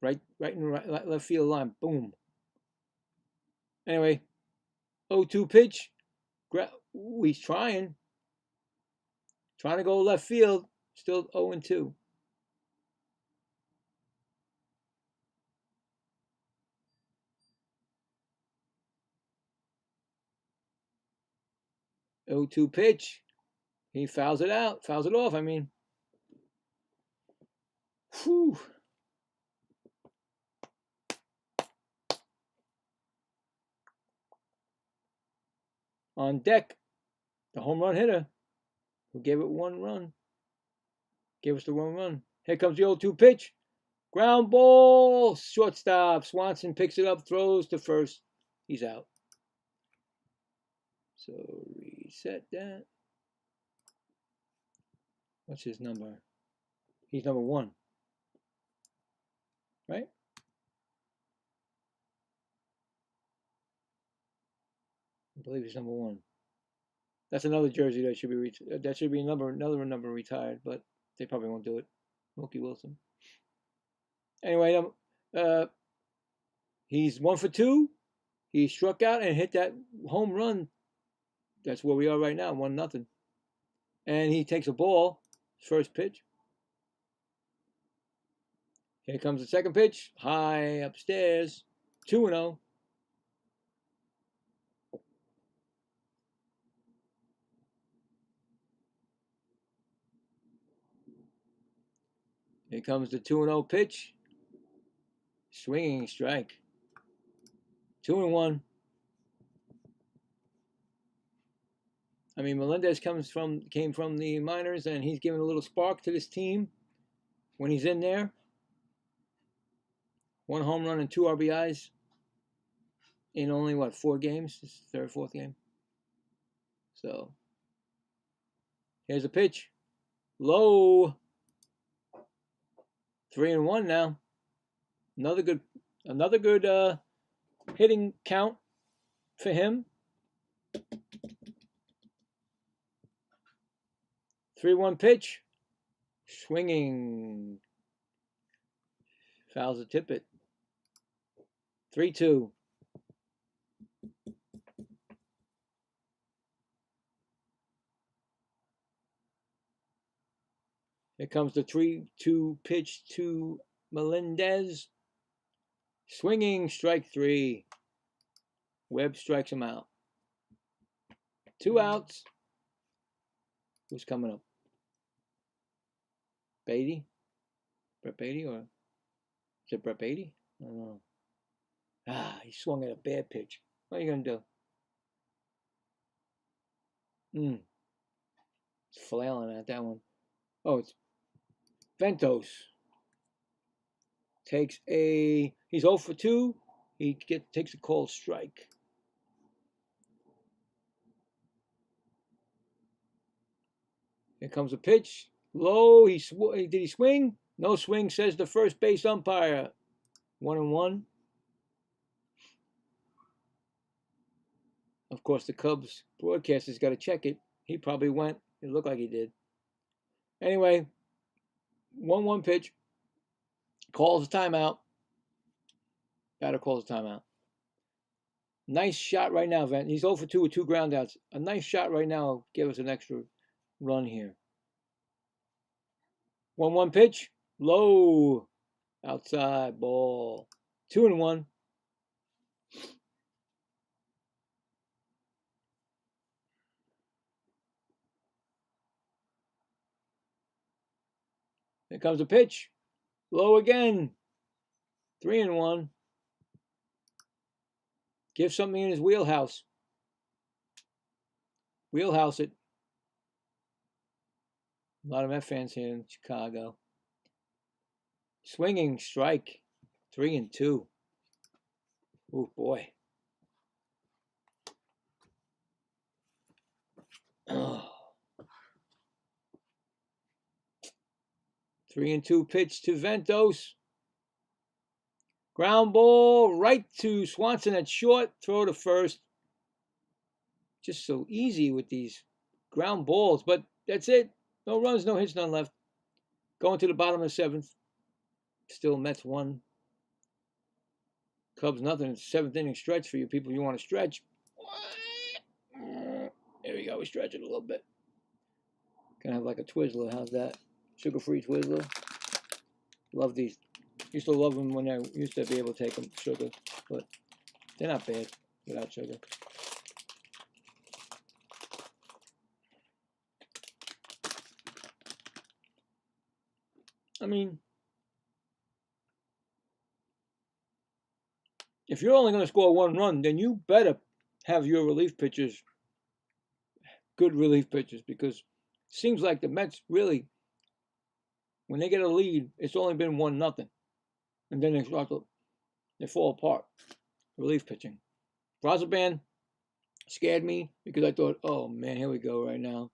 Right in the left field line. Boom. Anyway, 0-2 pitch. He's trying to go left field. Still 0-2. Oh, 2 pitch. He fouls it off. I mean, whew. On deck, the home run hitter who gave it 1 run. Gave us the 1 run. Here comes the 0-2 pitch. Ground ball. Shortstop. Swanson picks it up, throws to first. He's out. So reset that. What's his number? He's number 1. Right? I believe he's number 1. That's another jersey that should be another number retired, but they probably won't do it. Mookie Wilson. Anyway, he's 1 for 2. He struck out and hit that home run. That's where we are right now, 1-0. And he takes a ball, first pitch. Here comes the second pitch, high upstairs, 2-0. Here comes the 2-0 pitch, swinging strike, 2-1. I mean, Melendez came from the minors, and he's given a little spark to this team when he's in there. 1 home run and 2 RBIs in only, 4 games? This is the 3rd, 4th game. So, here's a pitch. Low. 3-1 now. Another good hitting count for him. 3-1 pitch. Swinging. Fouls the Tippett. 3-2. Here comes the 3-2 pitch to Melendez. Swinging, strike 3. Webb strikes him out. 2 outs. Who's coming up? Beatty? Brett Beatty, or is it Brett Beatty? I don't know. He swung at a bad pitch. What are you going to do? It's flailing at that one. Oh, it's Ventos. He's 0 for 2. He takes a called strike. Here comes a pitch. Low. Did he swing? No swing, says the first base umpire. 1-1. Of course, the Cubs broadcaster's got to check it. He probably went. It looked like he did. Anyway, 1-1 pitch. Calls a timeout. Batter calls a timeout. Nice shot right now, Vent. He's 0 for 2 with 2 ground outs. A nice shot right now will give us an extra run here. 1-1 pitch. Low. Outside ball. 2-1. Here comes a pitch. Low again. 3-1. Give something in his wheelhouse. Wheelhouse it. A lot of Met fans here in Chicago. Swinging strike. 3-2. Oh boy. Oh. 3-2 pitch to Ventos. Ground ball right to Swanson at short. Throw to first. Just so easy with these ground balls. But that's it. No runs, no hits, none left. Going to the bottom of the 7th. Still Mets 1. Cubs nothing. It's 7th inning stretch for you people. You want to stretch. There we go. We stretch it a little bit. Gonna have like a Twizzler. How's that? Sugar-free Twizzler. Love these. Used to love them when I used to be able to take them sugar, but they're not bad without sugar. I mean, if you're only going to score 1 run, then you better have your relief pitchers, good relief pitchers, because it seems like the Mets really, when they get a lead, it's only been 1-0. And then they fall apart. Relief pitching. Brazoban scared me because I thought, oh man, here we go right now.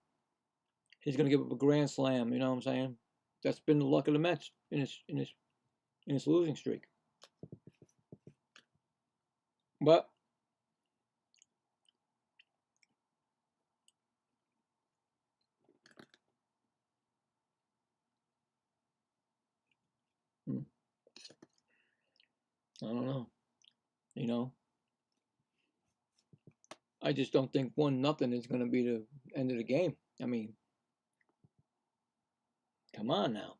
He's going to give up a grand slam, you know what I'm saying? That's been the luck of the Mets in his losing streak. But I don't know. You know, I just don't think 1-0 is going to be the end of the game. I mean, come on now.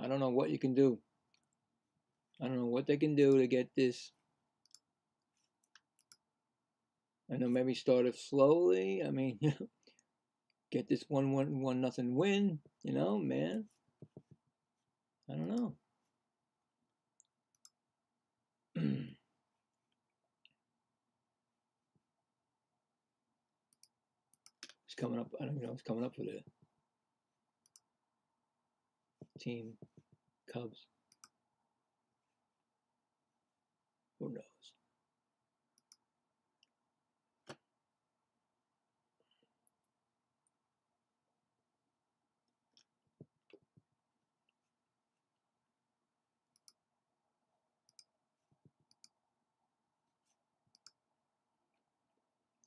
I don't know what you can do. I don't know what they can do to get this. I know maybe start it slowly. I mean, get this 1-0 win. You know, man. I don't know. It's coming up. I don't know. It's coming up for the team Cubs. Who knows?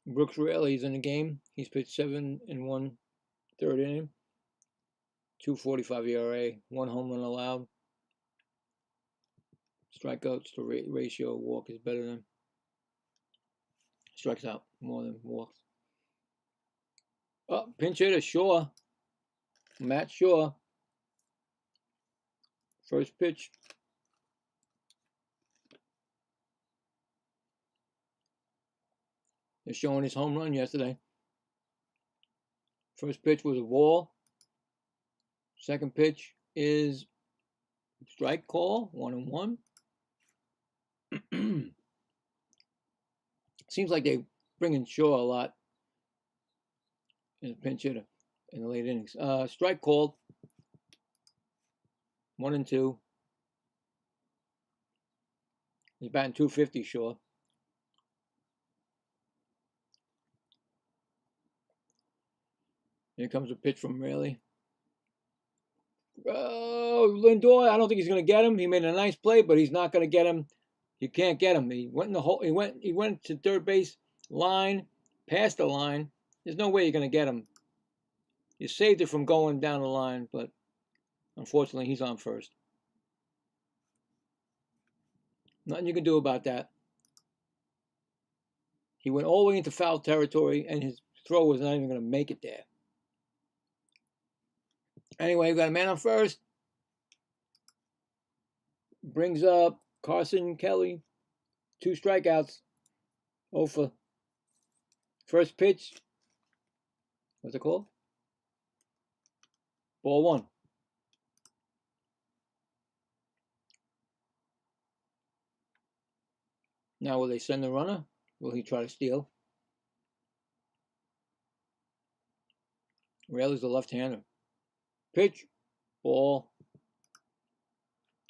Brooks Raley's in the game. He's pitched 7 1/3 inning. 2.45 ERA. 1 home run allowed. Strikeouts to ratio walk is better than strikes out more than walks. Oh, pinch hitter Shaw. Matt Shaw. First pitch. They're showing his home run yesterday. First pitch was a ball. Second pitch is strike call, 1-1. Seems like they bring in Shaw a lot as a pinch hitter in the late innings. Strike called, 1-2. He's batting .250, Shaw. Here comes a pitch from Raley. Oh, Lindor! I don't think he's going to get him. He made a nice play, but he's not going to get him. You can't get him. He went in the hole. He went to third base line, past the line. There's no way you're going to get him. You saved it from going down the line, but Unfortunately, he's on first. Nothing you can do about that. He went all the way into foul territory, and his throw was not even going to make it there. Anyway, we got a man on first. Brings up Carson Kelly. 2 strikeouts. 0 for. First pitch. What's it called? Ball 1. Now will they send the runner? Will he try to steal? Raley's the left-hander. Pitch. Ball.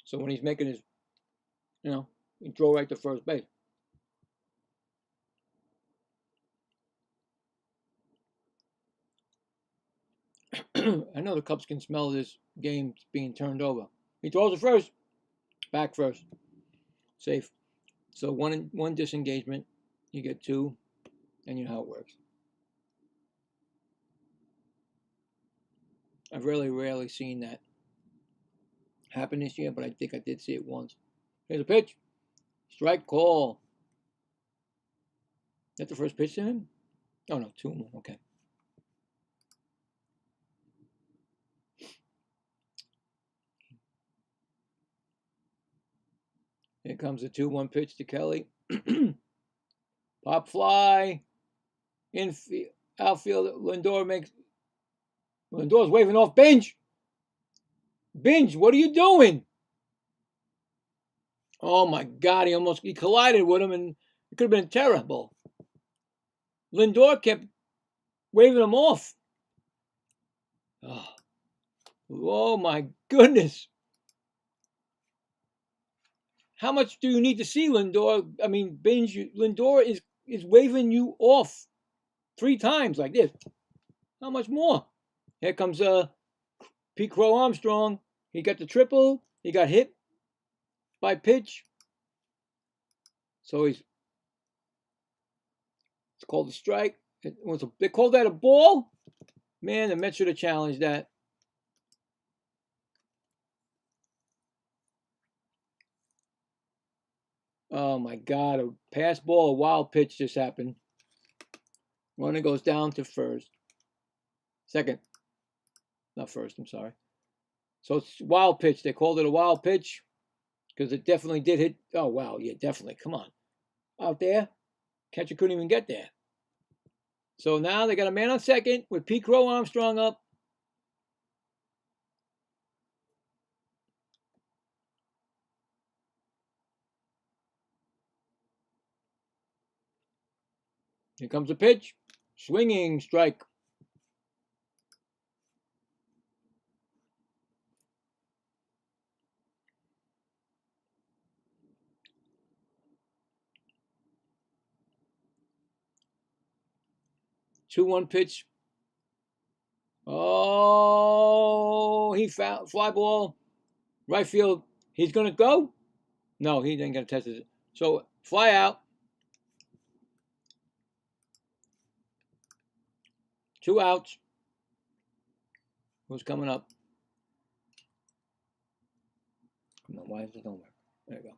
So when he's making his, he throw right to first base. I know the Cubs can smell this game being turned over. He throws it first. Back first. Safe. So one disengagement. You get 2. And you know how it works. I've really rarely seen that happen this year, but I think I did see it once. Here's a pitch. Strike call. Is that the first pitch to him? Oh, no, 2 more. Okay. Here comes the 2-1 pitch to Kelly. Pop fly. Infield. Outfield. Lindor's waving off Binge. Binge, what are you doing? Oh my God, he collided with him, and it could have been terrible. Lindor kept waving him off. Oh my goodness. How much do you need to see Lindor? I mean, Binge, Lindor is waving you off 3 times like this. How much more? Here comes Pete Crow Armstrong. He got the triple. He got hit by pitch. So it's called a strike. They called that a ball? Man, the Mets should have challenged that. Oh my God, a pass ball, a wild pitch just happened. Runner goes down to first. Second. Not first, I'm sorry. So it's wild pitch. They called it a wild pitch because it definitely did hit. Oh, wow. Yeah, definitely. Come on. Out there. Catcher couldn't even get there. So now they got a man on second with Pete Crow Armstrong up. Here comes the pitch. Swinging strike. Two one pitch. Oh, he found fly ball. Right field. He's going to go? No, he didn't get to test it. So fly out. 2 outs. Who's coming up? Come on, why is it don't work? There you go.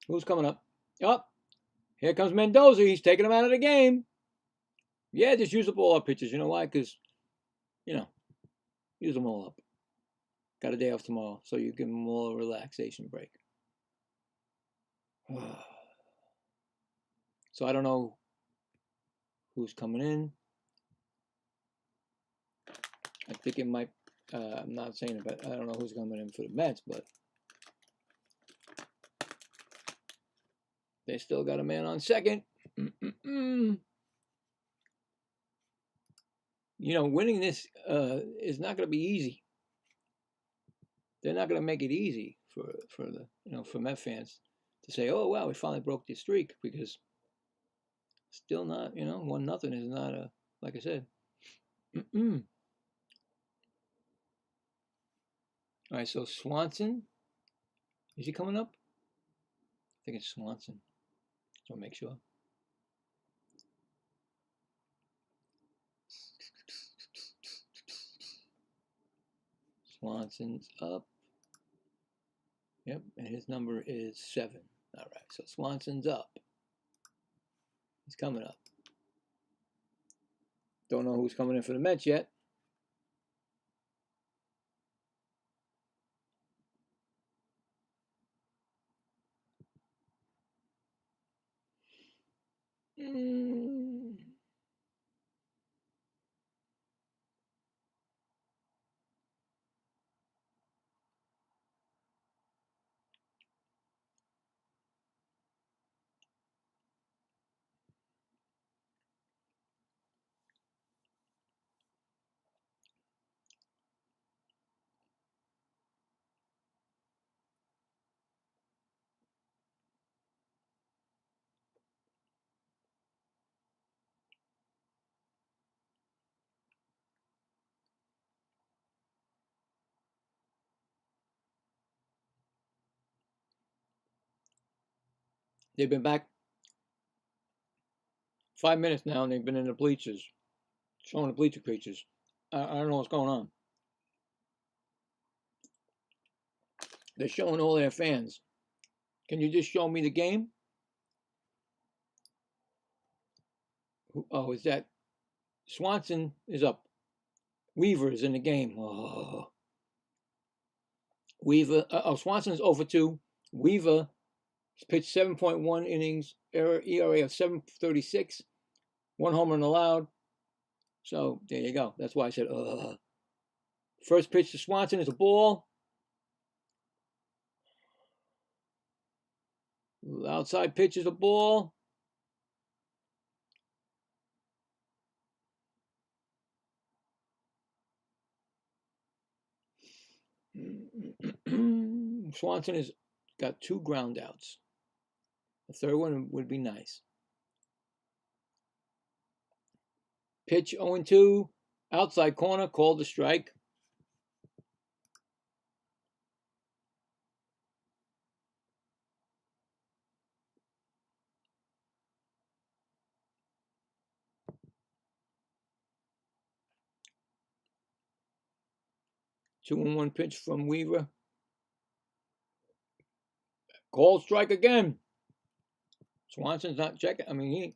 Who's coming up? Oh, here comes Mendoza. He's taking him out of the game. Yeah, just use up all our pitches. You know why? Because, use them all up. Got a day off tomorrow, so you give them all a relaxation break. So I don't know who's coming in. I think it might, I'm not saying it, but I don't know who's coming in for the Mets, but they still got a man on second. Winning this is not going to be easy. They're not going to make it easy for Met fans to say, oh, wow, we finally broke the streak, because still not, 1-0 is not like I said. All right, so Swanson, is he coming up? I think it's Swanson. So I'll make sure. Swanson's up. Yep, and his number is 7. All right, so Swanson's up. He's coming up. Don't know who's coming in for the Mets yet. They've been back 5 minutes now, and they've been in the bleachers, showing the bleacher creatures. I don't know what's going on. They're showing all their fans. Can you just show me the game? Oh, is that Swanson is up? Weaver is in the game. Oh. Weaver. Swanson's 0 for 2. Weaver pitched 7.1 innings, ERA of 7.36, 1 home run allowed. So there you go. That's why I said, First pitch to Swanson is a ball. Outside pitch is a ball. Swanson has got 2 ground outs. The third one would be nice. Pitch 0-2, outside corner, called a strike. Two and one pitch from Weaver. Called strike again. Swanson's not checking. I mean,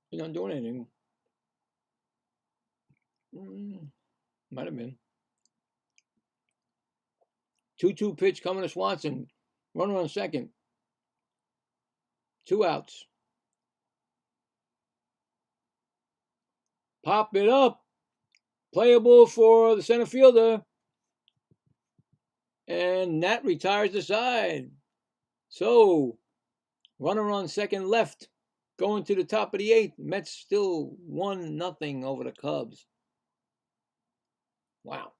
he's not doing anything. Might have been. 2-2 pitch coming to Swanson. Runner on second. 2 outs. Pop it up. Playable for the center fielder. And Nat retires the side. So, runner on second left. Going to the top of the 8th. Mets still 1-0 over the Cubs. Wow.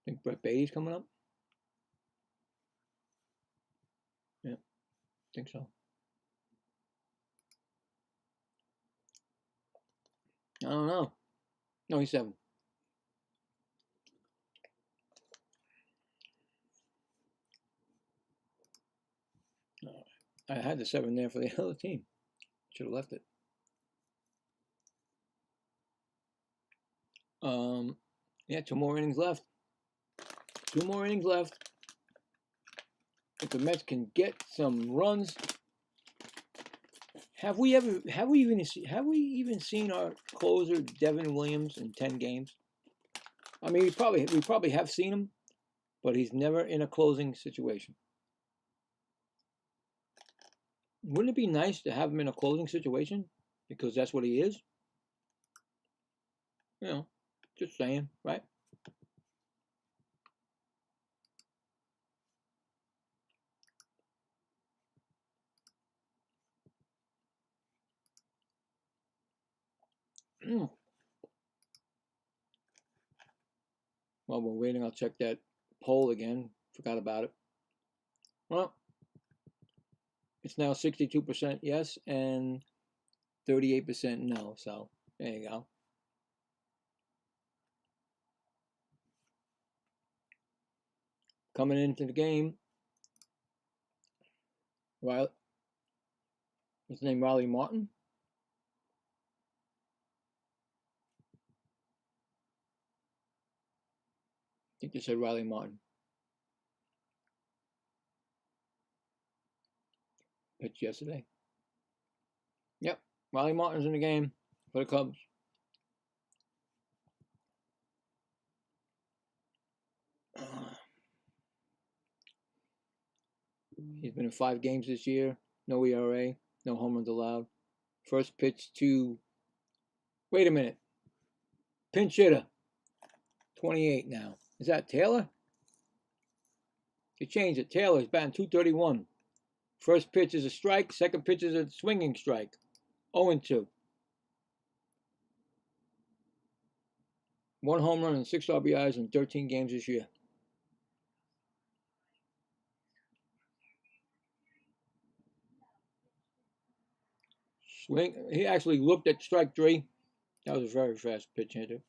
Think Brett Beatty's coming up? Yeah, think so. I don't know. No, he's 7. I had the 7 there for the other team. Should have left it. Yeah, 2 more innings left. 2 more innings left. If the Mets can get some runs, have we even seen our closer Devin Williams in 10 games? I mean, we probably have seen him, but he's never in a closing situation. Wouldn't it be nice to have him in a closing situation? Because that's what he is. You know, just saying, right? While we're waiting, I'll check that poll again. Forgot about it. Well, it's now 62% yes and 38% no. So there you go. Coming into the game, Riley, what's his name? Riley Martin. I think they said Riley Martin. Pitched yesterday. Yep, Riley Martin's in the game for the Cubs. He's been in 5 games this year. No ERA, no home runs allowed. First pitch to, wait a minute, pinch hitter, 28 now. Is that Taylor? They changed it. Taylor's batting .231. First pitch is a strike. Second pitch is a swinging strike. 0-2. 1 home run and 6 RBIs in 13 games this year. Swing. He actually looked at strike 3. That was a very fast pitch hitter.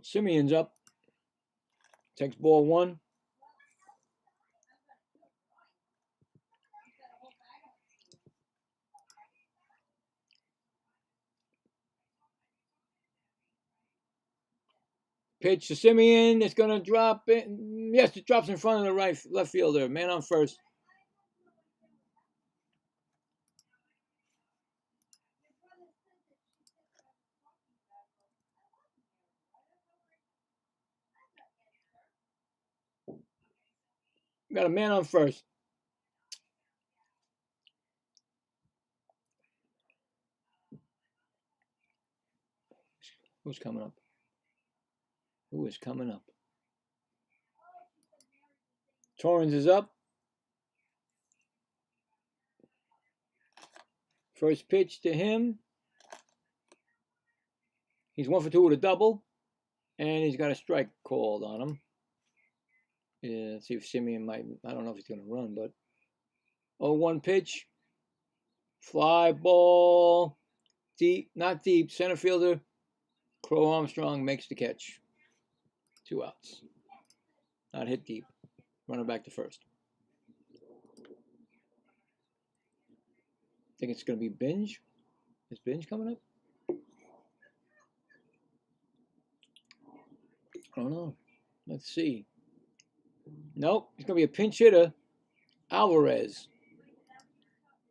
Simeon's up. Takes ball 1. Pitch to Simeon. It's going to drop it. Yes, it drops in front of the left fielder. Man on first. Got a man on first. Who's coming up? Who is coming up? Torrens is up. First pitch to him. He's 1 for 2 with a double. And he's got a strike called on him. Yeah, let's see if Simeon might. I don't know if he's going to run, but 0-1 pitch. Fly ball. Deep, not deep. Center fielder. Crow Armstrong makes the catch. 2 outs. Not hit deep. Running back to first. Think it's going to be Binge? Is Binge coming up? I don't know. Let's see. Nope. It's going to be a pinch hitter. Alvarez.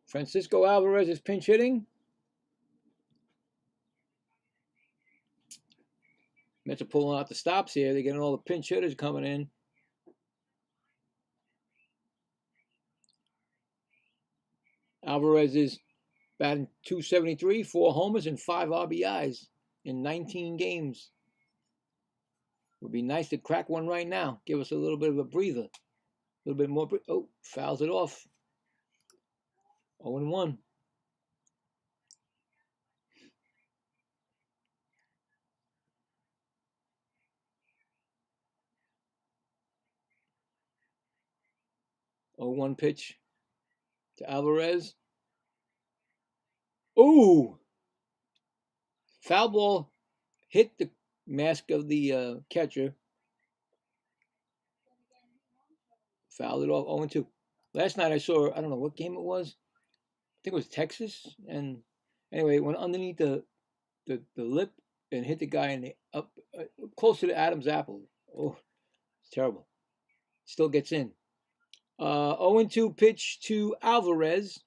Francisco Alvarez is pinch hitting. Mets are pulling out the stops here. They're getting all the pinch hitters coming in. Alvarez is batting .273, 4 homers and 5 RBIs in 19 games. Would be nice to crack one right now. Give us a little bit of a breather. A little bit more. Oh, fouls it off. 0-1. Oh, 1 pitch to Alvarez. Ooh! Foul ball hit the mask of the catcher. Fouled it off. 0-2. Last night I saw, I don't know what game it was. I think it was Texas. And anyway, it went underneath the lip and hit the guy in the up close to the Adam's apple. Oh, it's terrible. Still gets in. 0-2 pitch to Alvarez.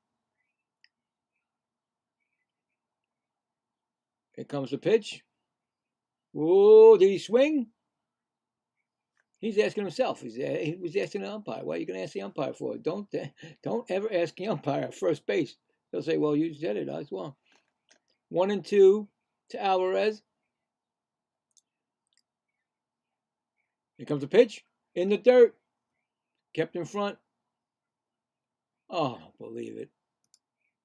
Here comes the pitch. Oh, did he swing? He's asking himself. He was asking the umpire. What are you going to ask the umpire for? Don't ever ask the umpire at first base. They'll say, well, you said it. I was wrong. 1-2 to Alvarez. Here comes the pitch. In the dirt. Kept in front. Oh, I don't believe it.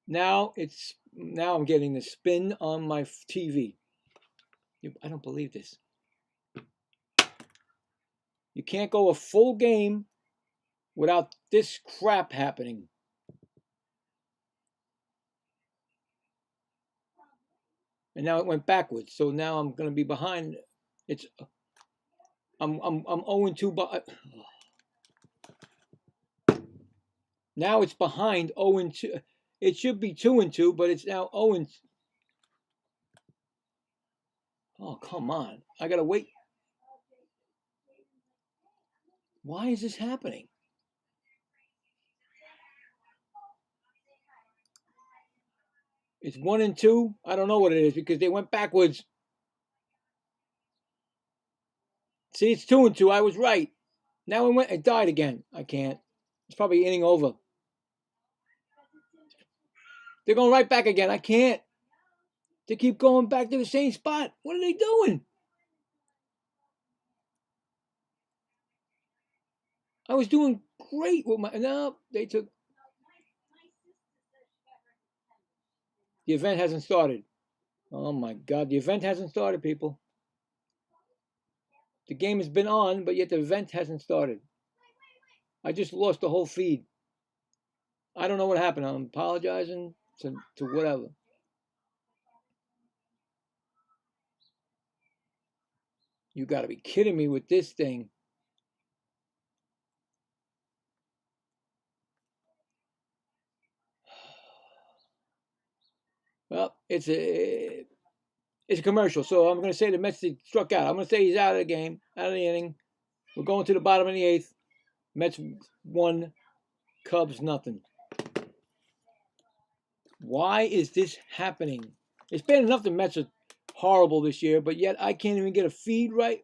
Now I'm getting the spin on my TV. I don't believe this. You can't go a full game without this crap happening. And now it went backwards. So now I'm going to be behind. I'm 0-2, but now it's behind 0-2. It should be 2-2, but it's now 0-2. Oh, come on. I got to wait. Why is this happening? It's 1-2. I don't know what it is because they went backwards. See, it's 2-2. I was right. Now it died again. I can't. It's probably inning over. They're going right back again. I can't. They keep going back to the same spot. What are they doing? I was doing great with my. No, they took. The event hasn't started. Oh my God, the event hasn't started, people. The game has been on, but yet the event hasn't started. I just lost the whole feed. I don't know what happened. I'm apologizing to whatever. You got to be kidding me with this thing. Well, it's a commercial, so I'm going to say the Mets struck out. I'm going to say he's out of the game, out of the inning. We're going to the bottom of the 8th. Mets 1, Cubs nothing. Why is this happening? It's bad enough the Mets are horrible this year, but yet I can't even get a feed right.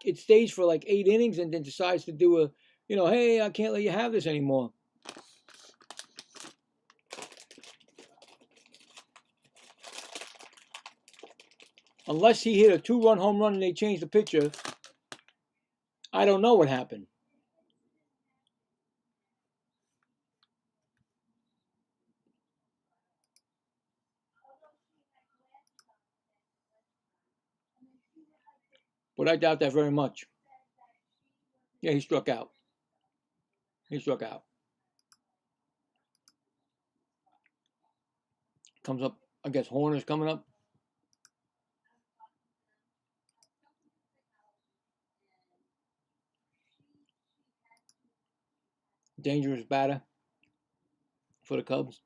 It stays for like 8 innings and then decides to do a, hey, I can't let you have this anymore. Unless he hit a 2-run home run and they changed the pitcher, I don't know what happened. But I doubt that very much. Yeah, he struck out. Comes up, I guess Horner's coming up. Dangerous batter for the Cubs.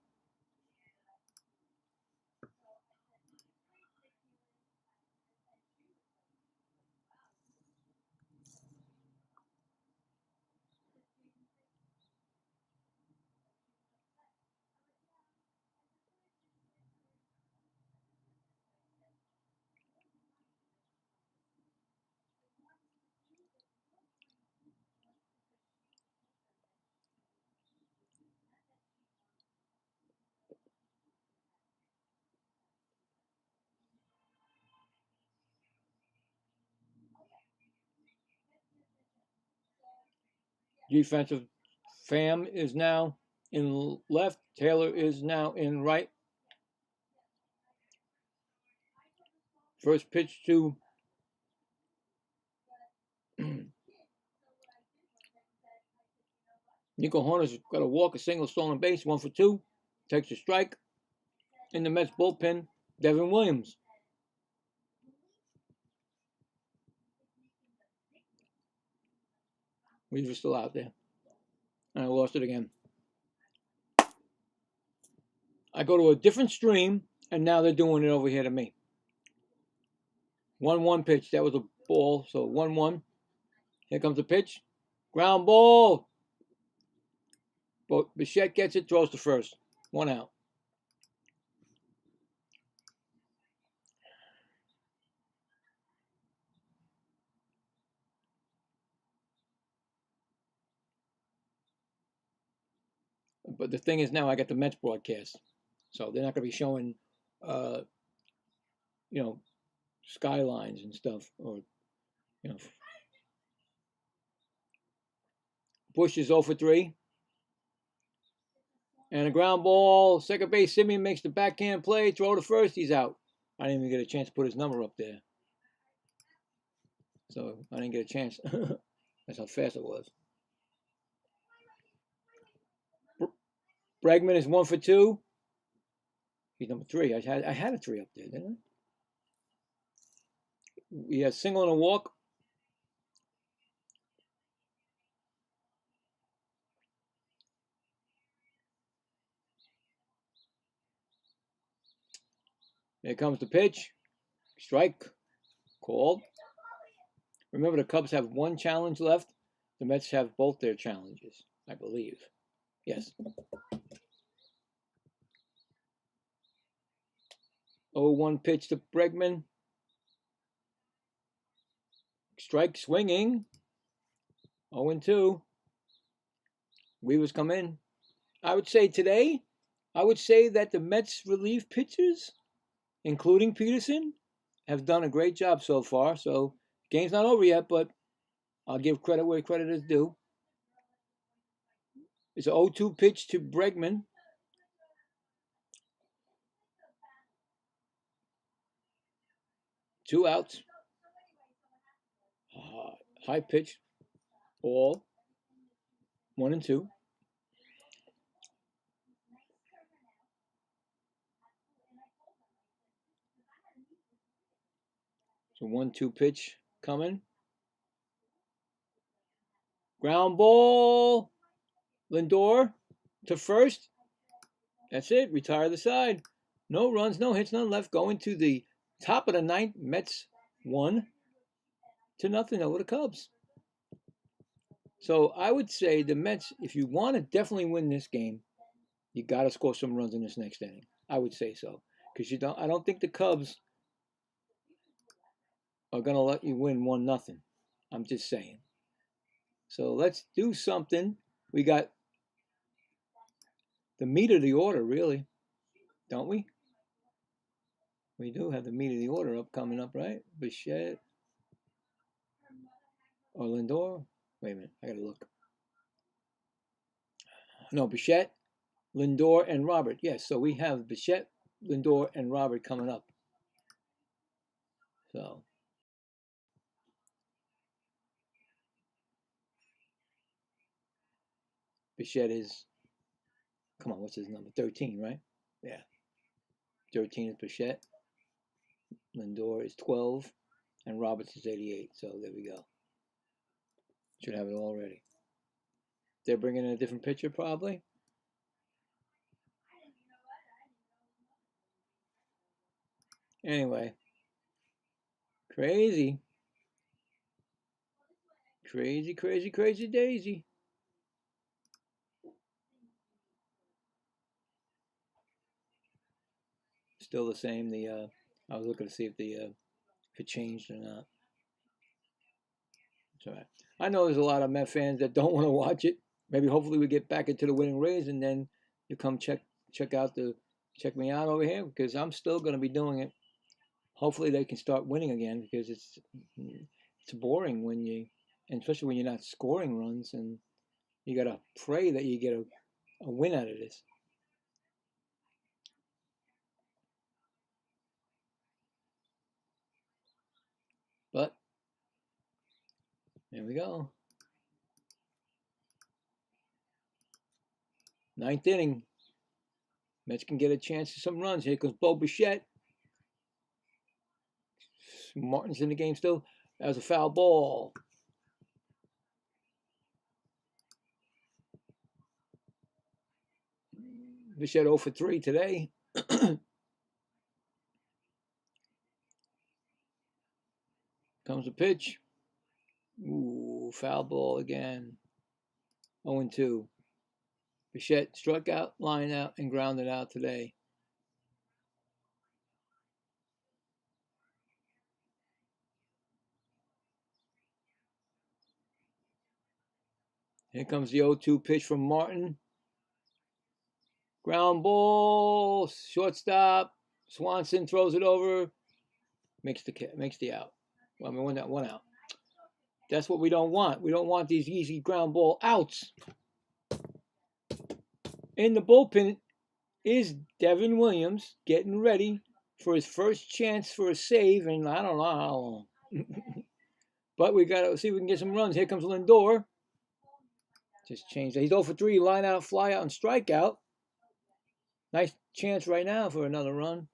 Defensive Pham is now in left. Taylor is now in right. First pitch to Nico Horner's got a walk, a single, stolen base, 1 for 2. Takes a strike. In the Mets bullpen, Devin Williams. Weaver's still out there. And I lost it again. I go to a different stream, and now they're doing it over here to me. 1-1 pitch. That was a ball, so 1-1. Here comes the pitch. Ground ball. But Bichette gets it, throws to first. 1 out. But the thing is now I got the Mets broadcast. So they're not going to be showing, skylines and stuff. Or, Bush is 0 for 3. And a ground ball. Second base, Simeon makes the backhand play. Throw to first. He's out. I didn't even get a chance to put his number up there. So I didn't get a chance. That's how fast it was. Bregman is 1 for 2. He's number 3. I had a 3 up there, didn't I? We had single and a walk. Here comes the pitch. Strike. Called. Remember, the Cubs have 1 challenge left. The Mets have both their challenges, I believe. Yes. 0-1 pitch to Bregman. Strike swinging. 0-2. Weavers come in. I would say today, that the Mets relief pitchers, including Peterson, have done a great job so far. So, game's not over yet, but I'll give credit where credit is due. It's an 0-2 pitch to Bregman. Two outs. High pitch. Ball. 1-2. So 1-2 pitch coming. Ground ball. Lindor to first. That's it. Retire the side. No runs, no hits, none left. Going to the top of the 9th. Mets 1-0 over the Cubs. So I would say the Mets, if you want to definitely win this game, you got to score some runs in this next inning. I would say so, because I don't think the Cubs are going to let you win 1-0. I'm just saying. So let's do something. We got the meat of the order, really, don't we? We do have the meat of the order coming up, right? Bichette or Lindor. Wait a minute, I gotta look. No, Bichette, Lindor, and Robert. Yes, so we have Bichette, Lindor, and Robert coming up. So Bichette is, come on, what's his number? 13, right? Yeah. 13 is Bichette. Lindor is 12, and Roberts is 88. So there we go. Should have it already. They're bringing in a different pitcher, probably. Anyway, crazy. Crazy, crazy, crazy daisy. Still the same. I was looking to see if it changed or not. It's all right. I know there's a lot of Met fans that don't want to watch it. Maybe hopefully we get back into the winning ways, and then you come check me out over here, because I'm still going to be doing it. Hopefully they can start winning again, because it's boring and especially when you're not scoring runs, and you got to pray that you get a win out of this. But there we go. 9th inning. Mets can get a chance to some runs. Here comes Bo Bichette. Martin's in the game still. That was a foul ball. Bichette 0 for 3 today. Comes the pitch. Ooh, foul ball again. 0-2. Bichette struck out, lined out, and grounded out today. Here comes the 0-2 pitch from Martin. Ground ball, shortstop. Swanson throws it over. Makes the out. Well, I mean, one out. That's what we don't want. We don't want these easy ground ball outs. In the bullpen is Devin Williams getting ready for his first chance for a save, and I don't know how long. But we got to see if we can get some runs. Here comes Lindor. Just change that. He's 0 for 3. Line out, fly out, and strikeout. Nice chance right now for another run.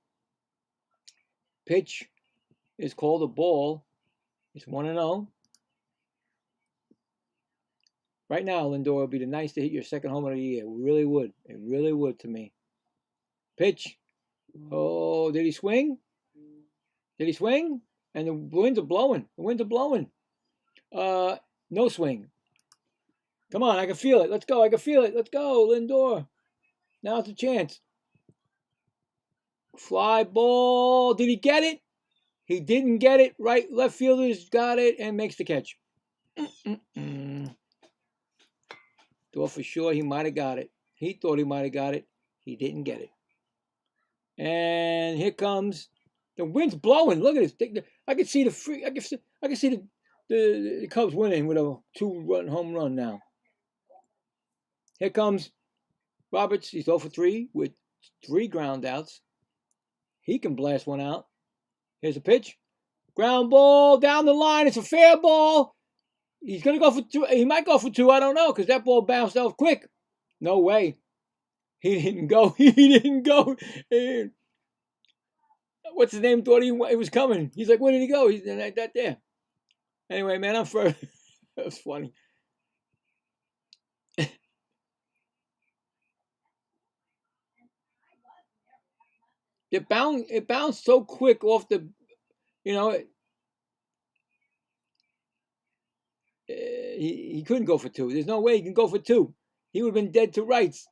Pitch is called a ball. It's 1-0. Right now, Lindor would be the nice to hit your second home of the year. It really would. It really would to me. Pitch. Oh, did he swing? Did he swing? And the winds are blowing. The winds are blowing. No swing. Come on, I can feel it. Let's go. I can feel it. Let's go, Lindor. Now's the chance. Fly ball. Did he get it? He didn't get it. Right, left fielder's got it and makes the catch. Thought for sure he might have got it. He thought he might have got it. He didn't get it. And here comes the wind's blowing. Look at this. I can see I can see the Cubs winning with a 2-run home run now. Here comes Roberts. He's 0 for 3 with 3 ground outs. He can blast one out. Here's a pitch. Ground ball down the line. It's a fair ball. He's going to go for 2. He might go for 2. I don't know because that ball bounced off quick. No way. He didn't go. He didn't go. And what's his name? Thought he was coming. He's like, where did he go? He's that there. Anyway, man, I'm first. That was funny. It bounced so quick off the, he couldn't go for 2. There's no way he can go for 2. He would have been dead to rights.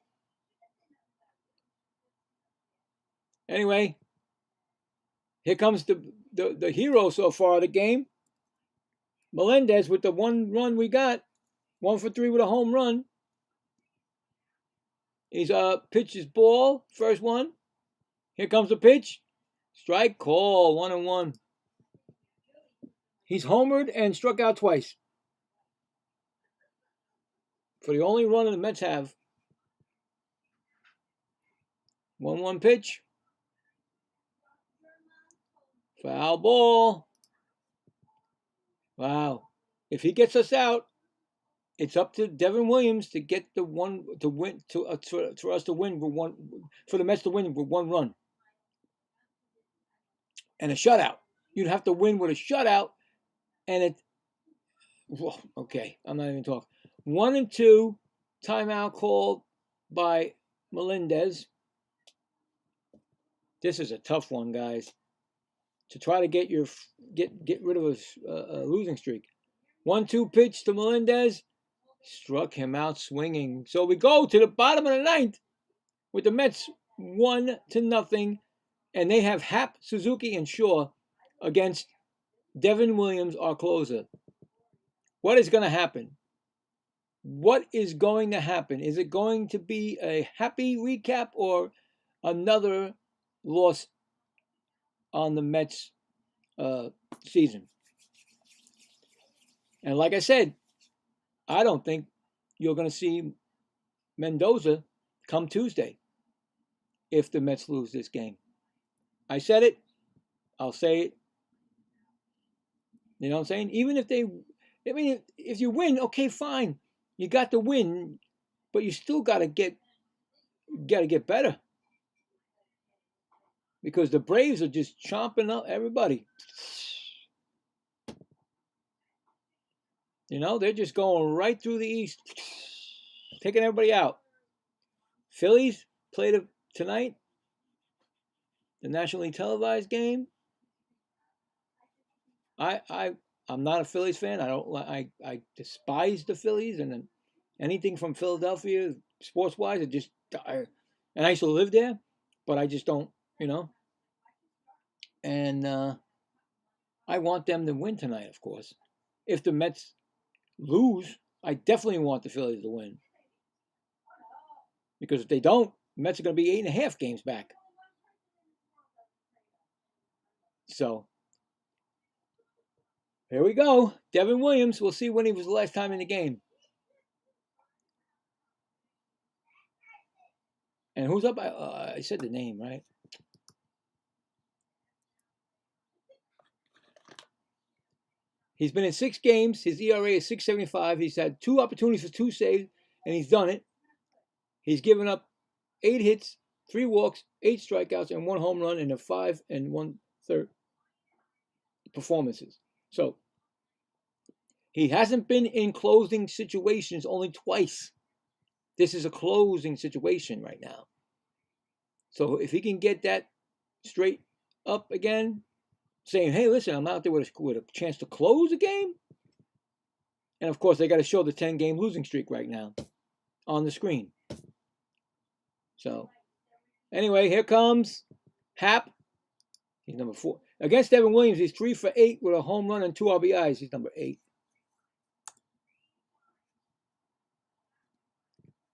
Anyway, here comes the hero so far of the game. Melendez with the 1 run we got. 1 for 3 with a home run. He's pitches ball. First one. Here comes the pitch. Strike call. 1-1. He's homered and struck out twice. For the only run the Mets have. 1-1 pitch. Foul ball. Wow. If he gets us out, it's up to Devin Williams to get the one to win for us to win with one, for the Mets to win with 1 run. And a shutout. You'd have to win with a shutout, and okay, I'm not even talking. 1-2, timeout called by Melendez. This is a tough one, guys. To try to get rid of a losing streak. 1-2 pitch to Melendez. Struck him out swinging. So we go to the bottom of the 9th with the Mets 1-0. And they have Happ, Suzuki, and Shaw against Devin Williams, our closer. What is going to happen? What is going to happen? Is it going to be a happy recap or another loss on the Mets season? And like I said, I don't think you're going to see Mendoza come Tuesday if the Mets lose this game. I said it. I'll say it. You know what I'm saying? Even if if you win, okay, fine. You got the win, but you still got to get better. Because the Braves are just chomping up everybody. They're just going right through the East, taking everybody out. Phillies played tonight, the nationally televised game. I'm not a Phillies fan. I despise the Phillies and anything from Philadelphia sports wise. And I used to live there, but I just don't, And I want them to win tonight, of course. If the Mets lose, I definitely want the Phillies to win. Because if they don't, the Mets are going to be 8.5 games back. So, here we go. Devin Williams. We'll see when he was the last time in the game. And who's up? I said the name, right? He's been in 6 games. His ERA is 6.75. He's had 2 opportunities for 2 saves, and he's done it. He's given up 8 hits, 3 walks, 8 strikeouts, and 1 home run in the 5 1/3 performances. So he hasn't been in closing situations only twice. This is a closing situation right now. So if he can get that straight up again, saying, hey, listen, I'm out there with a chance to close a game. And of course, they got to show the 10-game losing streak right now on the screen. So anyway, here comes Hap. He's number 4. Against Devin Williams, he's 3 for 8 with a home run and 2 RBIs. He's number 8.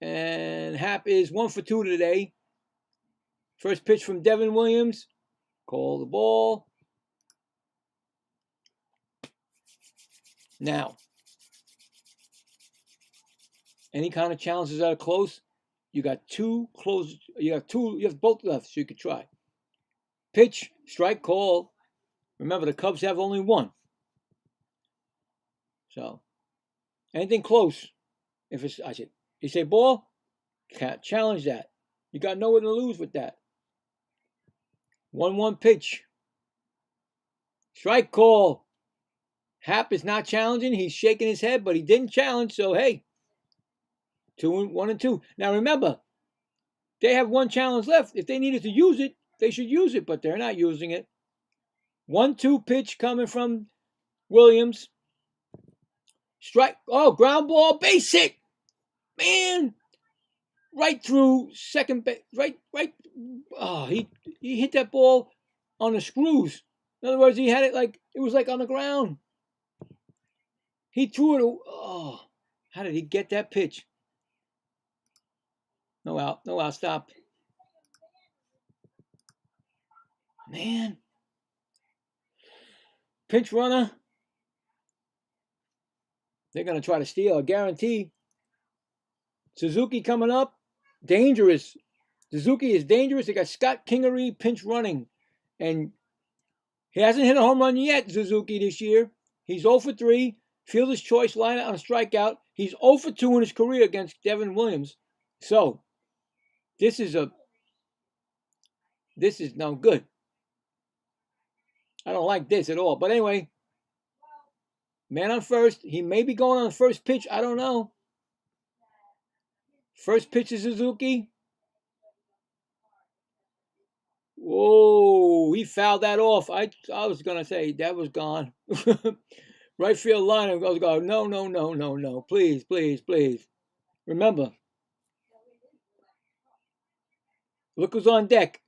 And Hap is 1 for 2 today. First pitch from Devin Williams. Call the ball. Now, any kind of challenges that are close, you got 2 close. You have both left, so you could try. Pitch, strike, call. Remember, the Cubs have only 1. So, anything close, if it's, you say ball, can't challenge that. You got nowhere to lose with that. 1-1 pitch. Strike call. Hap is not challenging. He's shaking his head, but he didn't challenge. So, hey, 1 and 2. Now, remember, they have 1 challenge left. If they needed to use it, they should use it, but they're not using it. 1-2 pitch coming from Williams. Strike. Oh, ground ball, base hit. Man, right through second base. Right. Oh, he hit that ball on the screws. In other words, he had it like it was like on the ground. He threw it. Oh, how did he get that pitch? No out. Stop. Man. Pinch runner. They're going to try to steal, I guarantee. Suzuki coming up. Dangerous. Suzuki is dangerous. They got Scott Kingery pinch running. And he hasn't hit a home run yet, Suzuki, this year. He's 0 for 3. Fielder's choice lineup on a strikeout. He's 0 for 2 in his career against Devin Williams. So, this is no good. I don't like this at all. But anyway, man on first. He may be going on the first pitch. I don't know. First pitch to Suzuki. Whoa, he fouled that off. I was going to say that was gone. Right field line. I was going, no. Please. Remember, look who's on deck.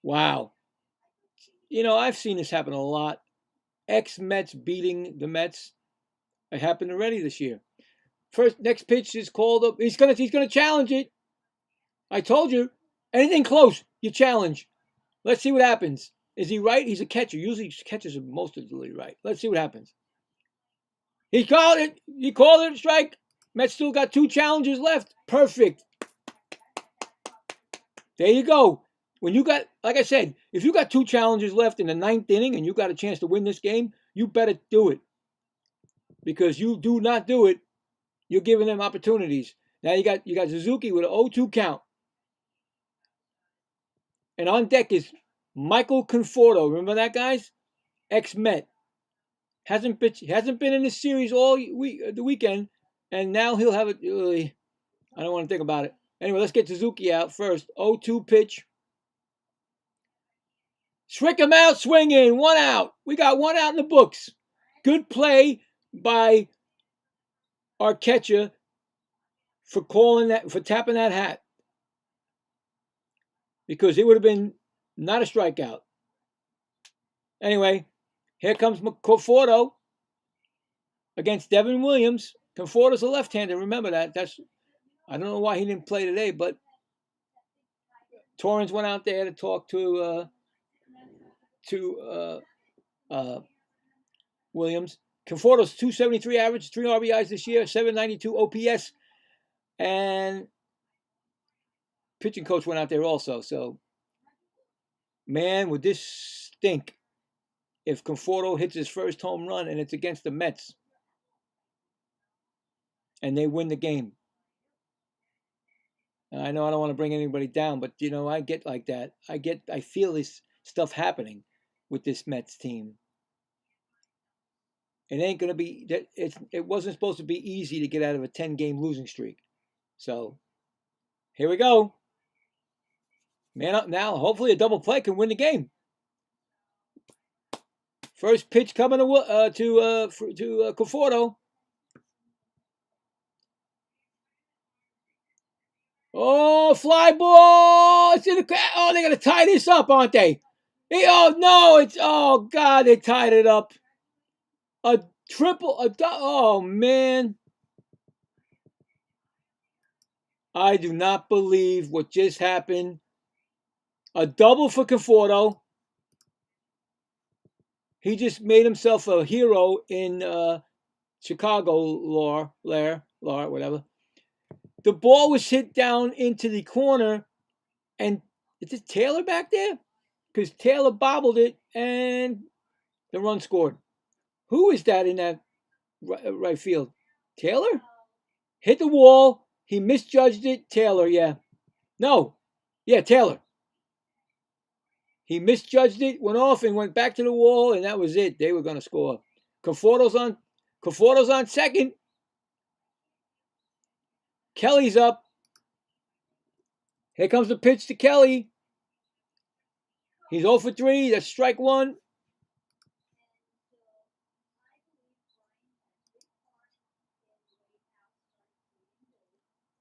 Wow. You know, I've seen this happen a lot. Ex-Mets beating the Mets. It happened already this year. Next pitch is called up. He's gonna challenge it. I told you, anything close, you challenge. Let's see what happens. Is he right? He's a catcher. Usually catchers are mostly right. Let's see what happens. He called it. He called it a strike. Mets still got 2 challenges left. Perfect. There you go. When you got, like I said, if you got 2 challenges left in the 9th inning and you got a chance to win this game, you better do it. Because you do not do it, you're giving them opportunities. Now you got Suzuki with an 0-2 count. And on deck is Michael Conforto. Remember that, guys? Ex-Met. Hasn't been in this series all the weekend, and now he'll have it. I don't want to think about it. Anyway, let's get Suzuki out first. 0-2 pitch. Strick him out, swinging, 1 out. We got 1 out in the books. Good play by our catcher for tapping that hat. Because it would have been not a strikeout. Anyway, here comes Conforto against Devin Williams. Conforto's a left-hander. Remember that. I don't know why he didn't play today, but Torrens went out there to talk to Williams. Conforto's 273 average, 3 RBIs this year, 792 OPS, and pitching coach went out there also. So, man, would this stink if Conforto hits his first home run and it's against the Mets and they win the game. I know I don't want to bring anybody down, but I get like that. I feel this stuff happening with this Mets team. It ain't gonna be that. It wasn't supposed to be easy to get out of a 10-game losing streak. So here we go. Man up now. Hopefully a double play can win the game. First pitch coming to Conforto. Oh, fly ball! It's in the. Oh, they're gonna tie this up, aren't they? Oh no! Oh God! They tied it up. A triple. Oh man! I do not believe what just happened. A double for Conforto. He just made himself a hero in Chicago lore, whatever. The ball was hit down into the corner, and is it Taylor back there? Because Taylor bobbled it, and the run scored. Who is that in that right field? Taylor? Hit the wall. He misjudged it. Taylor, yeah. No. Yeah, Taylor. He misjudged it, went off, and went back to the wall, and that was it. They were going to score. Conforto's on second. Kelly's up. Here comes the pitch to Kelly. He's 0 for 3. That's strike one.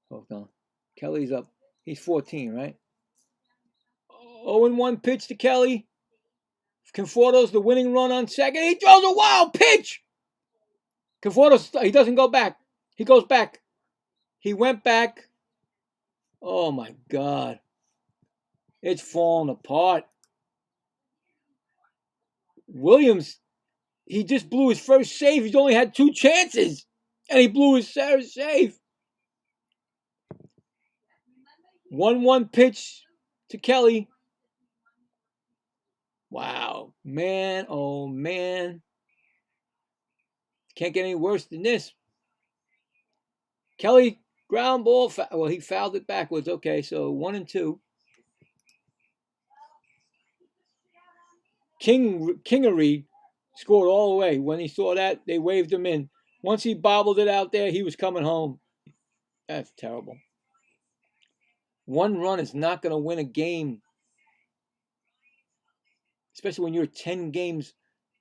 Hold on. Kelly's up. He's 14, right? 0-1 pitch to Kelly. Conforto's the winning run on second. He throws a wild pitch. He doesn't go back. He goes back. He went back. Oh, my God. It's falling apart. Williams, he just blew his first save. He's only had 2 chances, and he blew his first save. 1-1 pitch to Kelly. Wow. Man, oh, man. Can't get any worse than this. Kelly, ground ball. Well, he fouled it backwards. Okay, so 1-2. Kingery scored all the way. When he saw that, they waved him in. Once he bobbled it out there, he was coming home. That's terrible. 1 run is not going to win a game, especially when you're 10 games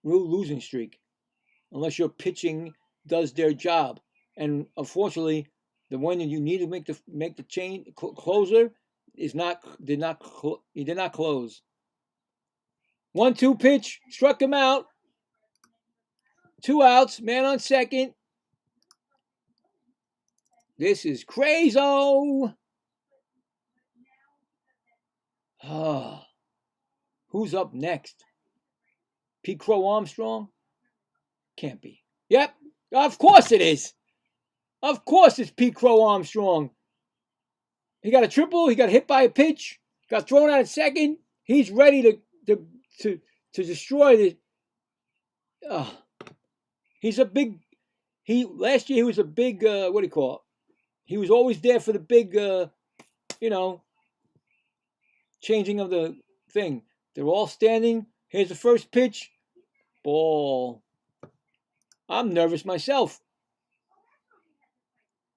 losing streak, unless your pitching does their job. And unfortunately, the one that you need to make the chain closer did not close. 1-2 pitch, struck him out. 2 outs, man on second. This is crazy. Who's up next? Pete Crow Armstrong? Can't be. Yep, of course it is. Of course it's Pete Crow Armstrong. He got a triple. He got hit by a pitch. Got thrown out at second. He's ready to destroy the. He's a big. Last year he was a big. What do you call it? He was always there for the big. Changing of the thing. They're all standing. Here's the first pitch. Ball. I'm nervous myself.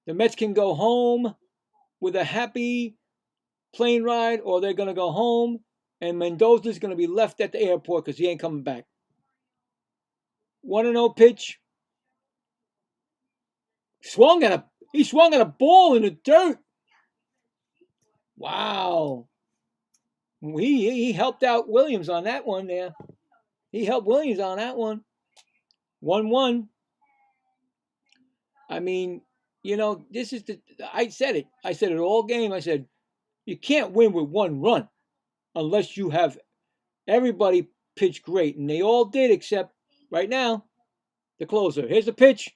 The Mets can go home with a happy plane ride, or they're going to go home, and Mendoza's going to be left at the airport because he ain't coming back. 1-0 pitch. He swung at a ball in the dirt. Wow. He helped out Williams on that one there. He helped Williams on that one. 1-1. I mean, this is I said it. I said it all game. I said, you can't win with 1 run unless you have everybody pitch great. And they all did, except right now, the closer. Here's the pitch.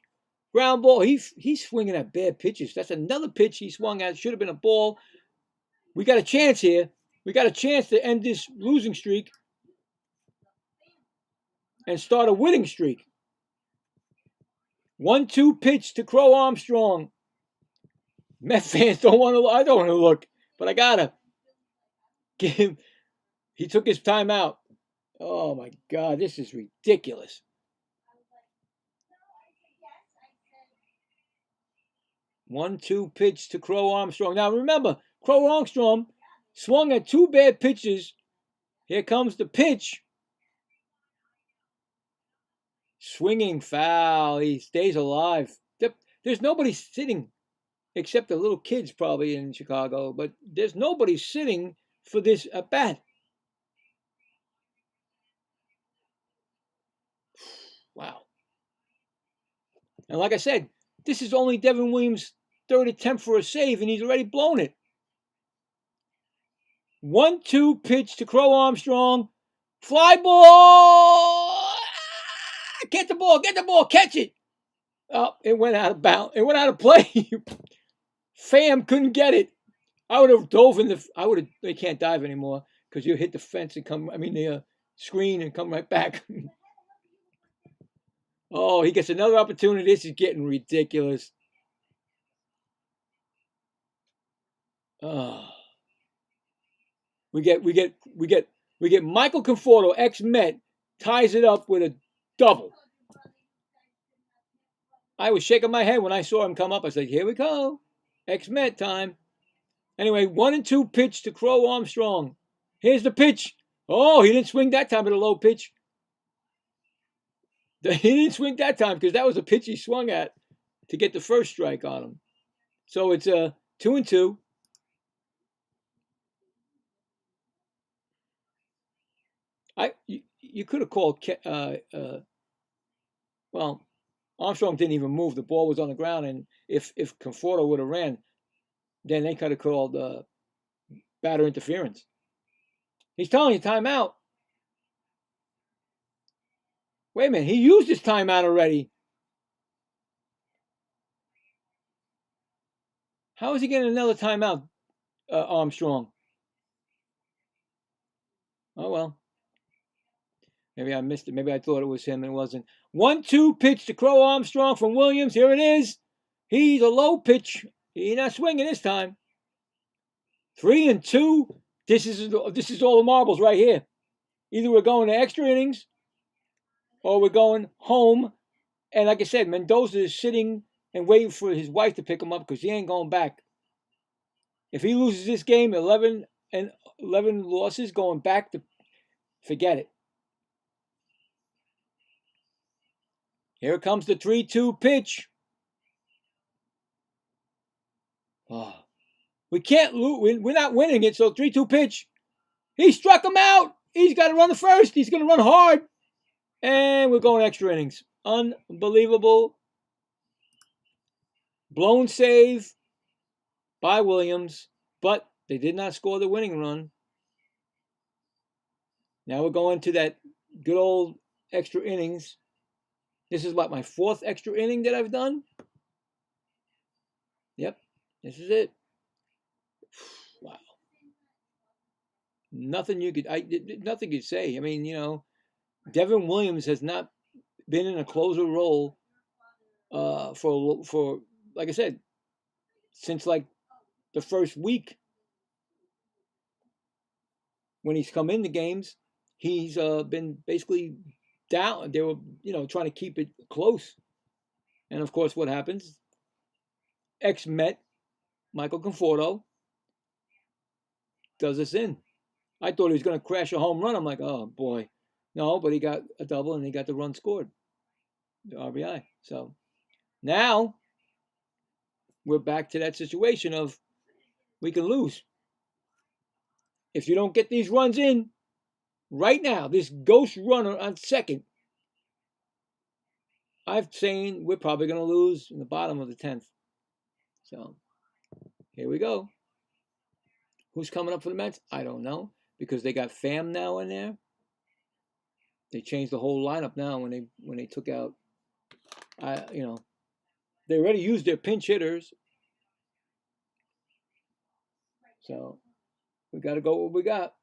Ground ball. He's swinging at bad pitches. That's another pitch he swung at. Should have been a ball. We got a chance here. We got a chance to end this losing streak. and start a winning streak. 1-2 pitch to Crow Armstrong. Met fans don't want to. I don't want to look, but I gotta give him. He took his time out. Oh my God, this is ridiculous. 1-2 pitch to Crow Armstrong. Now remember, Crow Armstrong swung at 2 bad pitches. Here comes the pitch. Swinging foul. He stays alive. There's nobody sitting except the little kids probably in Chicago, but there's nobody sitting for this at bat. Wow. And like I said, this is only Devin Williams' third attempt for a save, and he's already blown it. 1-2 pitch to Crow Armstrong. Fly ball! Get the ball, catch it! Oh, it went out of bounds. It went out of play. Pham couldn't get it. I would have dove in the. They can't dive anymore because you hit the fence and come. I mean the screen and come right back. Oh, he gets another opportunity. This is getting ridiculous. Oh. We get Michael Conforto, ex-Met, ties it up with a double. I was shaking my head when I saw him come up. I said, here we go. Ex-Met time. Anyway, 1-2 pitch to Crow Armstrong. Here's the pitch. Oh, he didn't swing that time at a low pitch. He didn't swing that time because that was a pitch he swung at to get the first strike on him. So it's 2-2. You could have called. Well, Armstrong didn't even move. The ball was on the ground, and if Conforto would have ran, then they could have called batter interference. He's telling you timeout. Wait a minute, he used his timeout already. How is he getting another timeout, Armstrong? Oh well. Maybe I missed it. Maybe I thought it was him and it wasn't. 1-2 pitch to Crow Armstrong from Williams. Here it is. He's a low pitch. He's not swinging this time. 3-2. This is all the marbles right here. Either we're going to extra innings or we're going home. And like I said, Mendoza is sitting and waiting for his wife to pick him up because he ain't going back. If he loses this game, 11 losses going back to forget it. Here comes the 3-2 pitch. Oh, we can't lose. We're not winning it, so 3-2 pitch. He struck him out. He's got to run the first. He's going to run hard. And we're going extra innings. Unbelievable. Blown save by Williams, but they did not score the winning run. Now we're going to that good old extra innings. This is what, my 4th extra inning that I've done? Yep, this is it. Wow. Nothing you could say. I mean, Devin Williams has not been in a closer role for like I said, since like the first week when he's come into games. He's been basically down. They were, trying to keep it close. And of course, what happens? Ex-Met Michael Conforto does us in. I thought he was going to crash a home run. I'm like, oh boy. No, but he got a double and he got the run scored. The RBI. So now we're back to that situation of we can lose. If you don't get these runs in right now, this ghost runner on second, I'm saying we're probably going to lose in the bottom of the 10th. So here we go. Who's coming up for the Mets? I don't know, because they got Pham now in there. They changed the whole lineup now when they took out. They already used their pinch hitters. So we got to go with what we got.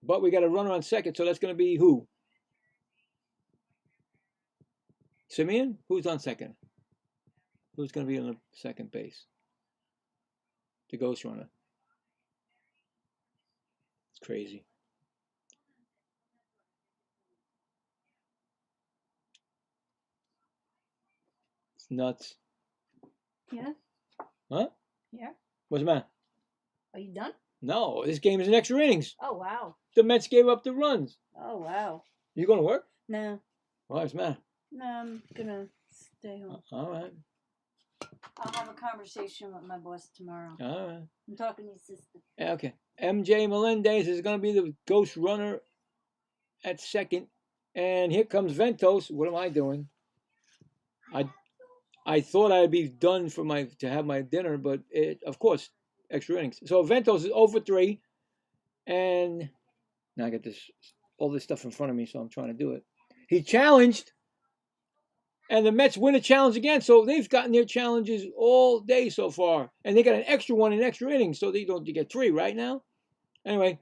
But we got a runner on second, so that's going to be who? Simeon? Who's on second? Who's going to be on the second base? The ghost runner. It's crazy. It's nuts. Yeah? Huh? Yeah? What's the matter? Are you done? No, this game is in extra innings. Oh, wow. The Mets gave up the runs. Oh, wow. You going to work? No. What's the matter? No, I'm going to stay home. All right. I'll have a conversation with my boss tomorrow. All right. I'm talking to your sister. Okay. MJ Melendez is going to be the ghost runner at second. And here comes Ventos. What am I doing? I thought I'd be done to have my dinner, but of course, extra innings. So Ventos is 0 for 3. And now I got all this stuff in front of me, so I'm trying to do it. He challenged, and the Mets win a challenge again. So they've gotten their challenges all day so far. And they got an extra one in extra innings, so they get 3 right now. Anyway,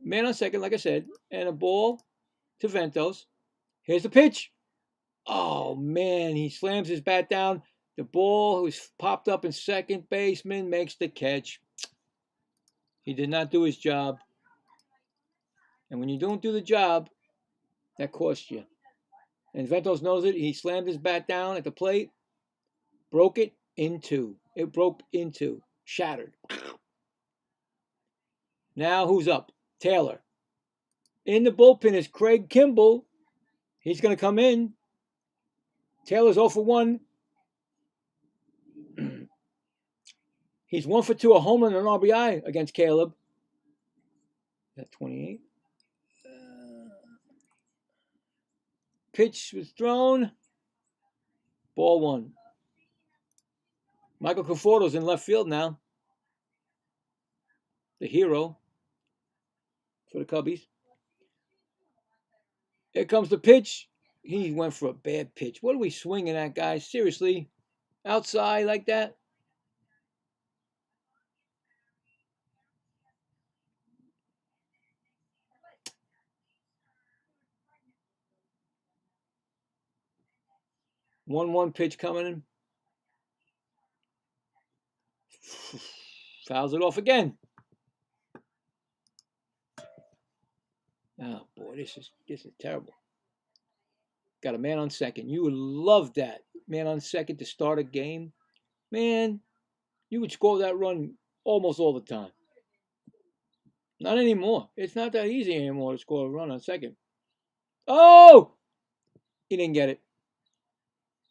man on second, like I said, and a ball to Ventos. Here's the pitch. Oh, man, he slams his bat down. The ball was popped up, and second baseman makes the catch. He did not do his job. And when you don't do the job, that costs you. And Ventos knows it. He slammed his bat down at the plate, broke it in two. It broke in two, shattered. Now who's up? Taylor. In the bullpen is Craig Kimball. He's going to come in. Taylor's 0 for 1. He's 1 for 2, a home run and an RBI against Caleb. Is that 28? Pitch was thrown. Ball 1. Michael Conforto's in left field now. The hero for the Cubbies. Here comes the pitch. He went for a bad pitch. What are we swinging at, guys? Seriously? Outside like that? One pitch coming in. Fouls it off again. Oh boy, this is terrible. Got a man on second. You would love that. Man on second to start a game. Man, you would score that run almost all the time. Not anymore. It's not that easy anymore to score a run on second. Oh! He didn't get it.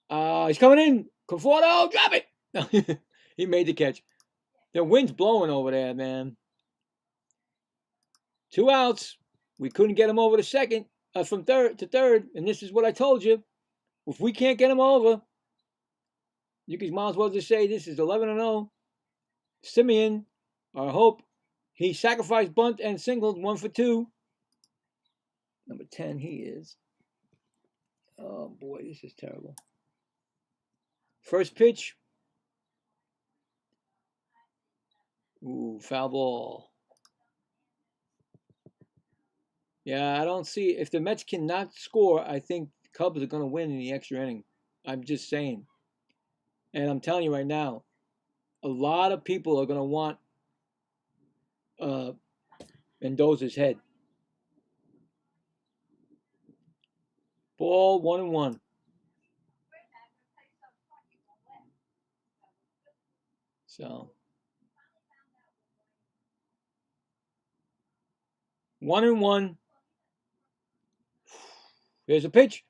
He's coming in. Conforto, drop it! He made the catch. The wind's blowing over there, man. 2 outs. We couldn't get him over to second, from third to third, and this is what I told you. If we can't get him over, you can might as well just say this is 11-0. Simeon, I hope he sacrificed bunt and singled 1 for 2. Number 10, he is. Oh boy, this is terrible. First pitch. Ooh, foul ball. Yeah, I don't see. If the Mets cannot score, I think the Cubs are going to win in the extra inning. I'm just saying. And I'm telling you right now, a lot of people are going to want Mendoza's head. Ball 1-1. So 1-1. Here's a pitch.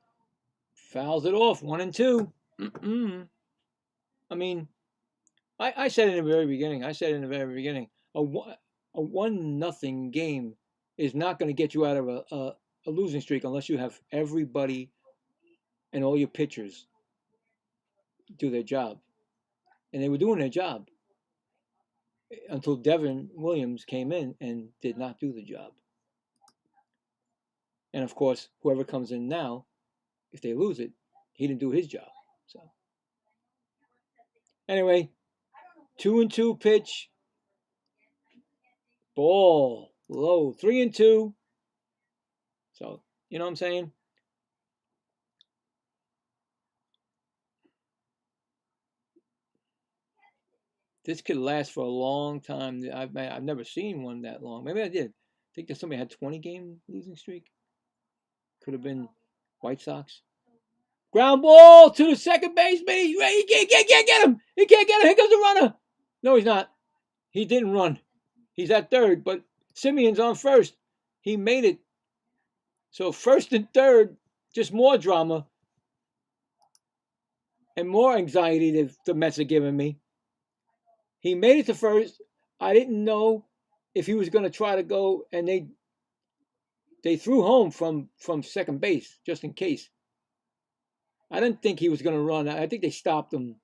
Fouls it off. 1-2. I mean, I said in the very beginning. A 1-0 game is not going to get you out of a losing streak unless you have everybody and all your pitchers do their job. And they were doing their job until Devin Williams came in and did not do the job. And of course, whoever comes in now, if they lose it, he didn't do his job. So anyway, 2-2 pitch. Ball low. 3-2. So, you know what I'm saying? this could last for a long time. I've never seen one that long. Maybe I did. I think that somebody had 20-game losing streak. Could have been White Sox. Ground ball to the second baseman. He can't get him. He can't get him. Here comes the runner. No, he's not. He didn't run. He's at third, but Simeon's on first. He made it. So first and third, just more drama and more anxiety that the Mets are giving me. He made it to first. I didn't know if he was going to try to go, and they threw home from second base just in case. I didn't think he was going to run. I think they stopped him.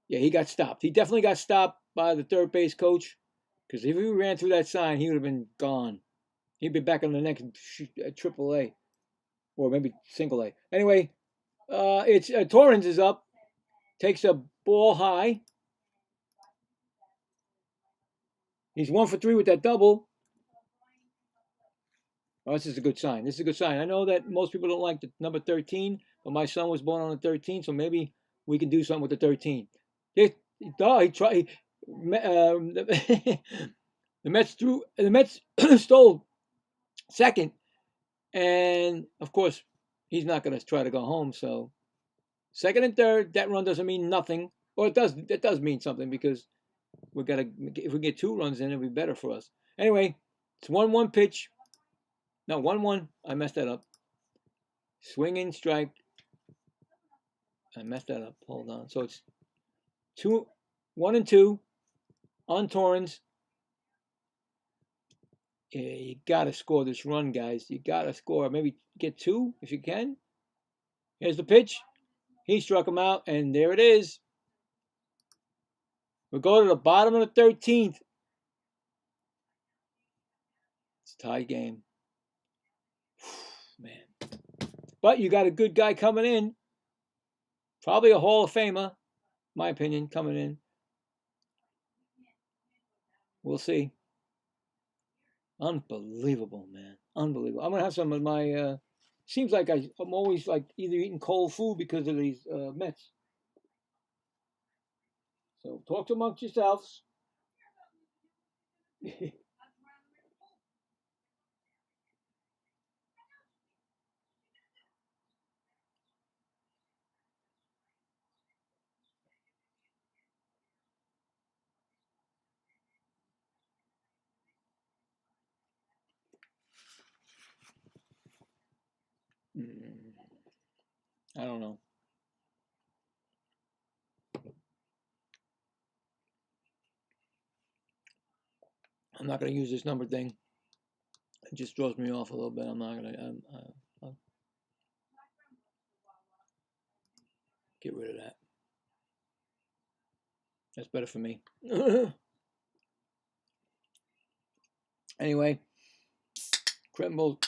Yeah, he got stopped. He definitely got stopped by the third base coach, because if he ran through that sign, he would have been gone. He'd be back on the next AAA or maybe single A. Anyway, it's Torrens is up, takes a ball high. He's 1 for 3 with that double. Oh, this is a good sign. This is a good sign. I know that most people don't like the number 13, but my son was born on the 13, so maybe we can do something with the 13. He tried. The Mets stole second, and of course he's not going to try to go home. So second and third, that run doesn't mean nothing, or it does. It does mean something because if we get 2 runs in, it'll be better for us. Anyway, it's 1-1 pitch. No, 1-1. I messed that up. Swinging strike. I messed that up. Hold on. So it's 1-2 on Torrens. Yeah, you got to score this run, guys. You got to score. Maybe get 2 if you can. Here's the pitch. He struck him out, and there it is. We'll go to the bottom of the 13th. It's a tie game. Man. But you got a good guy coming in. Probably a Hall of Famer, my opinion, coming in. We'll see. Unbelievable, man. Unbelievable. I'm going to have some of my... seems like I'm always like either eating cold food because of these Mets. So talk amongst yourselves. I don't know. I'm not going to use this number thing. It just throws me off a little bit. I'm not going to... I'll get rid of that. That's better for me. Anyway, Kimball's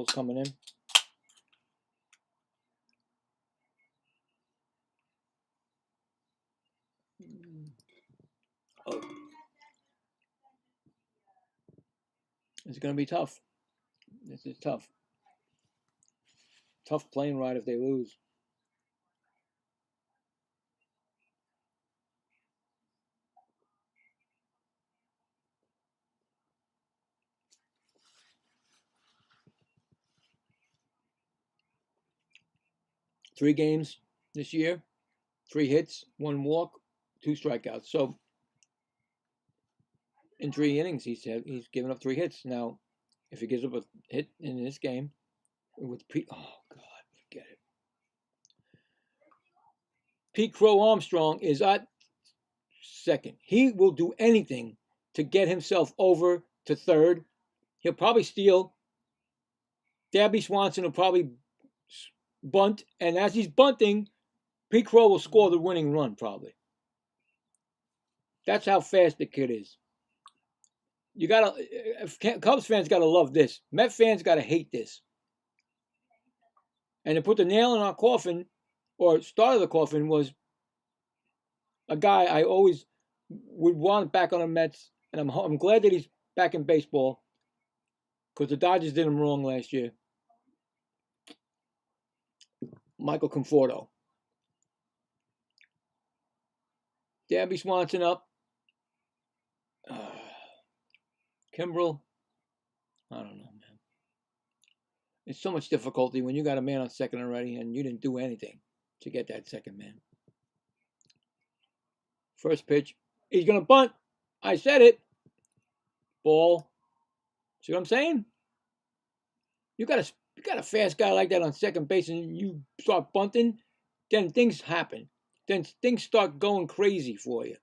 coming in. Oh. It's going to be tough. This is tough. Tough plane ride if they lose. Three games this year, 3 hits, 1 walk, 2 strikeouts. So in 3 innings, he's given up 3 hits. Now, if he gives up a hit in this game with oh God, forget it. Pete Crow Armstrong is at second. He will do anything to get himself over to third. He'll probably steal. Dabby Swanson will probably bunt, and as he's bunting, Pete Crow will score the winning run probably. That's how fast the kid is. You gotta, Cubs fans gotta love this. Met fans gotta hate this. And to put the nail in our coffin, or start of the coffin, was a guy I always would want back on the Mets, and I'm glad that he's back in baseball because the Dodgers did him wrong last year. Michael Conforto. Dabby Swanson up. Kimbrel. I don't know, man. It's so much difficulty when you got a man on second already and you didn't do anything to get that second man. First pitch. He's going to bunt. I said it. Ball. See what I'm saying? You got a fast guy like that on second base and you start bunting, then things happen. Then things start going crazy for you.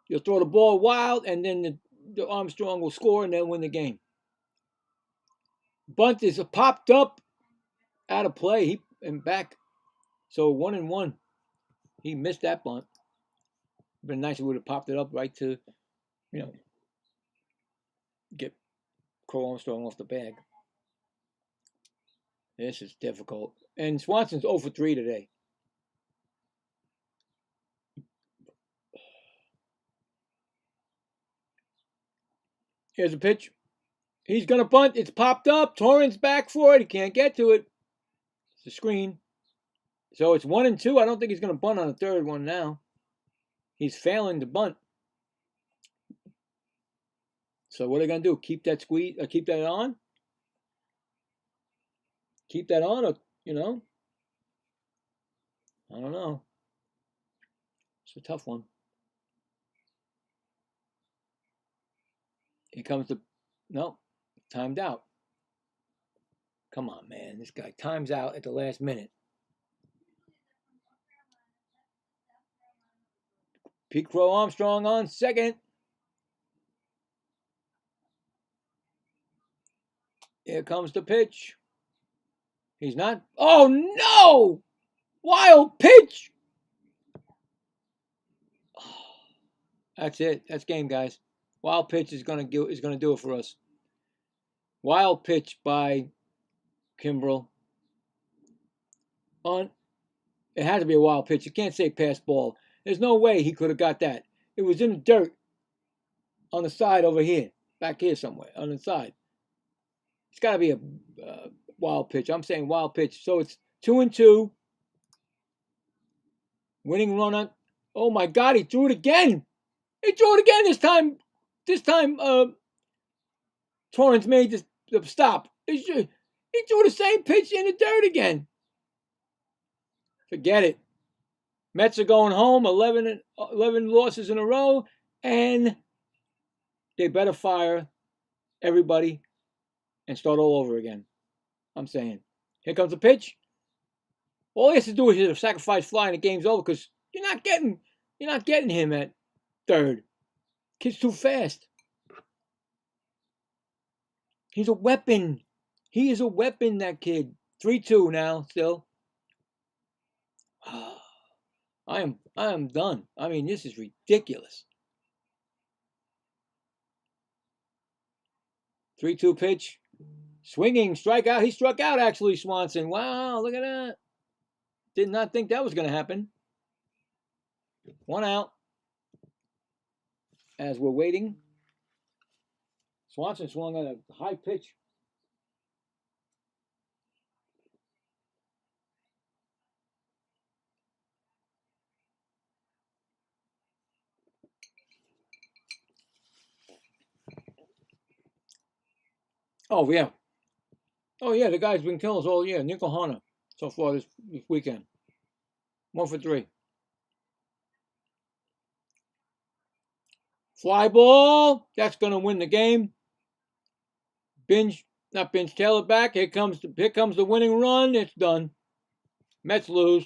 You'll throw the ball wild and then the Armstrong will score and they'll win the game. Bunt is popped up out of play and back. So 1-1. He missed that bunt. Been nice if he would have popped it up right to, get Crow Armstrong off the bag. This is difficult. And Swanson's 0 for 3 today. Here's a pitch. He's going to bunt. It's popped up. Torrance back for it. He can't get to it. It's a screen. So it's 1-2. I don't think he's going to bunt on the third one now. He's failing to bunt. So what are they going to do? Keep that squeeze? Keep that on? Keep that on? Or, I don't know. It's a tough one. Here comes no, timed out. Come on, man. This guy times out at the last minute. Pete Crow Armstrong on second. Here comes the pitch. He's not. Oh, no! Wild pitch! That's it. That's game, guys. Wild pitch is gonna do it for us. Wild pitch by Kimbrel. It had to be a wild pitch. You can't say pass ball. There's no way he could have got that. It was in the dirt on the side over here, back here somewhere on the side. It's got to be a wild pitch. I'm saying wild pitch. So it's 2-2. Winning run on. Oh my God! He threw it again. He threw it again this time. This time, Torrance made the stop. He threw the same pitch in the dirt again. Forget it. Mets are going home, 11 losses in a row, and they better fire everybody and start all over again. I'm saying. Here comes the pitch. All he has to do is hit a sacrifice fly and the game's over because you're not getting him at third. Kid's too fast. He's a weapon. He is a weapon, that kid. 3-2 now, still. I am done. I mean, this is ridiculous. 3-2 pitch. Swinging, strikeout. He struck out, actually, Swanson. Wow, look at that. Did not think that was going to happen. 1 out. As we're waiting. Swanson swung at a high pitch. Oh, yeah. Oh, yeah, the guy's been killing us all year. Nickel Hunter so far this weekend. 1 for 3. Fly ball. That's going to win the game. Tail it back. Here comes the winning run. It's done. Mets lose.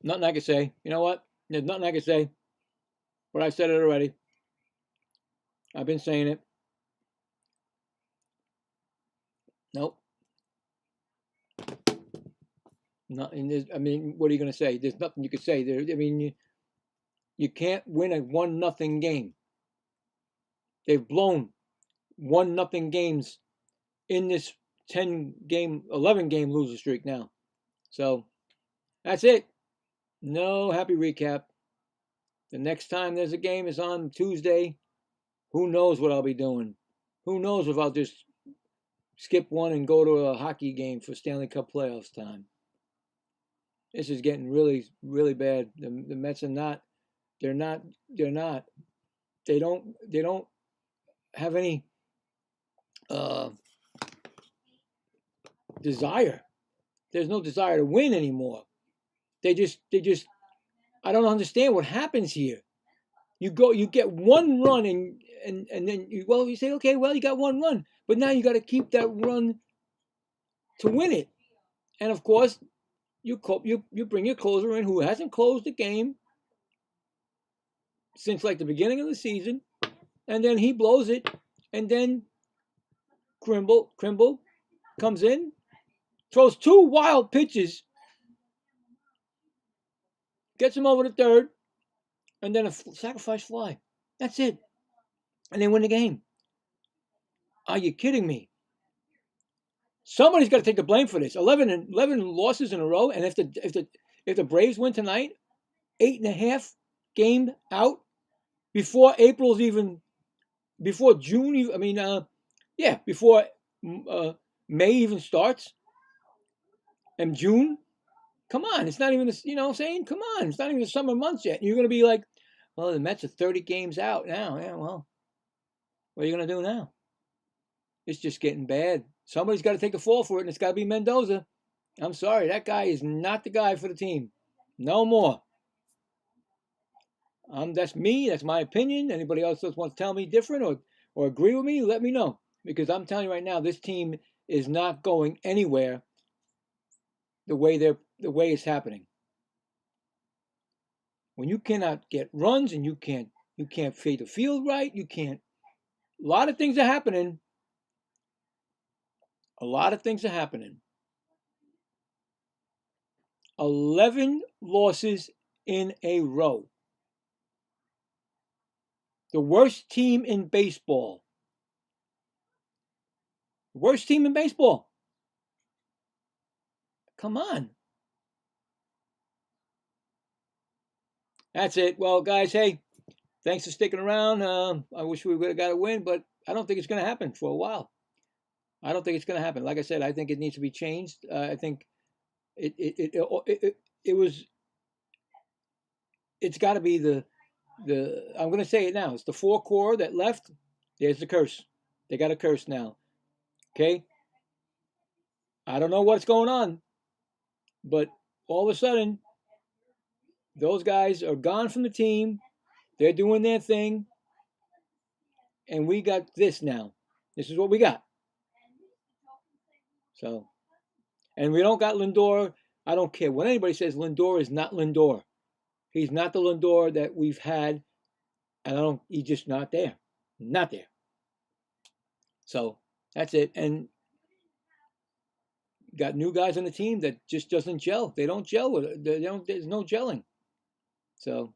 Nothing I can say. You know what? There's nothing I can say. But I said it already. I've been saying it. Nope. Nothing. I mean, what are you going to say? There's nothing you could say. I mean, you can't win a 1-0 game. They've blown 1-0 games in this 11 game loser streak now. So that's it. No happy recap. The next time there's a game is on Tuesday. Who knows what I'll be doing? Who knows if I'll just skip one and go to a hockey game for Stanley Cup playoffs time. This is getting really, really bad. The Mets are not. They're not. They don't have any desire. There's no desire to win anymore. They just. I don't understand what happens here. You get one run and then you say, okay, well, you got one run, but now you got to keep that run to win it. And of course, you bring your closer in who hasn't closed the game since like the beginning of the season, and then he blows it, and then Krimble comes in, throws 2 wild pitches, gets him over the third, and then a sacrifice fly. That's it. And they win the game. Are you kidding me? Somebody's got to take the blame for this. 11 losses in a row, and if the Braves win tonight, 8.5 game out before April's even, before June. I mean, before May even starts, and June. Come on, it's not even this. You know what I'm saying? Come on, it's not even the summer months yet. And you're going to be like, well, the Mets are 30 games out now. Yeah, well, what are you going to do now? It's just getting bad. Somebody's got to take the fall for it, and it's got to be Mendoza. I'm sorry, that guy is not the guy for the team. No more. That's me. That's my opinion. Anybody else that wants to tell me different or agree with me, let me know. Because I'm telling you right now, this team is not going anywhere the way it's happening. When you cannot get runs and you can't fade the field right, you can't. A lot of things are happening. 11 losses in a row. The worst team in baseball. Worst team in baseball. Come on. That's it. Well, guys, hey, thanks for sticking around. I wish we would have got a win, but I don't think it's going to happen for a while. I don't think it's going to happen. Like I said, I think it needs to be changed. I think it's got to be the I'm going to say it now. It's the 4 core that left. There's the curse. They got a curse now. Okay? I don't know what's going on, but all of a sudden, those guys are gone from the team. They're doing their thing. And we got this now. This is what we got. So, and we don't got Lindor. I don't care what anybody says. Lindor is not Lindor. He's not the Lindor that we've had. And he's just not there. Not there. So, that's it. And got new guys on the team that just doesn't gel. They don't gel with it. There's no gelling. So,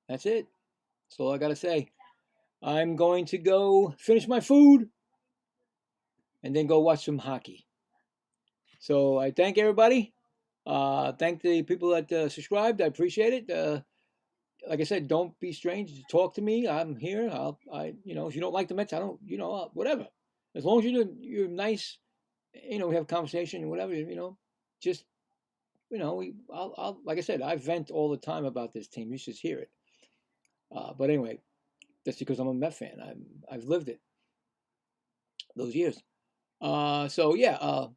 that's it. That's all I got to say. I'm going to go finish my food and then go watch some hockey. So I thank everybody. Thank the people that subscribed. I appreciate it. Like I said, don't be strange. Talk to me. I'm here. if you don't like the Mets, I don't, whatever. As long as you're nice, we have a conversation and whatever, just, I'll like I said, I vent all the time about this team. You should hear it. But anyway, that's because I'm a Met fan. I've lived it those years. So yeah,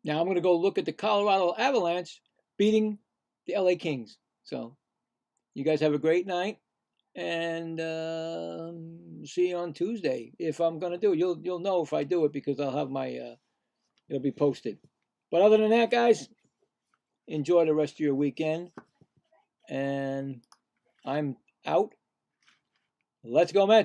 now I'm going to go look at the Colorado Avalanche beating the LA Kings. So you guys have a great night, and see you on Tuesday. If I'm going to do it, you'll know if I do it because I'll have my it'll be posted. But other than that, guys, enjoy the rest of your weekend, and I'm out. Let's go, Mets.